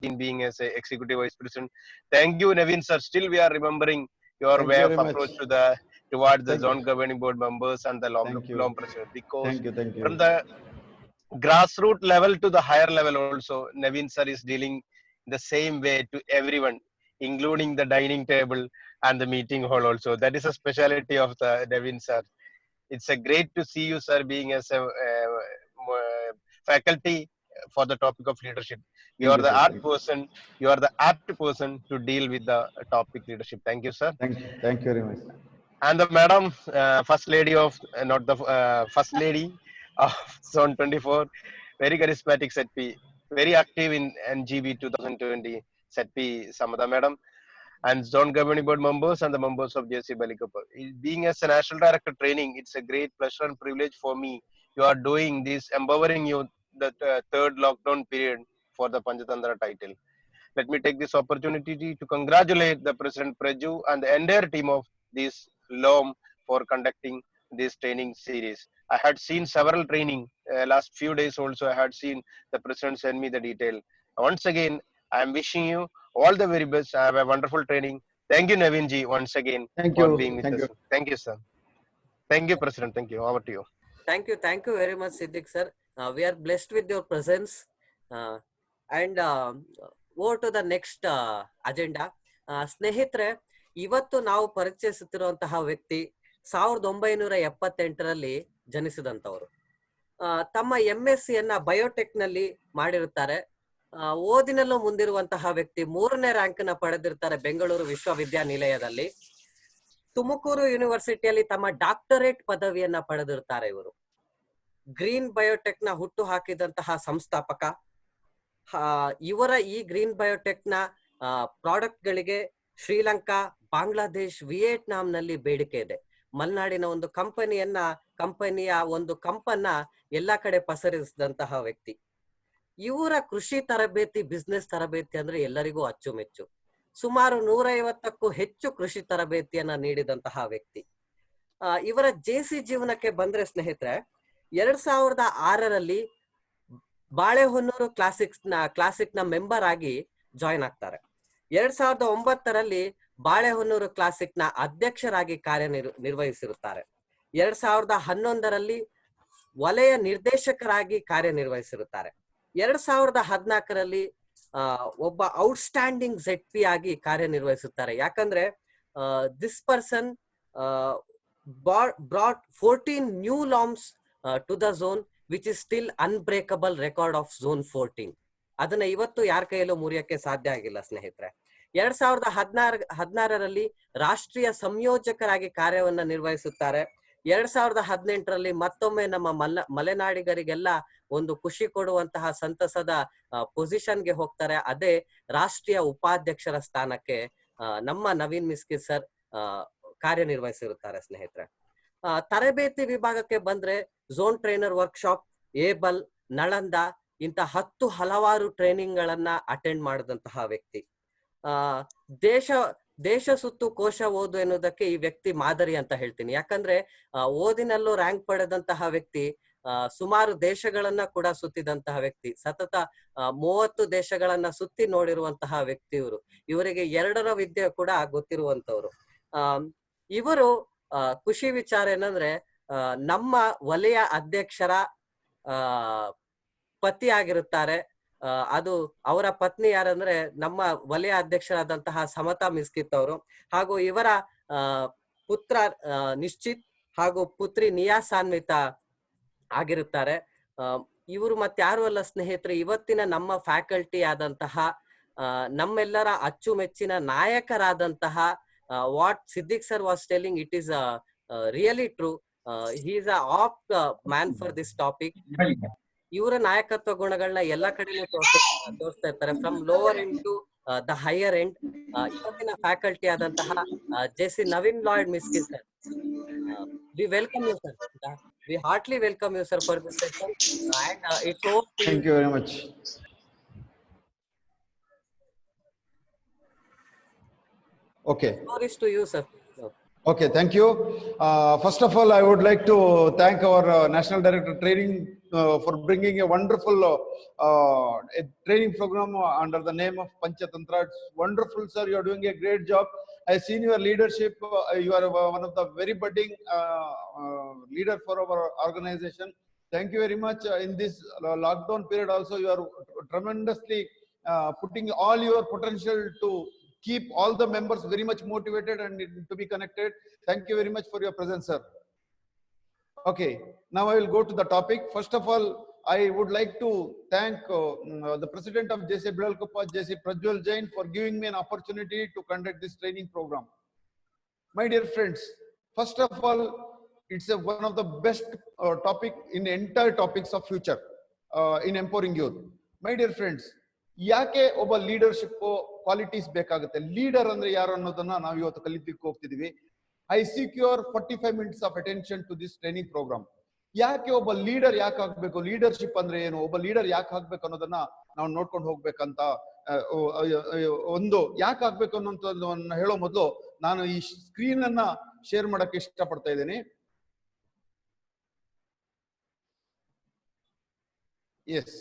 being as a executive vice president. Thank you, Naveen sir. Still, we are remembering your Thank way you of very much. approach towards the Thank you. zone governing board members and the Thank you. LOM president. Because Thank you. from the grassroots level to the higher level also, Naveen sir is dealing the same way to everyone, including the dining table and the meeting hall also. That is a specialty of the Naveen sir. It's a great to see you, sir, being as a faculty for the topic of leadership. You Thank are you, the sir. art person. You are the apt person to deal with the topic leadership. Thank you, sir. Thank you. Thank you very much. And the madam, first lady of, not the first lady of Zone 24, very charismatic ZP, very active in NGB 2020 ZP Samada madam, and Zone Governing Board members and the members of JC Balikapur. Being as a National Director training, it's a great pleasure and privilege for me. You are doing this, empowering you the third lockdown period for the Panchatantra title. Let me take this opportunity to congratulate the President Praju and the entire team of this LOM for conducting this training series. I had seen several training last few days also. I had seen the President send me the detail. Once again, I am wishing you all the very best. Have a wonderful training. Thank you, Naveen ji, once again Thank for you. being with Thank us. you. Thank you, sir. Thank you, President. Thank you. Over to you. Thank you very much, Siddiq sir. We are blessed with your presence. And over to the next agenda. ಸ್ನೇಹಿತರೆ, ಇವತ್ತು ನಾವು ಪರಿಚಯಿಸುತ್ತಿರುವಂತಹ ವ್ಯಕ್ತಿ 1978ರಲ್ಲಿ ಜನಿಸಿದಂತವರು. ತಮ್ಮ MSc ಯನ್ನ biotech ನಲ್ಲಿ ಮಾಡಿರುತ್ತಾರೆ. ಓದಿನಲ್ಲೂ ಮುಂದಿರುವಂತಹ ವ್ಯಕ್ತಿ, 3ನೇ ರ್ಯಾಂಕ್ ನ ಪಡೆದಿರ್ತಾರೆ ಬೆಂಗಳೂರು ವಿಶ್ವವಿದ್ಯಾನಿಲಯದಲ್ಲಿ. ತುಮಕೂರು ಯೂನಿವರ್ಸಿಟಿಯಲ್ಲಿ ತಮ್ಮ ಡಾಕ್ಟರೇಟ್ ಪದವಿಯನ್ನ ಪಡೆದಿರ್ತಾರೆ ಇವರು. ಗ್ರೀನ್ ಬಯೋಟೆಕ್ ನ ಹುಟ್ಟು ಹಾಕಿದಂತಹ ಸಂಸ್ಥಾಪಕ. ಇವರ ಈ ಗ್ರೀನ್ ಬಯೋಟೆಕ್ ನ ಪ್ರಾಡಕ್ಟ್ ಗಳಿಗೆ ಶ್ರೀಲಂಕಾ, ಬಾಂಗ್ಲಾದೇಶ್, ವಿಯೆಟ್ನಾಂ ನಲ್ಲಿ ಬೇಡಿಕೆ ಇದೆ. ಮಲೆನಾಡಿನ ಒಂದು ಕಂಪನಿಯ ಒಂದು ಕಂಪನ್ನ ಎಲ್ಲಾ ಕಡೆ ಪಸರಿಸಿದಂತಹ ವ್ಯಕ್ತಿ. ಇವರ ಕೃಷಿ ತರಬೇತಿ, ಬಿಸ್ನೆಸ್ ತರಬೇತಿ ಅಂದ್ರೆ ಎಲ್ಲರಿಗೂ ಅಚ್ಚುಮೆಚ್ಚು. ಸುಮಾರು 150ಕ್ಕೂ ಹೆಚ್ಚು ಕೃಷಿ ತರಬೇತಿಯನ್ನ ನೀಡಿದಂತಹ ವ್ಯಕ್ತಿ. ಇವರ ಜೇಸಿ ಜೀವನಕ್ಕೆ ಬಂದ್ರೆ ಸ್ನೇಹಿತರೆ, 2006ರಲ್ಲಿ ಬಾಳೆಹೊನ್ನೂರು ಕ್ಲಾಸಿಕ್ ನ ಮೆಂಬರ್ ಆಗಿ ಜಾಯಿನ್ ಆಗ್ತಾರೆ. 2009ರಲ್ಲಿ ಬಾಳೆಹೊನ್ನೂರು ಕ್ಲಾಸಿಕ್ ನ ಅಧ್ಯಕ್ಷರಾಗಿ ಕಾರ್ಯನಿರ್ವಹಿಸಿರುತ್ತಾರೆ. 2011ರಲ್ಲಿ ವಲಯ ನಿರ್ದೇಶಕರಾಗಿ ಕಾರ್ಯನಿರ್ವಹಿಸಿರುತ್ತಾರೆ. 2014ರಲ್ಲಿ ಒಬ್ಬ ಔಟ್ಸ್ಟ್ಯಾಂಡಿಂಗ್ ZP ಆಗಿ ಕಾರ್ಯನಿರ್ವಹಿಸುತ್ತಾರೆ. ಯಾಕಂದ್ರೆ this person brought 14 new LOMs to the zone, which is still unbreakable record of zone 14. ಅದನ್ನ ಇವತ್ತು ಯಾರ ಕೈಯಲ್ಲೂ ಮುರಿಯಕ್ಕೆ ಸಾಧ್ಯ ಆಗಿಲ್ಲ ಸ್ನೇಹಿತರೆ. 2016ರಲ್ಲಿ ರಾಷ್ಟ್ರೀಯ ಸಂಯೋಜಕರಾಗಿ ಕಾರ್ಯವನ್ನ ನಿರ್ವಹಿಸುತ್ತಾರೆ. 2018ರಲ್ಲಿ ಮತ್ತೊಮ್ಮೆ ನಮ್ಮ ಮಲೆನಾಡಿಗರಿಗೆಲ್ಲ ಒಂದು ಖುಷಿ ಕೊಡುವಂತಹ ಸಂತಸದ ಪೊಸಿಷನ್ಗೆ ಹೋಗ್ತಾರೆ. ಅದೇ ರಾಷ್ಟ್ರೀಯ ಉಪಾಧ್ಯಕ್ಷರ ಸ್ಥಾನಕ್ಕೆ ನಮ್ಮ ನವೀನ್ ಮಿಸ್ಕಿ ಸರ್ ಕಾರ್ಯನಿರ್ವಹಿಸಿರುತ್ತಾರೆ ಸ್ನೇಹಿತರೆ. ತರಬೇತಿ ವಿಭಾಗಕ್ಕೆ ಬಂದ್ರೆ zone trainer workshop, Abel, Nalanda ಇಂತ ಹಲವಾರು ಟ್ರೈನಿಂಗ್ ಗಳನ್ನ ಅಟೆಂಡ್ ಮಾಡಿದಂತಹ ವ್ಯಕ್ತಿ. ದೇಶ ಸುತ್ತು ಕೋಶ ಓದು ಎನ್ನುವುದಕ್ಕೆ ಈ ವ್ಯಕ್ತಿ ಮಾದರಿ ಅಂತ ಹೇಳ್ತೀನಿ. ಯಾಕಂದ್ರೆ ಓದಿನಲ್ಲೂ ರ್ಯಾಂಕ್ ಪಡೆದಂತಹ ವ್ಯಕ್ತಿ, ಸುಮಾರು ದೇಶಗಳನ್ನ ಕೂಡ ಸುತ್ತಿದಂತಹ ವ್ಯಕ್ತಿ, ಸತತ 30 ದೇಶಗಳನ್ನ ಸುತ್ತಿ ನೋಡಿರುವಂತಹ ವ್ಯಕ್ತಿ ಇವರು. ಇವರಿಗೆ 2ರ ವಿದ್ಯೆ ಕೂಡ ಗೊತ್ತಿರುವಂತವ್ರು. ಇವರು ಖುಷಿ ವಿಚಾರ ಏನಂದ್ರೆ, ನಮ್ಮ ವಲಯ ಅಧ್ಯಕ್ಷರ ಪತಿ ಆಗಿರುತ್ತಾರೆ. ಅದು ಅವರ ಪತ್ನಿ ಯಾರಂದ್ರೆ ನಮ್ಮ ವಲಯ ಅಧ್ಯಕ್ಷರಾದಂತಹ ಸಮತಾ ಮಿಸ್ಕಿತ್ ಅವರು, ಹಾಗೂ ಇವರ ಪುತ್ರ ನಿಶ್ಚಿತ್ ಹಾಗೂ ಪುತ್ರಿ ನಿಯಾಸಾನ್ವಿತ ಆಗಿರುತ್ತಾರೆ. ಇವರು ಮತ್ತಾರು ಅಲ್ಲ ಸ್ನೇಹಿತರೆ, ಇವತ್ತಿನ ನಮ್ಮ ಫ್ಯಾಕಲ್ಟಿ ಆದಂತಹ ನಮ್ಮೆಲ್ಲರ ಅಚ್ಚುಮೆಚ್ಚಿನ ನಾಯಕರಾದಂತಹ what Siddiq sir was telling, it is really true. He is a apt man for this topic. ಇವರ ನಾಯಕತ್ವ ಗುಣಗಳನ್ನ ಎಲ್ಲಾ ಕಡೆನೂ ತೋರಿಸ್ತಾ ಇರ್ತಾರೆ, from lower end to the higher end. ಇವತ್ತಿನ ಫ್ಯಾಕಲ್ಟಿ ಆದಂತಹ JC Naveen Lloyd Miski sir, we welcome you sir. We heartily welcome you sir for this session, and it's over to you. Thank you very much. Okay. Stories to you sir. Okay, thank you. First of all, I would like to thank our National Director Training for bringing a wonderful a training program under the name of Panchatantra. It's wonderful, sir. You are doing a great job. I've seen your leadership. You are one of the very budding leader for our organization. Thank you very much. In this lockdown period also, you are tremendously putting all your potential to keep all the members very much motivated and to be connected. Thank you very much for your presence, sir. Okay, now I will go to the topic. First of all, I would like to thank the president of JC Bilalkoppa, JC Prajwal Jain, for giving me an opportunity to conduct this training program. My dear friends, first of all, it's one of the best topic in the entire topics of future in empowering youth. My dear friends, ಯಾಕೆ ಒಬ್ಬ leadership qualities ಬೇಕಾಗುತ್ತೆ, leader ಅಂದ್ರೆ ಯಾರು ಅನ್ನೋದನ್ನ ನಾವು ಇವತ್ತು ಕಲಿತಿಕ್ಕೆ ಹೋಗ್ತಿದೀವಿ. I secure 45 minutes of attention to this training program. ಯಾಕೆ ಒಬ್ಬ ಲೀಡರ್ ಯಾಕೆ ಆಗ್ಬೇಕು, ಲೀಡರ್ಶಿಪ್ ಅಂದ್ರೆ ಏನು, ಒಬ್ಬ ಲೀಡರ್ ಯಾಕೆ ಆಗ್ಬೇಕು ಅನ್ನೋದನ್ನ ನಾವು ನೋಡ್ಕೊಂಡು ಹೋಗ್ಬೇಕಂತ ಒಂದು ಯಾಕೆ ಆಗ್ಬೇಕು ಅನ್ನೋದನ್ನ ಹೇಳೋ ಮೊದಲು ನಾನು ಈ ಸ್ಕ್ರೀನ್ ಅನ್ನ ಶೇರ್ ಮಾಡಕ್ಕೆ ಇಷ್ಟಪಡ್ತಾ ಇದ್ದೀನಿ. Yes,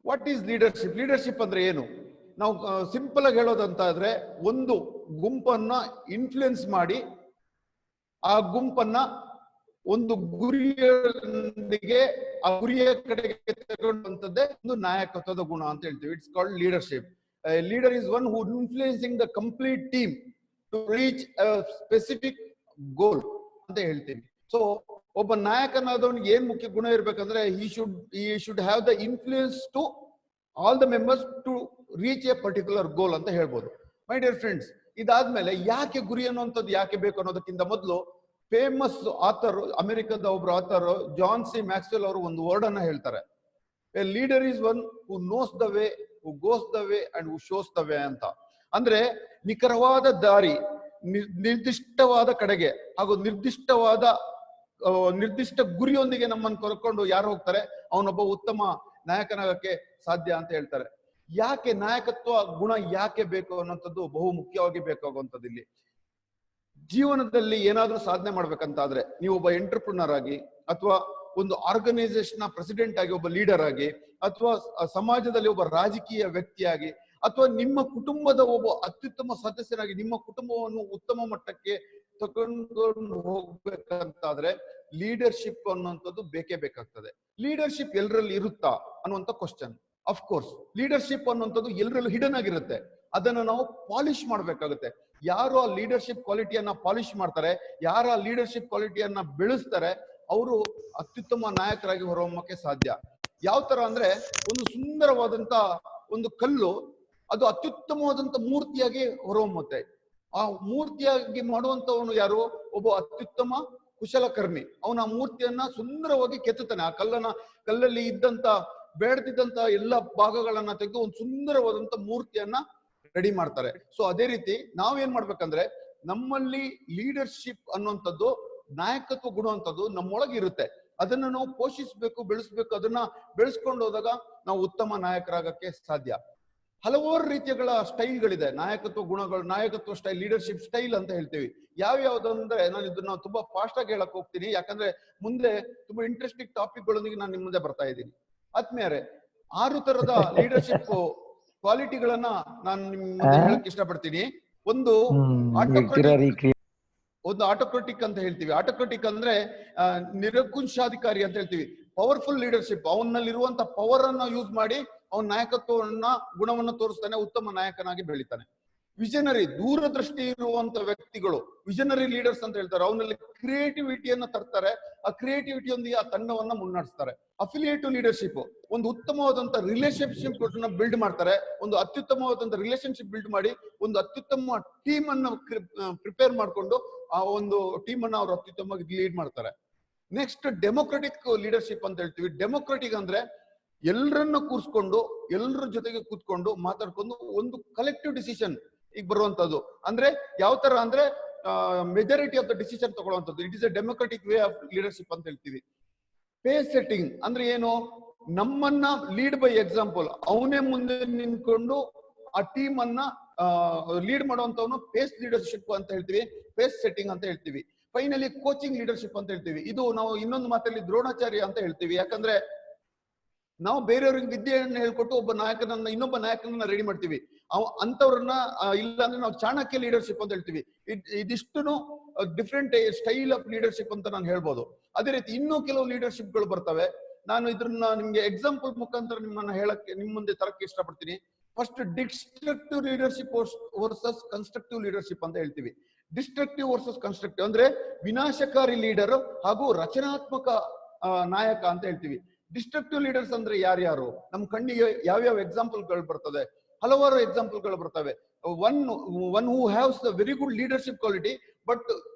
what is leadership? Leadership ಅಂದ್ರೆ ಏನು? ನಾವು ಸಿಂಪಲ್ ಆಗಿ ಹೇಳೋದಂತ ಆದ್ರೆ, ಒಂದು ಗುಂಪನ್ನ ಇನ್ಫ್ಲುಯೆನ್ಸ್ ಮಾಡಿ ಆ ಗುಂಪನ್ನ ಒಂದು ಗುರಿಯೊಂದಿಗೆ ಆ ಗುರಿಯ ಕಡೆಗೆ ತಗೊಂಡಂತದ್ದೇ ಒಂದು ನಾಯಕತ್ವದ ಗುಣ ಅಂತ ಹೇಳ್ತೀವಿ. It's called leadership. Leader is one who influencing the complete team to reach a specific goal ಅಂತ ಹೇಳ್ತೀವಿ. ಸೊ ಒಬ್ಬ ನಾಯಕನಾದವನಿಗೆ ಏನ್ ಮುಖ್ಯ ಗುಣ ಇರ್ಬೇಕಂದ್ರೆ, he should have the influence to all the members to reach a particular goal ಅಂತ ಹೇಳ್ಬೋದು. ಮೈ dear friends, ಇದಾದ್ಮೇಲೆ ಯಾಕೆ ಗುರಿ ಅನ್ನುವಂಥದ್ದು ಯಾಕೆ ಬೇಕು ಅನ್ನೋದಕ್ಕಿಂತ ಮೊದಲು ಫೇಮಸ್ ಆಥರ್, ಅಮೆರಿಕದ ಒಬ್ರು ಆಥರ್ ಜಾನ್ ಸಿ ಮ್ಯಾಕ್ಸ್ವೆಲ್ ಅವರು ಒಂದು ವರ್ಡ್ ಅನ್ನ ಹೇಳ್ತಾರೆ. A leader is one who knows the way, who goes the way and who shows the way ಅಂತ. ಅಂದ್ರೆ ನಿಖರವಾದ ದಾರಿ, ನಿರ್ದಿಷ್ಟವಾದ ಕಡೆಗೆ ಹಾಗೂ ನಿರ್ದಿಷ್ಟ ಗುರಿಯೊಂದಿಗೆ ನಮ್ಮನ್ನು ಕರ್ಕೊಂಡು ಯಾರು ಹೋಗ್ತಾರೆ, ಅವನೊಬ್ಬ ಉತ್ತಮ ನಾಯಕನಾಗಕ್ಕೆ ಸಾಧ್ಯ ಅಂತ ಹೇಳ್ತಾರೆ. ಯಾಕೆ ನಾಯಕತ್ವ ಗುಣ ಯಾಕೆ ಬೇಕು ಅನ್ನೋಂಥದ್ದು ಬಹು ಮುಖ್ಯವಾಗಿ ಬೇಕಾಗುವಂಥದ್ದು. ಇಲ್ಲಿ ಜೀವನದಲ್ಲಿ ಏನಾದ್ರೂ ಸಾಧನೆ ಮಾಡ್ಬೇಕಂತಾದ್ರೆ, ನೀವು ಒಬ್ಬ ಎಂಟರ್ಪ್ರಿನರ್ ಆಗಿ, ಅಥವಾ ಒಂದು ಆರ್ಗನೈಸೇಷನ್ ಪ್ರೆಸಿಡೆಂಟ್ ಆಗಿ, ಒಬ್ಬ ಲೀಡರ್ ಆಗಿ, ಅಥವಾ ಸಮಾಜದಲ್ಲಿ ಒಬ್ಬ ರಾಜಕೀಯ ವ್ಯಕ್ತಿಯಾಗಿ, ಅಥವಾ ನಿಮ್ಮ ಕುಟುಂಬದ ಒಬ್ಬ ಅತ್ಯುತ್ತಮ ಸದಸ್ಯನಾಗಿ ನಿಮ್ಮ ಕುಟುಂಬವನ್ನು ಉತ್ತಮ ಮಟ್ಟಕ್ಕೆ ತಗೊಂಡು ಹೋಗ್ಬೇಕಂತಾದ್ರೆ ಲೀಡರ್ಶಿಪ್ ಅನ್ನುವಂಥದ್ದು ಬೇಕೇ ಬೇಕಾಗ್ತದೆ. ಲೀಡರ್ಶಿಪ್ ಎಲ್ಲರಲ್ಲಿ ಇರುತ್ತಾ ಅನ್ನುವಂಥ ಕ್ವಶನ್. ಅಫ್ ಕೋರ್ಸ್ ಲೀಡರ್ಶಿಪ್ ಅನ್ನುವಂಥದ್ದು ಎಲ್ಲರಲ್ಲೂ ಹಿಡನ್ ಆಗಿರುತ್ತೆ. ಅದನ್ನ ನಾವು ಪಾಲಿಶ್ ಮಾಡ್ಬೇಕಾಗುತ್ತೆ. ಯಾರು ಆ ಲೀಡರ್ಶಿಪ್ ಕ್ವಾಲಿಟಿಯನ್ನ ಪಾಲಿಶ್ ಮಾಡ್ತಾರೆ, ಯಾರು ಆ ಲೀಡರ್ಶಿಪ್ ಕ್ವಾಲಿಟಿಯನ್ನ ಬೆಳೆಸ್ತಾರೆ, ಅವರು ಅತ್ಯುತ್ತಮ ನಾಯಕರಾಗಿ ಹೊರಹೊಮ್ಮಕ್ಕೆ ಸಾಧ್ಯ. ಯಾವ ತರ ಅಂದ್ರೆ, ಒಂದು ಸುಂದರವಾದಂತ ಒಂದು ಕಲ್ಲು ಅದು ಅತ್ಯುತ್ತಮವಾದಂತ ಮೂರ್ತಿಯಾಗಿ ಹೊರಹೊಮ್ಮುತ್ತೆ. ಆ ಮೂರ್ತಿಯಾಗಿ ಮಾಡುವಂತವನು ಯಾರು? ಒಬ್ಬ ಅತ್ಯುತ್ತಮ ಕುಶಲಕರ್ಮಿ. ಅವನ ಆ ಮೂರ್ತಿಯನ್ನ ಸುಂದರವಾಗಿ ಕೆತ್ತುತ್ತಾನೆ. ಆ ಕಲ್ಲಲ್ಲಿ ಇದ್ದಂತ ಬೇಡದಿದ್ದಂತ ಎಲ್ಲ ಭಾಗಗಳನ್ನ ತೆಗೆದು ಒಂದು ಸುಂದರವಾದಂತ ಮೂರ್ತಿಯನ್ನ ರೆಡಿ ಮಾಡ್ತಾರೆ. ಸೊ ಅದೇ ರೀತಿ ನಾವೇನ್ ಮಾಡ್ಬೇಕಂದ್ರೆ, ನಮ್ಮಲ್ಲಿ ಲೀಡರ್ಶಿಪ್ ಅನ್ನುವಂಥದ್ದು, ನಾಯಕತ್ವ ಗುಣ ಅಂತದ್ದು ನಮ್ಮೊಳಗೆ ಇರುತ್ತೆ. ಅದನ್ನ ನಾವು ಪೋಷಿಸ್ಬೇಕು, ಬೆಳೆಸ್ಬೇಕು. ಅದನ್ನ ಬೆಳೆಸ್ಕೊಂಡು ಹೋದಾಗ ನಾವು ಉತ್ತಮ ನಾಯಕರಾಗಕ್ಕೆ ಸಾಧ್ಯ. ಹಲವಾರು ರೀತಿಗಳ ಸ್ಟೈಲ್ಗಳಿದೆ, ನಾಯಕತ್ವ ಗುಣಗಳು, ನಾಯಕತ್ವ ಸ್ಟೈಲ್, ಲೀಡರ್ಶಿಪ್ ಸ್ಟೈಲ್ ಅಂತ ಹೇಳ್ತೀವಿ. ಯಾವ್ಯಾವ್ದಂದ್ರೆ, ನಾನು ಇದನ್ನ ತುಂಬಾ ಫಾಸ್ಟ್ ಆಗಿ ಹೇಳಕ್ ಹೋಗ್ತೀನಿ, ಯಾಕಂದ್ರೆ ಮುಂದೆ ತುಂಬಾ ಇಂಟ್ರೆಸ್ಟಿಂಗ್ ಟಾಪಿಕ್ಗಳೊಂದಿಗೆ ನಾನು ನಿಮ್ಮ ಮುಂದೆ ಬರ್ತಾ ಇದ್ದೀನಿ. ಆದ್ಮೇಲೆ 6 ತರದ ಲೀಡರ್ಶಿಪ್ ಕ್ವಾಲಿಟಿಗಳನ್ನ ನಾನು ನಿಮ್ ಮುಂದೆ ಹೇಳಕ್ ಇಷ್ಟಪಡ್ತೀನಿ. ಒಂದು ಆಟೋಕ್ರಟಿಕ್ ಅಂತ ಹೇಳ್ತೀವಿ. ಆಟೋಕ್ರಟಿಕ್ ಅಂದ್ರೆ ನಿರಂಕುಶಾಧಿಕಾರಿ ಅಂತ ಹೇಳ್ತೀವಿ. ಪವರ್ಫುಲ್ ಲೀಡರ್ಶಿಪ್, ಅವನಲ್ಲಿರುವಂತ ಪವರ್ ಅನ್ನ ಯೂಸ್ ಮಾಡಿ ಅವನ ನಾಯಕತ್ವವನ್ನ ಗುಣವನ್ನ ತೋರಿಸ್ತಾನೆ, ಉತ್ತಮ ನಾಯಕನಾಗಿ ಬೆಳಿತಾನೆ. ವಿಷನರಿ, ದೂರದೃಷ್ಟಿ ಇರುವಂತ ವ್ಯಕ್ತಿಗಳು ವಿಷನರಿ ಲೀಡರ್ಸ್ ಅಂತ ಹೇಳ್ತಾರೆ. ಅವನಲ್ಲಿ ಕ್ರಿಯೇಟಿವಿಟಿಯನ್ನ ತರ್ತಾರೆ, ಆ ಕ್ರಿಯೇಟಿವಿಟಿಯೊಂದಿಗೆ ಆ ತಂಡವನ್ನ ಮುನ್ನಡೆಸ್ತಾರೆ. ಅಫಿಲಿಯೇಟಿವ್ ಲೀಡರ್ಶಿಪ್, ಒಂದು ಉತ್ತಮವಾದಂತ ರಿಲೇಶನ್ಶಿಪ್ ಬಿಲ್ಡ್ ಮಾಡ್ತಾರೆ. ಒಂದು ಅತ್ಯುತ್ತಮವಾದಂತ ರಿಲೇಶನ್ಶಿಪ್ ಬಿಲ್ಡ್ ಮಾಡಿ ಒಂದು ಅತ್ಯುತ್ತಮ ಟೀಮ್ ಅನ್ನ ಪ್ರಿಪೇರ್ ಮಾಡ್ಕೊಂಡು ಆ ಒಂದು ಟೀಮ್ ಅನ್ನ ಅವರು ಅತ್ಯುತ್ತಮವಾಗಿ ಲೀಡ್ ಮಾಡ್ತಾರೆ. ನೆಕ್ಸ್ಟ್ ಡೆಮೊಕ್ರೆಟಿಕ್ ಲೀಡರ್ಶಿಪ್ ಅಂತ ಹೇಳ್ತೀವಿ. ಡೆಮೊಕ್ರೆಟಿಕ್ ಅಂದ್ರೆ ಎಲ್ಲರನ್ನ ಕೂರಿಸ್ಕೊಂಡು, ಎಲ್ಲರ ಜೊತೆಗೆ ಕೂತ್ಕೊಂಡು ಮಾತಾಡ್ಕೊಂಡು ಒಂದು ಕಲೆಕ್ಟಿವ್ ಡಿಸಿಷನ್ ಈಗ ಬರುವಂತದ್ದು. ಅಂದ್ರೆ ಯಾವ ತರ ಅಂದ್ರೆ ಮೆಜಾರಿಟಿ ಆಫ್ ದ ಡಿಸಿಷನ್ ತಗೊಳ್ಳುವಂಥದ್ದು. It is a democratic way of leadership ಅಂತ ಹೇಳ್ತೀವಿ. ಪೇಸ್ ಸೆಟ್ಟಿಂಗ್ ಅಂದ್ರೆ ಏನು? ನಮ್ಮನ್ನ ಲೀಡ್ ಬೈ ಎಕ್ಸಾಂಪಲ್, ಅವನೇ ಮುಂದೆ ನಿಂತ್ಕೊಂಡು ಆ ಟೀಮ್ ಅನ್ನ ಲೀಡ್ ಮಾಡುವಂತವನು ಪೇಸ್ ಲೀಡರ್ಶಿಪ್ ಅಂತ ಹೇಳ್ತೀವಿ, ಪೇಸ್ ಸೆಟ್ಟಿಂಗ್ ಅಂತ ಹೇಳ್ತೀವಿ. ಫೈನಲಿ ಕೋಚಿಂಗ್ ಲೀಡರ್ಶಿಪ್ ಅಂತ ಹೇಳ್ತೀವಿ. ಇದು ನಾವು ಇನ್ನೊಂದು ಮಾತಲ್ಲಿ ದ್ರೋಣಾಚಾರ್ಯ ಅಂತ ಹೇಳ್ತೀವಿ. ಯಾಕಂದ್ರೆ ನಾವು ಬೇರೆಯವ್ರಿಗೆ ವಿದ್ಯೆಯನ್ನು ಹೇಳ್ಕೊಟ್ಟು ಒಬ್ಬ ನಾಯಕನನ್ನ ಇನ್ನೊಬ್ಬ ನಾಯಕನನ್ನ ರೆಡಿ ಮಾಡ್ತೀವಿ. ಅಂತವ್ರನ್ನ ಇಲ್ಲ ಅಂದ್ರೆ ನಾವು ಚಾಣಕ್ಯ ಲೀಡರ್ಶಿಪ್ ಅಂತ ಹೇಳ್ತೀವಿ. ಇದಿಷ್ಟು ಡಿಫ್ರೆಂಟ್ ಸ್ಟೈಲ್ ಆಫ್ ಲೀಡರ್ಶಿಪ್ ಅಂತ ನಾನು ಹೇಳ್ಬೋದು. ಅದೇ ರೀತಿ ಇನ್ನೂ ಕೆಲವು ಲೀಡರ್ಶಿಪ್ ಗಳು ಬರ್ತವೆ. ನಾನು ಇದನ್ನ ನಿಮ್ಗೆ ಎಕ್ಸಾಂಪಲ್ ಮುಖಾಂತರ ನಿಮ್ಮನ್ನ ಹೇಳಕ್ಕೆ ನಿಮ್ ಮುಂದೆ ತರಕ್ಕೆ ಇಷ್ಟಪಡ್ತೀನಿ. First destructive leadership versus constructive leadership ಅಂತ ಹೇಳ್ತೀವಿ. ಡಿಸ್ಟ್ರಕ್ಟಿವ್ ವರ್ಸಸ್ ಕನ್ಸ್ಟ್ರಕ್ಟಿವ್ ಅಂದ್ರೆ ವಿನಾಶಕಾರಿ ಲೀಡರ್ ಹಾಗೂ ರಚನಾತ್ಮಕ ನಾಯಕ ಅಂತ ಹೇಳ್ತೀವಿ. ಡಿಸ್ಟ್ರಕ್ಟಿವ್ ಲೀಡರ್ಸ್ ಅಂದ್ರೆ ಯಾರ್ಯಾರು? ನಮ್ ಕಣ್ಣಿಗೆ ಯಾವ್ಯಾವ ಎಕ್ಸಾಂಪಲ್ ಗಳು ಬರ್ತದೆ? ಹಲವಾರು ಎಕ್ಸಾಂಪಲ್ ಗಳು ಬರ್ತವೆ. One who haves the very good leadership quality, but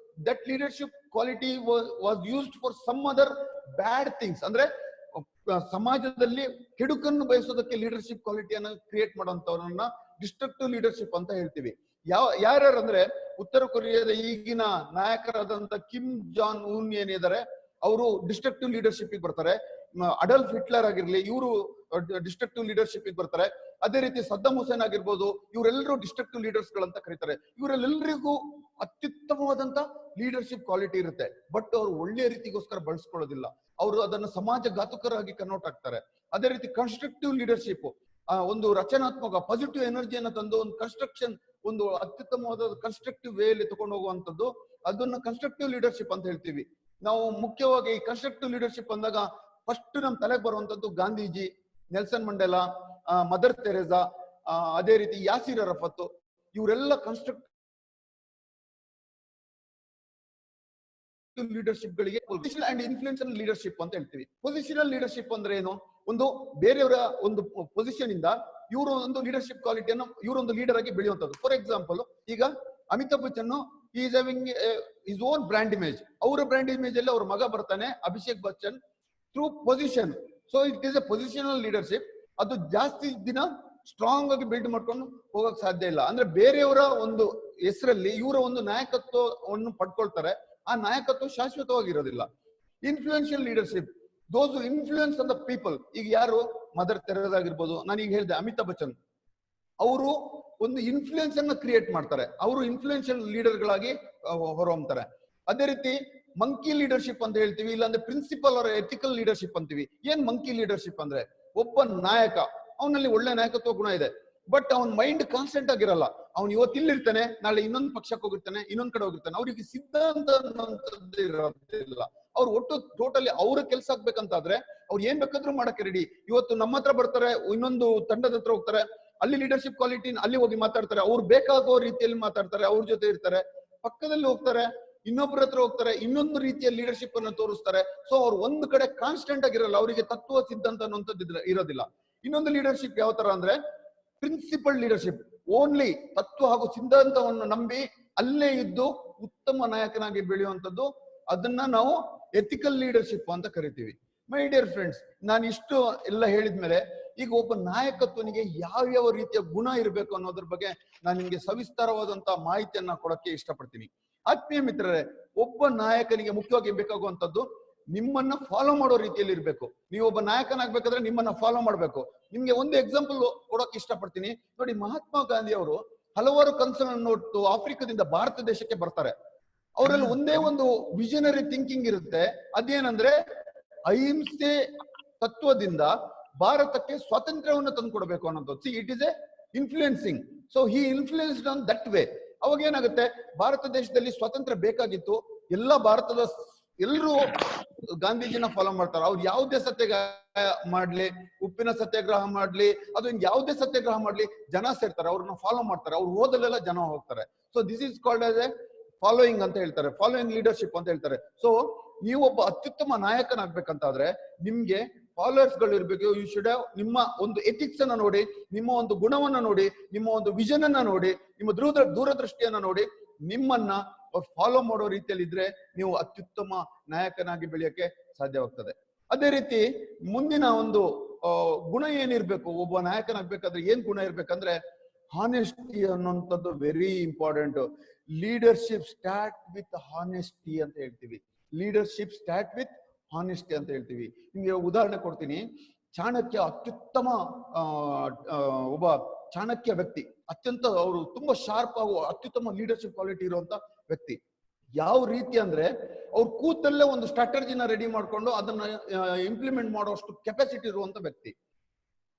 that leadership quality was used for some other bad things. ಅಂದ್ರೆ ಸಮಾಜದಲ್ಲಿ ಕೆಡುಕನ್ನು ಬಯಸೋದಕ್ಕೆ ಲೀಡರ್ಶಿಪ್ ಕ್ವಾಲಿಟಿಯನ್ನ ಕ್ರಿಯೇಟ್ ಮಾಡುವಂತವ್ರನ್ನ ಡಿಸ್ಟ್ರಕ್ಟಿವ್ ಲೀಡರ್ಶಿಪ್ ಅಂತ ಹೇಳ್ತೀವಿ. ಯಾರ್ಯಾರು ಅಂದ್ರೆ ಉತ್ತರ ಕೊರಿಯಾದ ಈಗಿನ ನಾಯಕರಾದಂತ ಕಿಮ್ ಜಾನ್ ಉನ್ ಏನಿದ್ದಾರೆ ಅವರು ಡಿಸ್ಟ್ರಕ್ಟಿವ್ ಲೀಡರ್ಶಿಪ್ ಬರ್ತಾರೆ. ಅಡಲ್ಫ್ ಹಿಟ್ಲರ್ ಆಗಿರ್ಲಿ, ಇವರು ಡಿಸ್ಟ್ರಕ್ಟಿವ್ ಲೀಡರ್ಶಿಪ್ ಬರ್ತಾರೆ. ಅದೇ ರೀತಿ ಸದ್ದಾಂ ಹುಸೇನ್ ಆಗಿರ್ಬೋದು, ಇವರೆಲ್ಲರೂ ಡಿಸ್ಟ್ರಕ್ಟಿವ್ ಲೀಡರ್ಸ್ ಗಳಂತ ಕರೀತಾರೆ. ಇವರೆಲ್ಲರಿಗೂ ಅತ್ಯುತ್ತಮವಾದಂತ ಲೀಡರ್ಶಿಪ್ ಕ್ವಾಲಿಟಿ ಇರುತ್ತೆ, ಬಟ್ ಅವ್ರು ಒಳ್ಳೆಯ ರೀತಿಗೋಸ್ಕರ ಬಳಸ್ಕೊಳ್ಳೋದಿಲ್ಲ. ಅವರು ಅದನ್ನ ಸಮಾಜ ಘಾತುಕರಾಗಿ ಕನ್ವರ್ಟ್ ಆಗ್ತಾರೆ. ಅದೇ ರೀತಿ ಕನ್ಸ್ಟ್ರಕ್ಟಿವ್ ಲೀಡರ್ಶಿಪ್ ಒಂದು ರಚನಾತ್ಮಕ ಪಾಸಿಟಿವ್ ಎನರ್ಜಿಯನ್ನು ತಂದು ಒಂದು ಕನ್ಸ್ಟ್ರಕ್ಷನ್, ಒಂದು ಅತ್ಯುತ್ತಮವಾದ ಕನ್ಸ್ಟ್ರಕ್ಟಿವ್ ವೇಯಲ್ಲಿ ತಗೊಂಡು ಹೋಗುವಂತದ್ದು, ಅದನ್ನ ಕನ್ಸ್ಟ್ರಕ್ಟಿವ್ ಲೀಡರ್ಶಿಪ್ ಅಂತ ಹೇಳ್ತೀವಿ. ನಾವು ಮುಖ್ಯವಾಗಿ ಕನ್ಸ್ಟ್ರಕ್ಟಿವ್ ಲೀಡರ್ಶಿಪ್ ಅಂದಾಗ ಫಸ್ಟ್ ನಮ್ ತಲೆಗೆ ಬರುವಂತದ್ದು Gandhiji, Nelson Mandela, Mother Teresa, ಅದೇ ರೀತಿ ಯಾಸಿರ್ ಅರಫತ್. ಇವರೆಲ್ಲ ಕನ್ಸ್ಟ್ರಕ್ಟಿವ್ ಲೀಡರ್ಶಿಪ್ ಗಳಿಗೆ ಪೊಸಿಷನಲ್ ಅಂಡ್ ಇನ್ಫ್ಲೂಯೆನ್ಷಿಯಲ್ ಲೀಡರ್ಶಿಪ್ ಅಂತ ಹೇಳ್ತೀವಿ. ಪೊಸಿಷನಲ್ ಲೀಡರ್ಶಿಪ್ ಅಂದ್ರೆ ಏನು? ಒಂದು ಬೇರೆಯವರ ಒಂದು ಪೊಸಿಷನ್ ಇಂದ ಇವರು ಒಂದು ಲೀಡರ್ಶಿಪ್ ಕ್ವಾಲಿಟಿಯನ್ನು ಇವರೊಂದು ಲೀಡರ್ ಆಗಿ ಬೆಳೆಯುವಂತದ್ದು. ಫಾರ್ ಎಕ್ಸಾಂಪಲ್, ಈಗ Amitabh Bachchan is having his own brand image. ಅವರ ಬ್ರ್ಯಾಂಡ್ ಇಮೇಜ್ ಅಲ್ಲಿ ಅವ್ರ ಮಗ ಬರ್ತಾನೆ Abhishek Bachchan through position. So it is A positional leadership. ಅದು ಜಾಸ್ತಿ ದಿನ ಸ್ಟ್ರಾಂಗ್ ಆಗಿ ಬಿಲ್ಡ್ ಮಾಡ್ಕೊಂಡು ಹೋಗಕ್ ಸಾಧ್ಯ ಇಲ್ಲ. ಅಂದ್ರೆ ಬೇರೆಯವರ ಒಂದು ಹೆಸರಲ್ಲಿ ಇವರ ಒಂದು ನಾಯಕತ್ವವನ್ನು ಪಡ್ಕೊಳ್ತಾರೆ. ಆ ನಾಯಕತ್ವ ಶಾಶ್ವತವಾಗಿರೋದಿಲ್ಲ. Influential leadership, those influence on the people. ಈಗ ಯಾರು? ಮದರ್ ತೆರೇಸಾ ಆಗಿರ್ಬೋದು, ನಾನು ಈಗ ಹೇಳಿದೆ ಅಮಿತಾಬ್ ಬಚ್ಚನ್, ಅವರು ಒಂದು ಇನ್ಫ್ಲೂಯೆನ್ಸ್ ಅನ್ನ ಕ್ರಿಯೇಟ್ ಮಾಡ್ತಾರೆ. ಅವರು ಇನ್ಫ್ಲೂಯೆನ್ಷಿಯಲ್ ಲೀಡರ್ ಗಳಾಗಿ ಹೊರಹೊಮ್ಮತಾರೆ. ಅದೇ ರೀತಿ ಮಂಕಿ ಲೀಡರ್ಶಿಪ್ ಅಂತ ಹೇಳ್ತೀವಿ, ಇಲ್ಲಾಂದ್ರೆ ಪ್ರಿನ್ಸಿಪಲ್ ಅವರ ಎಥಿಕಲ್ ಲೀಡರ್ಶಿಪ್ ಅಂತೀವಿ. ಏನ್ ಮಂಕಿ ಲೀಡರ್ಶಿಪ್ ಅಂದ್ರೆ, ಒಬ್ಬ ನಾಯಕ ಅವನಲ್ಲಿ ಒಳ್ಳೆ ನಾಯಕತ್ವ ಗುಣ ಇದೆ, ಬಟ್ ಅವನ್ ಮೈಂಡ್ ಕಾನ್ಸ್ಟೆಂಟ್ ಆಗಿರಲ್ಲ. ಅವ್ನು ಇವತ್ತು ಇಲ್ಲಿರ್ತಾನೆ, ನಾಳೆ ಇನ್ನೊಂದು ಪಕ್ಷಕ್ಕೆ ಹೋಗಿರ್ತಾನೆ, ಇನ್ನೊಂದ್ ಕಡೆ ಹೋಗಿರ್ತಾನೆ. ಅವ್ರಿಗೆ ಸಿದ್ಧಾಂತ ಅನ್ನೋಂಥದ್ದು ಇರೋದಿಲ್ಲ. ಅವ್ರು ಒಟ್ಟು ಟೋಟಲಿ ಅವ್ರ ಕೆಲ್ಸ ಆಗ್ಬೇಕಂತಾದ್ರೆ ಅವ್ರು ಏನ್ ಬೇಕಾದ್ರೂ ಮಾಡಕ್ಕೆ ರೆಡಿ. ಇವತ್ತು ನಮ್ಮ ಹತ್ರ ಬರ್ತಾರೆ, ಇನ್ನೊಂದು ತಂಡದ ಹತ್ರ ಹೋಗ್ತಾರೆ, ಅಲ್ಲಿ ಲೀಡರ್ಶಿಪ್ ಕ್ವಾಲಿಟಿ ಅಲ್ಲಿ ಹೋಗಿ ಮಾತಾಡ್ತಾರೆ. ಅವ್ರು ಬೇಕಾಗೋ ರೀತಿಯಲ್ಲಿ ಮಾತಾಡ್ತಾರೆ, ಅವ್ರ ಜೊತೆ ಇರ್ತಾರೆ. ಪಕ್ಕದಲ್ಲಿ ಹೋಗ್ತಾರೆ, ಇನ್ನೊಬ್ಬರ ಹತ್ರ ಹೋಗ್ತಾರೆ, ಇನ್ನೊಂದು ರೀತಿಯ ಲೀಡರ್ಶಿಪ್ ಅನ್ನು ತೋರಿಸ್ತಾರೆ. ಸೊ ಅವ್ರು ಒಂದು ಕಡೆ ಕಾನ್ಸ್ಟೆಂಟ್ ಆಗಿರಲ್ಲ, ಅವರಿಗೆ ತತ್ವ ಸಿದ್ಧಾಂತ ಅನ್ನುವಂಥದ್ದು ಇರೋದಿಲ್ಲ. ಇನ್ನೊಂದು ಲೀಡರ್ಶಿಪ್ ಯಾವ ತರ ಅಂದ್ರೆ ಪ್ರಿನ್ಸಿಪಲ್ ಲೀಡರ್ಶಿಪ್. ಓನ್ಲಿ ತತ್ವ ಹಾಗೂ ಸಿದ್ಧಾಂತವನ್ನು ನಂಬಿ ಅಲ್ಲೇ ಇದ್ದು ಉತ್ತಮ ನಾಯಕನಾಗಿ ಬೆಳೆಯುವಂಥದ್ದು, ಅದನ್ನ ನಾವು ಎಥಿಕಲ್ ಲೀಡರ್ಶಿಪ್ ಅಂತ ಕರಿತೀವಿ. ಮೈ ಡಿಯರ್ ಫ್ರೆಂಡ್ಸ್, ನಾನು ಇಷ್ಟು ಎಲ್ಲ ಹೇಳಿದ್ಮೇಲೆ ಈಗ ಒಬ್ಬ ನಾಯಕತ್ವನಿಗೆ ಯಾವ ರೀತಿಯ ಗುಣ ಇರಬೇಕು ಅನ್ನೋದ್ರ ಬಗ್ಗೆ ನಾನು ನಿಮ್ಗೆ ಸವಿಸ್ತಾರವಾದಂತ ಮಾಹಿತಿಯನ್ನ ಕೊಡಕ್ಕೆ ಇಷ್ಟಪಡ್ತೀನಿ. ಆತ್ಮೀಯ ಮಿತ್ರರೇ, ಒಬ್ಬ ನಾಯಕನಿಗೆ ಮುಖ್ಯವಾಗಿ ಬೇಕಾಗುವಂತದ್ದು ನಿಮ್ಮನ್ನ ಫಾಲೋ ಮಾಡೋ ರೀತಿಯಲ್ಲಿ ಇರ್ಬೇಕು. ನೀವು ಒಬ್ಬ ನಾಯಕನಾಗ್ಬೇಕಾದ್ರೆ ನಿಮ್ಮನ್ನ ಫಾಲೋ ಮಾಡ್ಬೇಕು. ನಿಮ್ಗೆ ಒಂದು ಎಕ್ಸಾಂಪಲ್ ಕೊಡೋಕೆ ಇಷ್ಟಪಡ್ತೀನಿ ನೋಡಿ. ಮಹಾತ್ಮ ಗಾಂಧಿ ಅವರು ಹಲವಾರು ಕನಸನ್ನು ನೋಡ್ತು ಆಫ್ರಿಕಾದಿಂದ ಭಾರತ ದೇಶಕ್ಕೆ ಬರ್ತಾರೆ. ಅವರಲ್ಲಿ ಒಂದೇ ಒಂದು ವಿಷನರಿ ಥಿಂಕಿಂಗ್ ಇರುತ್ತೆ. ಅದೇನಂದ್ರೆ ಅಹಿಂಸೆ ತತ್ವದಿಂದ ಭಾರತಕ್ಕೆ ಸ್ವಾತಂತ್ರ್ಯವನ್ನು ತಂದು ಕೊಡಬೇಕು ಅನ್ನೋದು. C, it is A influencing. So he influenced on that way. ಅವಾಗ ಏನಾಗುತ್ತೆ, ಭಾರತ ದೇಶದಲ್ಲಿ ಸ್ವಾತಂತ್ರ್ಯ ಬೇಕಾಗಿತ್ತು. ಎಲ್ಲ ಭಾರತದ ಎಲ್ಲರೂ ಗಾಂಧೀಜಿನ ಫಾಲೋ ಮಾಡ್ತಾರೆ. ಅವ್ರು ಯಾವುದೇ ಸತ್ಯಾಗ್ರಹ ಮಾಡ್ಲಿ, ಉಪ್ಪಿನ ಸತ್ಯಾಗ್ರಹ ಮಾಡ್ಲಿ, ಅದು ಯಾವುದೇ ಸತ್ಯಾಗ್ರಹ ಮಾಡ್ಲಿ, ಜನ ಸೇರ್ತಾರೆ, ಅವ್ರನ್ನ ಫಾಲೋ ಮಾಡ್ತಾರೆ. ಅವ್ರು ಹೋದಲ್ಲೆಲ್ಲ ಜನ ಹೋಗ್ತಾರೆ. So this is called as A following ಅಂತ ಹೇಳ್ತಾರೆ, ಫಾಲೋಯಿಂಗ್ ಲೀಡರ್ಶಿಪ್ ಅಂತ ಹೇಳ್ತಾರೆ. ಸೊ ನೀವೊಬ್ಬ ಅತ್ಯುತ್ತಮ ನಾಯಕನಾಗ್ಬೇಕಂತಾದ್ರೆ ನಿಮ್ಗೆ ಫಾಲೋವರ್ಸ್ ಗಳು ಇರ್ಬೇಕು. ಯು ಶುಡ್ ಹ್ಯಾವ್ ನಿಮ್ಮ ಒಂದು ಎಥಿಕ್ಸ್ ಅನ್ನ ನೋಡಿ, ನಿಮ್ಮ ಒಂದು ಗುಣವನ್ನ ನೋಡಿ, ನಿಮ್ಮ ಒಂದು ವಿಷನ್ ಅನ್ನ ನೋಡಿ, ನಿಮ್ಮ ದೂರದೃಷ್ಟಿಯನ್ನ ನೋಡಿ, ನಿಮ್ಮನ್ನ ಫಾಲೋ ಮಾಡೋ ರೀತಿಯಲ್ಲಿ ಇದ್ರೆ ನೀವು ಅತ್ಯುತ್ತಮ ನಾಯಕನಾಗಿ ಬೆಳೆಯಕ್ಕೆ ಸಾಧ್ಯವಾಗ್ತದೆ. ಅದೇ ರೀತಿ ಮುಂದಿನ ಒಂದು ಗುಣ ಏನಿರ್ಬೇಕು, ಒಬ್ಬ ನಾಯಕನಾಗ್ಬೇಕಾದ್ರೆ ಏನ್ ಗುಣ ಇರ್ಬೇಕಂದ್ರೆ ಹಾನೆಸ್ಟಿ ಅನ್ನೋಂಥದ್ದು very important. Leadership start with honesty ಅಂತ ಹೇಳ್ತೀವಿ. ಲೀಡರ್ಶಿಪ್ ಸ್ಟಾರ್ಟ್ ವಿತ್ ಹಾನೆಸ್ಟಿ ಅಂತ ಹೇಳ್ತೀವಿ. ನಿಮ್ಗೆ ಉದಾಹರಣೆ ಕೊಡ್ತೀನಿ. ಚಾಣಕ್ಯ ಅತ್ಯುತ್ತಮ ಒಬ್ಬ ಚಾಣಕ್ಯ ವ್ಯಕ್ತಿ, ಅತ್ಯಂತ ಅವರು ತುಂಬಾ ಶಾರ್ಪ್ ಹಾಗೂ ಅತ್ಯುತ್ತಮ ಲೀಡರ್ಶಿಪ್ ಕ್ವಾಲಿಟಿ ಇರುವಂತ ವ್ಯಕ್ತಿ. ಯಾವ ರೀತಿ ಅಂದ್ರೆ ಅವ್ರು ಕೂತಲ್ಲೇ ಒಂದು ಸ್ಟ್ರಾಟಜಿನ ರೆಡಿ ಮಾಡ್ಕೊಂಡು ಅದನ್ನ ಇಂಪ್ಲಿಮೆಂಟ್ ಮಾಡುವಷ್ಟು ಕೆಪಾಸಿಟಿ ಇರುವಂತ ವ್ಯಕ್ತಿ.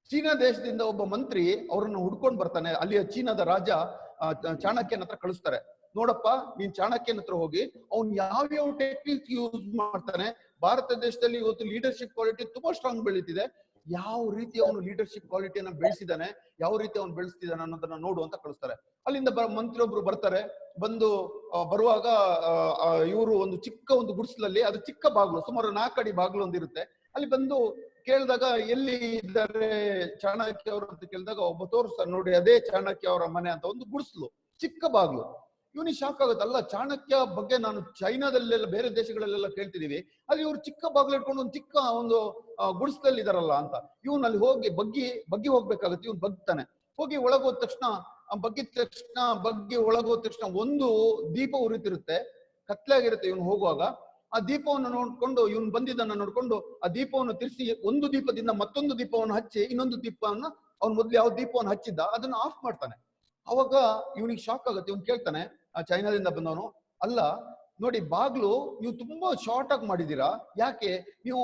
ಚೀನಾ ದೇಶದಿಂದ ಒಬ್ಬ ಮಂತ್ರಿ ಅವರನ್ನು ಹುಡ್ಕೊಂಡು ಬರ್ತಾನೆ. ಅಲ್ಲಿಯ ಚೀನಾದ ರಾಜ ಚಾಣಕ್ಯನ ಹತ್ರ ಕಳಿಸ್ತಾರೆ. ನೋಡಪ್ಪ, ನೀನ್ ಚಾಣಕ್ಯನ ಹತ್ರ ಹೋಗಿ ಅವ್ನು ಯಾವ್ಯಾವ ಟೆಕ್ನಿಕ್ ಯೂಸ್ ಮಾಡ್ತಾನೆ, ಭಾರತ ದೇಶದಲ್ಲಿ ಇವತ್ತು ಲೀಡರ್ಶಿಪ್ ಕ್ವಾಲಿಟಿ ತುಂಬಾ ಸ್ಟ್ರಾಂಗ್ ಬೆಳೀತಿದೆ, ಯಾವ ರೀತಿ ಅವನು ಲೀಡರ್ಶಿಪ್ ಕ್ವಾಲಿಟಿಯನ್ನ ಬೆಳೆಸಿದಾನೆ, ಯಾವ ರೀತಿ ಅವನು ಬೆಳೆಸ್ತಿದ್ದಾನೆ ಅನ್ನೋದನ್ನ ನೋಡು ಅಂತ ಕಳಿಸ್ತಾರೆ. ಅಲ್ಲಿಂದ ಮಂತ್ರಿ ಒಬ್ರು ಬರ್ತಾರೆ. ಬರುವಾಗ ಇವರು ಒಂದು ಚಿಕ್ಕ ಒಂದು ಗುಡಿಸಲಲ್ಲಿ, ಅದು ಚಿಕ್ಕ ಬಾಗ್ಲು, ಸುಮಾರು 4 ಅಡಿ ಬಾಗ್ಲು ಒಂದಿರುತ್ತೆ. ಅಲ್ಲಿ ಬಂದು ಕೇಳಿದಾಗ ಎಲ್ಲಿ ಇದ್ದಾರೆ ಚಾಣಕ್ಯ ಅವರು ಅಂತ ಕೇಳಿದಾಗ ಒಬ್ಬ ತೋರಿಸ್ತಾರೆ, ನೋಡಿ ಅದೇ ಚಾಣಕ್ಯ ಅವರ ಮನೆ ಅಂತ. ಒಂದು ಗುಡಿಸ್ಲು, ಚಿಕ್ಕ ಬಾಗ್ಲು. ಇವನಿಗೆ ಶಾಕ್ ಆಗುತ್ತೆ. ಅಲ್ಲ, ಚಾಣಕ್ಯ ಬಗ್ಗೆ ನಾನು ಚೈನಾದಲ್ಲೆಲ್ಲ ಬೇರೆ ದೇಶಗಳಲ್ಲೆಲ್ಲ ಕೇಳ್ತಿದೀವಿ, ಅಲ್ಲಿ ಇವ್ರು ಚಿಕ್ಕ ಬಾಗ್ಲು ಇಟ್ಕೊಂಡು ಒಂದು ಚಿಕ್ಕ ಒಂದು ಗುಡಿಸಲಲ್ಲಿ ಇದಾರಲ್ಲ ಅಂತ. ಇವನ್ ಅಲ್ಲಿ ಹೋಗಿ ಬಗ್ಗಿ ಹೋಗ್ಬೇಕಾಗುತ್ತೆ. ಇವನ್ ಬಗ್ತಾನೆ. ಹೋಗಿ ಒಳಗೋದ ತಕ್ಷಣ ಬಗ್ಗಿ ಒಳಗೋದ ತಕ್ಷಣ ಒಂದು ದೀಪ ಉರಿತಿರುತ್ತೆ, ಕತ್ಲಾಗಿರುತ್ತೆ. ಇವನು ಹೋಗುವಾಗ ಆ ದೀಪವನ್ನು ನೋಡ್ಕೊಂಡು, ಇವನು ಬಂದಿದ್ದನ್ನ ನೋಡ್ಕೊಂಡು ಆ ದೀಪವನ್ನು ತಿರ್ಸಿ ಒಂದು ದೀಪದಿಂದ ಮತ್ತೊಂದು ದೀಪವನ್ನು ಹಚ್ಚಿ ಇನ್ನೊಂದು ದೀಪವನ್ನ, ಅವ್ನು ಮೊದ್ಲು ಯಾವ ದೀಪವನ್ನು ಹಚ್ಚಿದ್ದ ಅದನ್ನ ಆಫ್ ಮಾಡ್ತಾನೆ. ಅವಾಗ ಇವನಿಗೆ ಶಾಕ್ ಆಗುತ್ತೆ. ಇವನು ಕೇಳ್ತಾನೆ, ಆ ಚೈನಾದಿಂದ ಬಂದವನು, ಅಲ್ಲ ನೋಡಿ ಬಾಗ್ಲು ನೀವು ತುಂಬಾ ಶಾರ್ಟ್ ಆಗಿ ಮಾಡಿದೀರಾ, ಯಾಕೆ? ನೀವು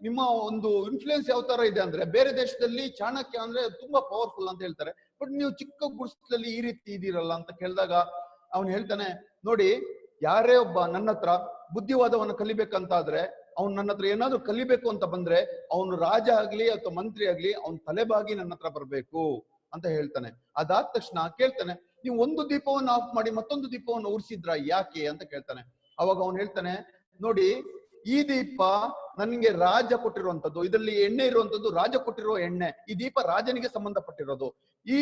ನಿಮ್ಮ ಒಂದು ಇನ್ಫ್ಲೂಯೆನ್ಸ್ ಯಾವ ತರ ಇದೆ ಅಂದ್ರೆ, ಬೇರೆ ದೇಶದಲ್ಲಿ ಚಾಣಕ್ಯ ಅಂದ್ರೆ ತುಂಬಾ ಪವರ್ಫುಲ್ ಅಂತ ಹೇಳ್ತಾರೆ, ಬಟ್ ನೀವು ಚಿಕ್ಕ ಗುಡಿಸಲಲ್ಲಿ ಈ ರೀತಿ ಇದೀರಲ್ಲ ಅಂತ ಕೇಳಿದಾಗ ಅವನು ಹೇಳ್ತಾನೆ, ನೋಡಿ ಯಾರೇ ಒಬ್ಬ ನನ್ನ ಹತ್ರ ಬುದ್ಧಿವಾದವನ್ನು ಕಲಿಬೇಕಂತ ಆದ್ರೆ, ಅವ್ನು ನನ್ನ ಹತ್ರ ಏನಾದ್ರು ಕಲಿಬೇಕು ಅಂತ ಬಂದ್ರೆ, ಅವನು ರಾಜ ಆಗ್ಲಿ ಅಥವಾ ಮಂತ್ರಿ ಆಗ್ಲಿ ಅವ್ನ ತಲೆಬಾಗಿ ನನ್ನ ಹತ್ರ ಬರ್ಬೇಕು ಅಂತ ಹೇಳ್ತಾನೆ. ಅದಾದ ತಕ್ಷಣ ಕೇಳ್ತಾನೆ, ನೀವು ಒಂದು ದೀಪವನ್ನು ಆಫ್ ಮಾಡಿ ಮತ್ತೊಂದು ದೀಪವನ್ನು ಉರಿಸಿದ್ರ ಯಾಕೆ ಅಂತ ಕೇಳ್ತಾನೆ. ಅವಾಗ ಅವನು ಹೇಳ್ತಾನೆ, ನೋಡಿ ಈ ದೀಪ ನನ್ಗೆ ರಾಜ ಕೊಟ್ಟಿರುವಂತದ್ದು, ಇದರಲ್ಲಿ ಎಣ್ಣೆ ಇರುವಂತದ್ದು ರಾಜ ಕೊಟ್ಟಿರುವ ಎಣ್ಣೆ, ಈ ದೀಪ ರಾಜನಿಗೆ ಸಂಬಂಧಪಟ್ಟಿರೋದು. ಈ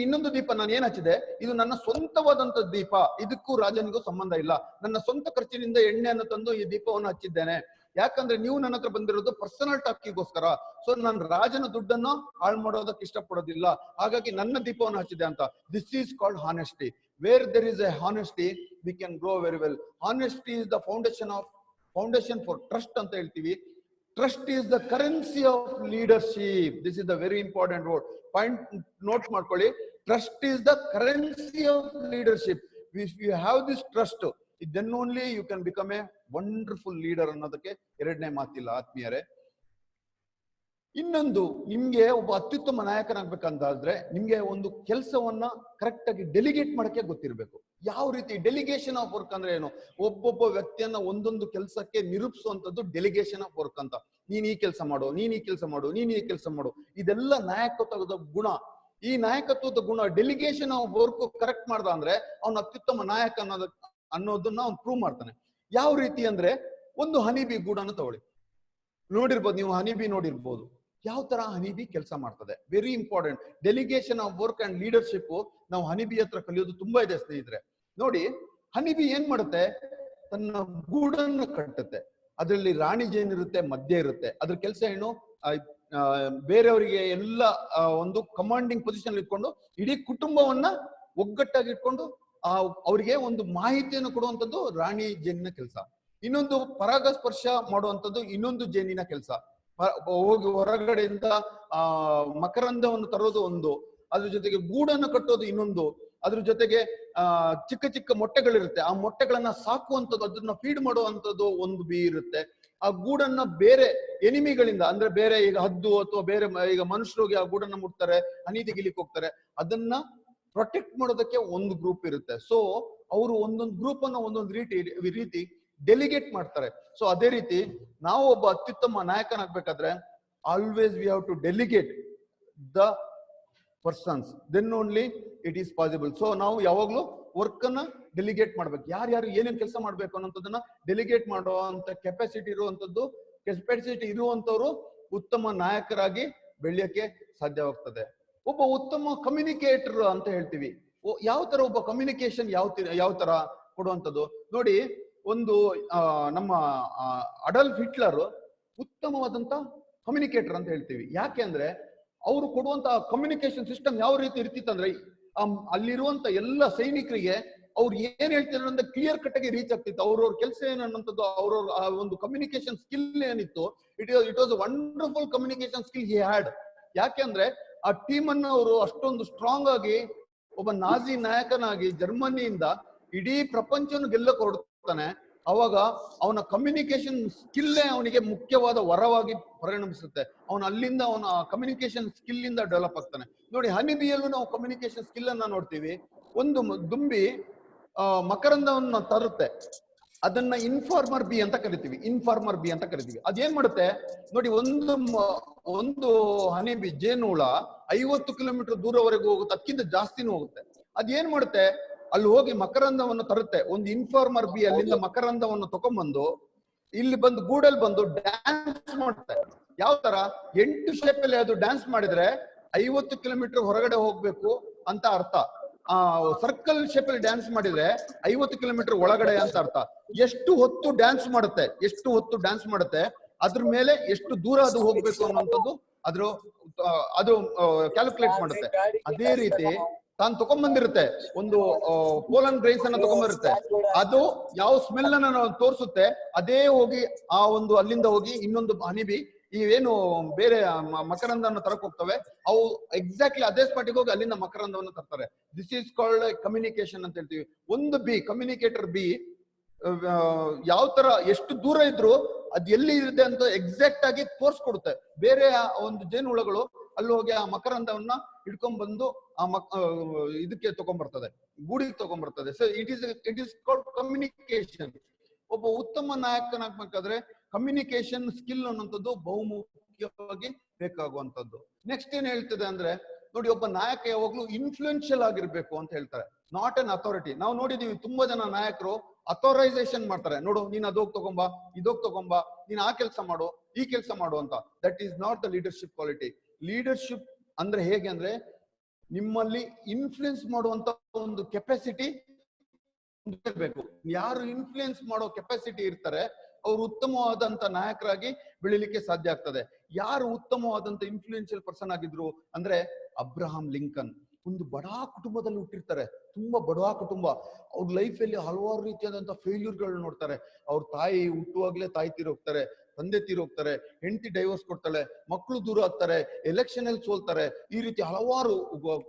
ಇನ್ನೊಂದು ದೀಪ ನಾನು ಏನ್ ಹಚ್ಚಿದೆ, ಇದು ನನ್ನ ಸ್ವಂತವಾದಂತ ದೀಪ, ಇದಕ್ಕೂ ರಾಜನಿಗೂ ಸಂಬಂಧ ಇಲ್ಲ. ನನ್ನ ಸ್ವಂತ ಖರ್ಚಿನಿಂದ ಎಣ್ಣೆಯನ್ನು ತಂದು ಈ ದೀಪವನ್ನು ಹಚ್ಚಿದ್ದೇನೆ. ಯಾಕಂದ್ರೆ ನೀವು ನನ್ನ ಹತ್ರ ಬಂದಿರೋದು ಪರ್ಸನಲ್ ಟಾಕಿಗೋಸ್ಕರ, ಸೊ ನಾನು ರಾಜನ ದುಡ್ಡನ್ನು ಹಾಳು ಮಾಡೋದಕ್ಕೆ ಇಷ್ಟಪಡೋದಿಲ್ಲ, ಹಾಗಾಗಿ ನನ್ನ ದೀಪವನ್ನು ಹಚ್ಚಿದೆ ಅಂತ. This is called honesty. Where there is a honesty we can grow very well. Honesty is the foundation for trust ಅಂತ ಹೇಳ್ತೀವಿ. Trust is the currency of leadership. This is the very important word. Point note ಮಾಡ್ಕೊಳ್ಳಿ. Trust is the currency of leadership. If you have this trust, then only you can become a wonderful leader ಅನ್ನೋದಕ್ಕೆ ಎರಡನೇ ಮಾತಿಲ್ಲ ಆತ್ಮೀಯರೇ. ಇನ್ನೊಂದು, ನಿಮ್ಗೆ ಒಬ್ಬ ಅತ್ಯುತ್ತಮ ನಾಯಕನಾಗ್ಬೇಕಂತಾದ್ರೆ ನಿಮ್ಗೆ ಒಂದು ಕೆಲಸವನ್ನ ಕರೆಕ್ಟ್ ಆಗಿ ಡೆಲಿಗೇಟ್ ಮಾಡಕ್ಕೆ ಗೊತ್ತಿರ್ಬೇಕು. ಯಾವ ರೀತಿ ಡೆಲಿಗೇಷನ್ ಆಫ್ ವರ್ಕ್ ಅಂದ್ರೆ ಏನು? ಒಬ್ಬೊಬ್ಬ ವ್ಯಕ್ತಿಯನ್ನ ಒಂದೊಂದು ಕೆಲಸಕ್ಕೆ ನಿರೂಪಿಸುವಂತದ್ದು ಡೆಲಿಗೇಷನ್ ಆಫ್ ವರ್ಕ್ ಅಂತ. ನೀನ್ ಈ ಕೆಲಸ ಮಾಡು, ನೀನ್ ಈ ಕೆಲಸ ಮಾಡು, ನೀನ್ ಈ ಕೆಲಸ ಮಾಡು, ಇದೆಲ್ಲ ನಾಯಕತ್ವದ ಗುಣ. ಈ ನಾಯಕತ್ವದ ಗುಣ, ಡೆಲಿಗೇಷನ್ ಆಫ್ ವರ್ಕ್ ಕರೆಕ್ಟ್ ಮಾಡ್ದ ಅಂದ್ರೆ ಅವನ ಅತ್ಯುತ್ತಮ ನಾಯಕ ಅನ್ನೋದನ್ನ ಅವ್ನು ಪ್ರೂವ್ ಮಾಡ್ತಾನೆ. ಯಾವ ರೀತಿ ಅಂದ್ರೆ, ಒಂದು ಹನಿಬಿ ಗೂಡನ್ನು ತಗೊಳ್ಳಿ, ನೋಡಿರ್ಬೋದು ನೀವು, ಹನಿಬಿ ನೋಡಿರ್ಬೋದು. ಯಾವ ತರ ಹನಿಬಿ ಕೆಲಸ ಮಾಡ್ತದೆ, very important. Delegation of work and leadership ನಾವು ಹನಿಬಿ ಹತ್ರ ಕಲಿಯೋದು ತುಂಬಾ ಇದೆ ಸ್ನೇಹಿತರೆ. ನೋಡಿ, ಹನಿಬಿ ಏನ್ ಮಾಡುತ್ತೆ, ತನ್ನ ಗೂಡನ್ನು ಕಟ್ಟುತ್ತೆ. ಅದರಲ್ಲಿ ರಾಣಿ ಜೇನ್ ಇರುತ್ತೆ, ಮಧ್ಯ ಇರುತ್ತೆ. ಅದ್ರ ಕೆಲಸ ಏನು, ಬೇರೆಯವರಿಗೆ ಎಲ್ಲ ಒಂದು ಕಮಾಂಡಿಂಗ್ ಪೊಸಿಷನ್ ಇಟ್ಕೊಂಡು ಇಡೀ ಕುಟುಂಬವನ್ನ ಒಗ್ಗಟ್ಟಾಗಿ ಇಟ್ಕೊಂಡು ಅವರಿಗೆ ಒಂದು ಮಾಹಿತಿಯನ್ನು ಕೊಡುವಂಥದ್ದು ರಾಣಿ ಜೇನಿನ ಕೆಲಸ. ಇನ್ನೊಂದು ಪರಾಗಸ್ಪರ್ಶ ಮಾಡುವಂಥದ್ದು ಇನ್ನೊಂದು ಜೇನಿನ ಕೆಲಸ. ಹೋಗಿ ಹೊರಗಡೆಯಿಂದ ಮಕರಂದವನ್ನು ತರೋದು ಒಂದು, ಅದ್ರ ಜೊತೆಗೆ ಗೂಡನ್ನು ಕಟ್ಟೋದು ಇನ್ನೊಂದು, ಅದ್ರ ಜೊತೆಗೆ ಚಿಕ್ಕ ಚಿಕ್ಕ ಮೊಟ್ಟೆಗಳಿರುತ್ತೆ, ಆ ಮೊಟ್ಟೆಗಳನ್ನ ಸಾಕುವಂಥದ್ದು, ಅದನ್ನ ಫೀಡ್ ಮಾಡುವಂಥದ್ದು ಒಂದು ಬಿ ಇರುತ್ತೆ. ಆ ಗೂಡನ್ನ ಬೇರೆ ಎನಿಮಿಗಳಿಂದ, ಅಂದ್ರೆ ಬೇರೆ ಈಗ ಹದ್ದು ಅಥವಾ ಬೇರೆ ಈಗ ಮನುಷ್ಯರಿಗೆ ಆ ಗೂಡನ್ನ ಮುಟ್ತಾರೆ, ಹನಿ ತೆಗಿಲಿಕ್ಕೆ ಹೋಗ್ತಾರೆ, ಅದನ್ನ ಪ್ರೊಟೆಕ್ಟ್ ಮಾಡೋದಕ್ಕೆ ಒಂದು ಗ್ರೂಪ್ ಇರುತ್ತೆ. ಸೊ ಅವರು ಒಂದೊಂದು ಗ್ರೂಪ್ ಅನ್ನು ಒಂದೊಂದು ರೀತಿ ಡೆಲಿಗೇಟ್ ಮಾಡ್ತಾರೆ. ಸೊ ಅದೇ ರೀತಿ ನಾವು ಒಬ್ಬ ಅತ್ಯುತ್ತಮ ನಾಯಕನಾಗ್ಬೇಕಾದ್ರೆ always we have to delegate the persons, then only it is possible. So ನಾವು ಯಾವಾಗ್ಲೂ ವರ್ಕ್ ಅನ್ನ ಡೆಲಿಗೇಟ್ ಮಾಡ್ಬೇಕು. ಯಾರ್ಯಾರು ಏನೇನ್ ಕೆಲಸ ಮಾಡ್ಬೇಕು ಅನ್ನೋದನ್ನ ಡೆಲಿಗೇಟ್ ಮಾಡುವಂತ ಕೆಪಾಸಿಟಿ ಇರುವಂತವ್ರು ಉತ್ತಮ ನಾಯಕರಾಗಿ ಬೆಳೆಯಕ್ಕೆ ಸಾಧ್ಯವಾಗ್ತದೆ. ಒಬ್ಬ ಉತ್ತಮ ಕಮ್ಯುನಿಕೇಟರ್ ಅಂತ ಹೇಳ್ತೀವಿ. ಯಾವ ತರ ಒಬ್ಬ ಕಮ್ಯುನಿಕೇಶನ್ ಯಾವ ತರ ಕೊಡುವಂಥದ್ದು ನೋಡಿ. ಒಂದು ನಮ್ಮ ಅಡಲ್ಫ್ ಹಿಟ್ಲರ್ ಉತ್ತಮವಾದಂತ ಕಮ್ಯುನಿಕೇಟರ್ ಅಂತ ಹೇಳ್ತೀವಿ. ಯಾಕೆ ಅಂದ್ರೆ ಅವರು ಕೊಡುವಂತ ಕಮ್ಯುನಿಕೇಶನ್ ಸಿಸ್ಟಮ್ ಯಾವ ರೀತಿ ಇರ್ತಿತ್ತಂದ್ರೆ, ಅಲ್ಲಿರುವಂತ ಎಲ್ಲ ಸೈನಿಕರಿಗೆ ಅವ್ರು ಏನ್ ಹೇಳ್ತಾರೆ ಅಂದ್ರೆ ಕ್ಲಿಯರ್ ಕಟ್ ಆಗಿ ರೀಚ್ ಆಗ್ತಿತ್ತು. ಅವ್ರವ್ರ ಕೆಲಸ ಏನನ್ನೋಂಥದ್ದು, ಅವ್ರವ್ರ ಒಂದು ಕಮ್ಯುನಿಕೇಶನ್ ಸ್ಕಿಲ್ ಏನಿತ್ತು, it was a wonderful communication skill he had. ಯಾಕೆ ಅಂದ್ರೆ ಆ ಟೀಮ್ ಅನ್ನ ಅವರು ಅಷ್ಟೊಂದು ಸ್ಟ್ರಾಂಗ್ ಆಗಿ ಒಬ್ಬ ನಾಜಿ ನಾಯಕನಾಗಿ ಜರ್ಮನಿಯಿಂದ ಇಡೀ ಪ್ರಪಂಚವನ್ನು ಗೆಲ್ಲಕ್ಕೆ ಹೊರಡ್ತಾನೆ, ಅವಾಗ ಅವನ ಕಮ್ಯುನಿಕೇಶನ್ ಸ್ಕಿಲ್ಲೇ ಅವನಿಗೆ ಮುಖ್ಯವಾದ ವರವಾಗಿ ಪರಿಣಮಿಸುತ್ತೆ. ಅವನು ಅಲ್ಲಿಂದ ಅವನ ಕಮ್ಯುನಿಕೇಶನ್ ಸ್ಕಿಲ್ ಇಂದ ಡೆವಲಪ್ ಆಗ್ತಾನೆ. ನೋಡಿ, ಹನಿಬಿಯಲ್ಲೂ ನಾವು ಕಮ್ಯುನಿಕೇಶನ್ ಸ್ಕಿಲ್ ಅನ್ನ ನೋಡ್ತೀವಿ. ಒಂದು ದುಂಬಿ ಮಕರಂದವನ್ನ ತರುತ್ತೆ, ಅದನ್ನ ಇನ್ಫಾರ್ಮರ್ ಬಿ ಅಂತ ಕರಿತೀವಿ. ಇನ್ಫಾರ್ಮರ್ ಬಿ ಅಂತ ಕರಿತೀವಿ. ಅದೇನ್ ಮಾಡುತ್ತೆ ನೋಡಿ, ಒಂದು ಹನಿಬಿ ಜೇನುಹುಳ 50 ಕಿಲೋಮೀಟರ್ ದೂರವರೆಗೂ ಹೋಗುತ್ತೆ, ಅದಕ್ಕಿಂತ ಜಾಸ್ತಿನೂ ಹೋಗುತ್ತೆ. ಅದೇನ್ ಮಾಡುತ್ತೆ, ಅಲ್ಲಿ ಹೋಗಿ ಮಕರಂದವನ್ನು ತರುತ್ತೆ. ಒಂದು ಇನ್ಫಾರ್ಮರ್ ಬಿ ಅಲ್ಲಿಂದ ಮಕರಂದವನ್ನು ತಗೊಂಡ್ಬಂದು ಇಲ್ಲಿ ಬಂದು ಗೂಡಲ್ಲಿ ಬಂದು ಡ್ಯಾನ್ಸ್ ಮಾಡುತ್ತೆ. ಯಾವ ತರ 8 ಶೇಪಲ್ಲಿ ಅದು ಡ್ಯಾನ್ಸ್ ಮಾಡಿದ್ರೆ 50 ಕಿಲೋಮೀಟರ್ ಹೊರಗಡೆ ಹೋಗ್ಬೇಕು ಅಂತ ಅರ್ಥ. ಸರ್ಕಲ್ ಶೇಪಲ್ಲಿ ಡ್ಯಾನ್ಸ್ ಮಾಡಿದ್ರೆ 50 ಕಿಲೋಮೀಟರ್ ಒಳಗಡೆ ಅಂತ ಅರ್ಥ. ಎಷ್ಟು ಹೊತ್ತು ಡ್ಯಾನ್ಸ್ ಮಾಡುತ್ತೆ ಅದ್ರ ಮೇಲೆ ಎಷ್ಟು ದೂರ ಅದು ಹೋಗ್ಬೇಕು ಅನ್ನೋಂಥದ್ದು ಅದು ಕ್ಯಾಲ್ಕುಲೇಟ್ ಮಾಡುತ್ತೆ. ಅದೇ ರೀತಿ ತಾನು ತಗೊಂಡ್ಬಂದಿರುತ್ತೆ, ಒಂದು ಪೋಲನ್ ಗ್ರೈನ್ಸ್ ಅನ್ನ ತಗೊಂಡ್ಬರುತ್ತೆ, ಅದು ಯಾವ ಸ್ಮೆಲ್ ಅನ್ನ ತೋರಿಸುತ್ತೆ, ಅದೇ ಹೋಗಿ ಆ ಒಂದು ಅಲ್ಲಿಂದ ಹೋಗಿ ಇನ್ನೊಂದು ಹನಿಬಿ ಏನು ಬೇರೆ ಮಕರಂದವನ್ನು ತರಕ್ ಹೋಗ್ತವೆ, ಅವು ಎಕ್ಸಾಕ್ಟ್ಲಿ ಅದೇ ಸ್ಪಾಟಿಗೆ ಹೋಗಿ ಅಲ್ಲಿಂದ ಮಕರಂದವನ್ನು ತರ್ತಾರೆ. ದಿಸ್ ಈಸ್ ಕಾಲ್ಡ್ ಕಮ್ಯುನಿಕೇಶನ್ ಅಂತ ಹೇಳ್ತೀವಿ. ಒಂದು ಬಿ, ಕಮ್ಯುನಿಕೇಟರ್ ಬಿ, ಯಾವ ತರ ಎಷ್ಟು ದೂರ ಇದ್ರು ಅದ್ ಎಲ್ಲಿ ಇದೆ ಅಂತ ಎಕ್ಸಾಕ್ಟ್ ಆಗಿ ತೋರ್ಸ್ಕೊಡುತ್ತೆ. ಬೇರೆ ಒಂದು ಜೇನುಹುಳಗಳು ಅಲ್ಲಿ ಹೋಗಿ ಆ ಮಕರಂದವನ್ನ ಹಿಡ್ಕೊಂಡ್ ಬಂದು ಆ ಇದಕ್ಕೆ ತಗೊಂಡ್ಬರ್ತದೆ, ಗೂಡಿಗೆ ತಗೊಂಡ್ಬರ್ತದೆ. So it is called communication. ಒಬ್ಬ ಉತ್ತಮ ನಾಯಕನಾಗ್ಬೇಕಾದ್ರೆ ಕಮ್ಯುನಿಕೇಶನ್ ಸ್ಕಿಲ್ ಅನ್ನುವಂಥದ್ದು ಬಹುಮುಖ್ಯವಾಗಿ ಬೇಕಾಗುವಂಥದ್ದು. ನೆಕ್ಸ್ಟ್ ಏನ್ ಹೇಳ್ತದೆ ಅಂದ್ರೆ, ನೋಡಿ, ಒಬ್ಬ ನಾಯಕ ಯಾವಾಗ್ಲೂ ಇನ್ಫ್ಲೂಯೆನ್ಷಿಯಲ್ ಆಗಿರ್ಬೇಕು ಅಂತ ಹೇಳ್ತಾರೆ, ನಾಟ್ ಅನ್ ಅಥಾರಿಟಿ. ನಾವು ನೋಡಿದೀವಿ ತುಂಬಾ ಜನ ನಾಯಕರು ಅಥೋರೈಸೇಷನ್ ಮಾಡ್ತಾರೆ. ನೋಡು, ನೀನ್ ಅದೋಗ್ ತಗೊಂಬಾ, ಇದೋಗ್ ತಗೊಂಬಾ, ನೀನ್ ಆ ಕೆಲಸ ಮಾಡು, ಈ ಕೆಲಸ ಮಾಡು ಅಂತ. That is not the leadership quality. Leadership ಅಂದ್ರೆ ಹೇಗೆ ಅಂದ್ರೆ, ನಿಮ್ಮಲ್ಲಿ ಇನ್ಫ್ಲುಯೆನ್ಸ್ ಮಾಡುವಂತ ಒಂದು ಕೆಪಾಸಿಟಿ ಇರಬೇಕು. ಯಾರು ಇನ್ಫ್ಲುಯೆನ್ಸ್ ಮಾಡೋ ಕೆಪಾಸಿಟಿ ಇರ್ತಾರೆ ಅವರು ಉತ್ತಮವಾದಂತ ನಾಯಕರಾಗಿ ಬೆಳಿಲಿಕ್ಕೆ ಸಾಧ್ಯ ಆಗ್ತದೆ. ಯಾರು ಉತ್ತಮವಾದಂತ ಇನ್ಫ್ಲೂಯೆನ್ಷಿಯಲ್ ಪರ್ಸನ್ ಆಗಿದ್ರು ಅಂದ್ರೆ ಅಬ್ರಹಾಂ ಲಿಂಕನ್. ಒಂದು ಬಡಾ ಕುಟುಂಬದಲ್ಲಿ ಹುಟ್ಟಿರ್ತಾರೆ, ತುಂಬಾ ಬಡವಾ ಕುಟುಂಬ. ಅವ್ರ ಲೈಫ್ ಅಲ್ಲಿ ಹಲವಾರು ರೀತಿಯಾದಂತ ಫೇಲ್ಯೂರ್ಗಳು ನೋಡ್ತಾರೆ. ಅವ್ರ ತಾಯಿ ಹುಟ್ಟುವಾಗ್ಲೇ ತಾಯಿ ತೀರೋಗ್ತಾರೆ, ತಂದೆ ತೀರೋಗ್ತಾರೆ, ಹೆಂಡತಿ ಡೈವರ್ಸ್ ಕೊಡ್ತಾಳೆ, ಮಕ್ಕಳು ದೂರ ಆಗ್ತಾರೆ, ಎಲೆಕ್ಷನ್ ಅಲ್ಲಿ ಸೋಲ್ತಾರೆ, ಈ ರೀತಿ ಹಲವಾರು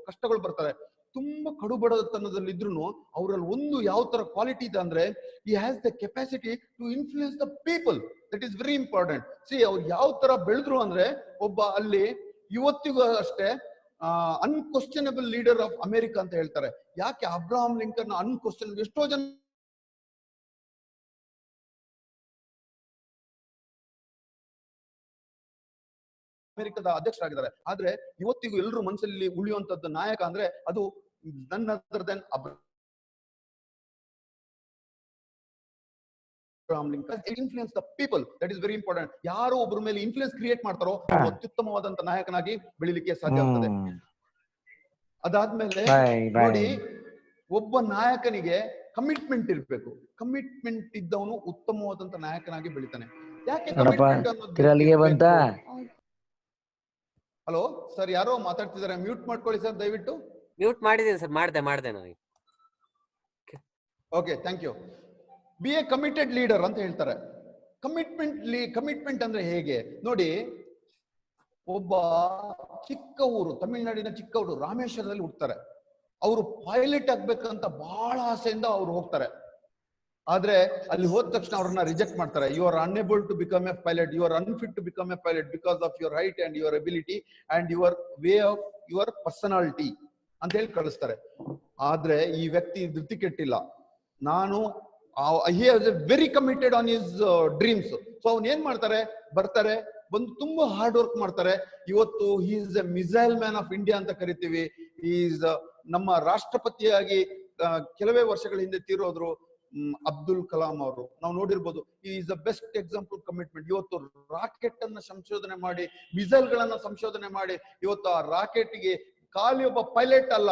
ಕಷ್ಟಗಳು ಬರ್ತಾರೆ. ತುಂಬಾ ಕಡುಬಡತನದಲ್ಲಿ ಇದ್ರು ಅವರಲ್ಲಿ ಒಂದು ಯಾವ ತರ ಕ್ವಾಲಿಟಿ ಇದೆ ಅಂದ್ರೆ, he has the capacity to influence the people. That is very important. See, ಅವ್ರು ಯಾವ ತರ ಬೆಳೆದ್ರು ಅಂದ್ರೆ, ಒಬ್ಬ ಅಲ್ಲಿ ಇವತ್ತಿಗೂ ಅಷ್ಟೇ ಅನ್ಕ್ವಶ್ಚನಬಲ್ ಲೀಡರ್ ಆಫ್ ಅಮೆರಿಕ ಅಂತ ಹೇಳ್ತಾರೆ. ಯಾಕೆ ಅಬ್ರಹಾಂ ಲಿಂಕನ್ ಅನ್ಕ್ವಶ್ಚನಬಲ್? ಎಷ್ಟೋ ಜನ ಅಮೆರಿಕದ ಅಧ್ಯಕ್ಷರಾಗಿದ್ದಾರೆ, ಆದ್ರೆ ಇವತ್ತಿಗೂ ಎಲ್ಲರೂ ಮನಸ್ಸಲ್ಲಿ ಉಳಿಯುವಂತದ್ದು ನಾಯಕ ಅಂದ್ರೆ ಅದು none other than Abraham Lincoln. Influence the people, that is very important. ಯಾರು ಒಬ್ಬರ ಮೇಲೆ ಇನ್ಫ್ಲುಯೆನ್ಸ್ ಕ್ರಿಯೇಟ್ ಮಾಡ್ತಾರೋ ಅತ್ಯುತ್ತಮವಾದಂತ ನಾಯಕನಾಗಿ ಬೆಳಿಲಿಕ್ಕೆ ಸಾಧ್ಯ ಆಗ್ತದೆ. ಅದಾದ್ಮೇಲೆ ನೋಡಿ, ಒಬ್ಬ ನಾಯಕನಿಗೆ ಕಮಿಟ್ಮೆಂಟ್ ಇರ್ಬೇಕು. ಕಮಿಟ್ಮೆಂಟ್ ಇದ್ದವನು ಉತ್ತಮವಾದಂತ ನಾಯಕನಾಗಿ ಬೆಳಿತಾನೆ. ಯಾಕೆ ಕಮಿಟ್ಮೆಂಟ್ ಅನ್ನೋದು? ಹಲೋ ಸರ್, ಯಾರೋ ಮಾತಾಡ್ತಿದ್ದಾರೆ, ಮ್ಯೂಟ್ ಮಾಡ್ಕೊಳ್ಳಿ ಸರ್ ದಯವಿಟ್ಟು. ಮ್ಯೂಟ್ ಮಾಡಿದ್ದೀನಿ ಸರ್, ಮಾಡ್ದೆ ನನಗೆ. Okay, thank you. Be a committed leader ಅಂತ ಹೇಳ್ತಾರೆ. ಕಮಿಟ್ಮೆಂಟ್ ಅಂದ್ರೆ ಹೇಗೆ ನೋಡಿ, ಒಬ್ಬ ಚಿಕ್ಕ ಊರು, ತಮಿಳುನಾಡಿನ ಚಿಕ್ಕ ಊರು ರಾಮೇಶ್ವರದಲ್ಲಿ ಹುಡ್ತಾರೆ. ಅವರು ಪೈಲಟ್ ಆಗ್ಬೇಕಂತ ಬಹಳ ಆಸೆಯಿಂದ ಅವ್ರು ಹೋಗ್ತಾರೆ. ಆದ್ರೆ ಅಲ್ಲಿ ಹೋದ ತಕ್ಷಣ ಅವ್ರನ್ನ ರಿಜೆಕ್ಟ್ ಮಾಡ್ತಾರೆ. You are unable to become a pilot, you are unfit to become a pilot because of your height and your ability and your way of your personality ಅಂತ ಹೇಳಿ ಕಳಿಸ್ತಾರೆ. ಆದ್ರೆ ಈ ವ್ಯಕ್ತಿ ಧೃತಿ ಕೆಟ್ಟಿಲ್ಲ. he is very committed on his dreams. So ಅವ್ನು ಏನ್ ಮಾಡ್ತಾರೆ, ಬರ್ತಾರೆ, ಬಂದು ತುಂಬಾ ಹಾರ್ಡ್ ವರ್ಕ್ ಮಾಡ್ತಾರೆ. ಇವತ್ತು he is a missile man of India ಅಂತ ಕರಿತೀವಿ. he is ನಮ್ಮ ರಾಷ್ಟ್ರಪತಿಯಾಗಿ ಕೆಲವೇ ವರ್ಷಗಳ ಹಿಂದೆ ತೀರೋದ್ರು ಅಬ್ದುಲ್ ಕಲಾಂ ಅವರು. ನಾವು ನೋಡಿರ್ಬೋದು. he is the best example commitment. ಇವತ್ತು ರಾಕೆಟ್ ಅನ್ನ ಸಂಶೋಧನೆ ಮಾಡಿ, ಮಿಸೈಲ್ ಗಳನ್ನ ಸಂಶೋಧನೆ ಮಾಡಿ, ಇವತ್ತು ಆ ರಾಕೆಟ್ ಗೆ ಖಾಲಿ ಒಬ್ಬ ಪೈಲಟ್ ಅಲ್ಲ,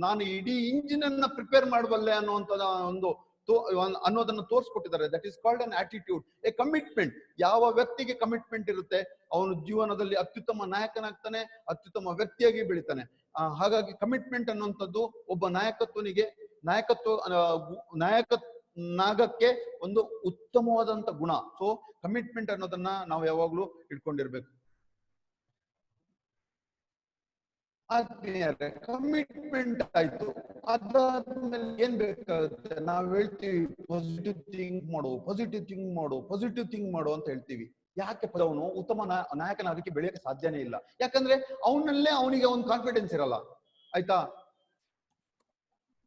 ನಾನು ಇಡೀ ಇಂಜಿನ್ ಅನ್ನ ಪ್ರಿಪೇರ್ ಮಾಡಬಲ್ಲೆ ಅನ್ನೋದನ್ನು ತೋರಿಸ್ಕೊಟ್ಟಿದ್ದಾರೆ. That is called an attitude, a commitment. ಯಾವ ವ್ಯಕ್ತಿಗೆ ಕಮಿಟ್ಮೆಂಟ್ ಇರುತ್ತೆ ಅವನು ಜೀವನದಲ್ಲಿ ಅತ್ಯುತ್ತಮ ನಾಯಕನಾಗ್ತಾನೆ, ಅತ್ಯುತ್ತಮ ವ್ಯಕ್ತಿಯಾಗಿ ಬೆಳಿತಾನೆ. ಹಾಗಾಗಿ ಕಮಿಟ್ಮೆಂಟ್ ಅನ್ನುವಂಥದ್ದು ಒಬ್ಬ ನಾಯಕನಾಗಕ್ಕೆ ಒಂದು ಉತ್ತಮವಾದಂತ ಗುಣ. ಸೊ ಕಮಿಟ್ಮೆಂಟ್ ಅನ್ನೋದನ್ನ ನಾವು ಯಾವಾಗ್ಲೂ ಇಟ್ಕೊಂಡಿರ್ಬೇಕು. ಆದ್ಮೇಲೆ ಕಮಿಟ್ಮೆಂಟ್ ಆಯ್ತು, ಅದಾದ್ಮೇಲೆ ಏನ್ ಬೇಕಾಗುತ್ತೆ, ನಾವ್ ಹೇಳ್ತೀವಿ ಪಾಸಿಟಿವ್ ಥಿಂಕ್ ಮಾಡು, ಪಾಸಿಟಿವ್ ಥಿಂಕ್ ಮಾಡು, ಪಾಸಿಟಿವ್ ಥಿಂಕ್ ಮಾಡು ಅಂತ ಹೇಳ್ತೀವಿ. ಯಾಕೆ ಅವನು ಉತ್ತಮ ನಾಯಕನಾಗಲಿಕ್ಕೆ ಬೆಳೆಯಕ್ಕೆ ಸಾಧ್ಯನೇ ಇಲ್ಲ. ಯಾಕಂದ್ರೆ ಅವನಲ್ಲೇ ಅವನಿಗೆ ಒಂದು ಕಾನ್ಫಿಡೆನ್ಸ್ ಇರಲ್ಲ, ಆಯ್ತಾ.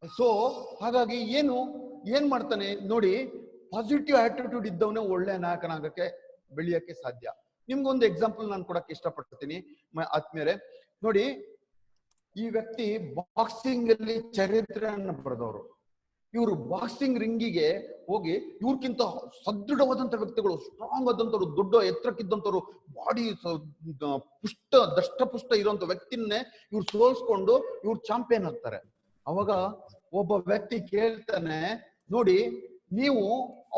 ಸೊ ಹಾಗಾಗಿ ಏನ್ ಮಾಡ್ತಾನೆ ನೋಡಿ, ಪಾಸಿಟಿವ್ ಆಟಿಟ್ಯೂಡ್ ಇದ್ದವನೇ ಒಳ್ಳೆ ನಾಯಕನಾಗಕ್ಕೆ ಬೆಳೆಯಕ್ಕೆ ಸಾಧ್ಯ. ನಿಮ್ಗೊಂದು ಎಕ್ಸಾಂಪಲ್ ನಾನು ಕೊಡಕ್ಕೆ ಇಷ್ಟಪಡ್ತೀನಿ ಆದ್ಮೇಲೆ. ನೋಡಿ, ಈ ವ್ಯಕ್ತಿ ಬಾಕ್ಸಿಂಗ್ ಅಲ್ಲಿ ಚರಿತ್ರೆಯನ್ನು ಬರೆದವರು. ಇವರು ಬಾಕ್ಸಿಂಗ್ ರಿಂಗಿಗೆ ಹೋಗಿ ಇವ್ರಕ್ಕಿಂತ ಸದೃಢವಾದಂತ ವ್ಯಕ್ತಿಗಳು, ಸ್ಟ್ರಾಂಗ್ ಆದಂತವ್ರು, ದೊಡ್ಡ ಎತ್ತರಕ್ಕಿದ್ದಂಥವ್ರು, ಬಾಡಿ ದಷ್ಟಪುಷ್ಟ ಇರುವಂತ ವ್ಯಕ್ತಿನೇ ಇವ್ರು ಸೋಲ್ಸ್ಕೊಂಡು ಇವ್ರು ಚಾಂಪಿಯನ್ ಆಗ್ತಾರೆ. ಅವಾಗ ಒಬ್ಬ ವ್ಯಕ್ತಿ ಕೇಳ್ತಾನೆ, ನೋಡಿ ನೀವು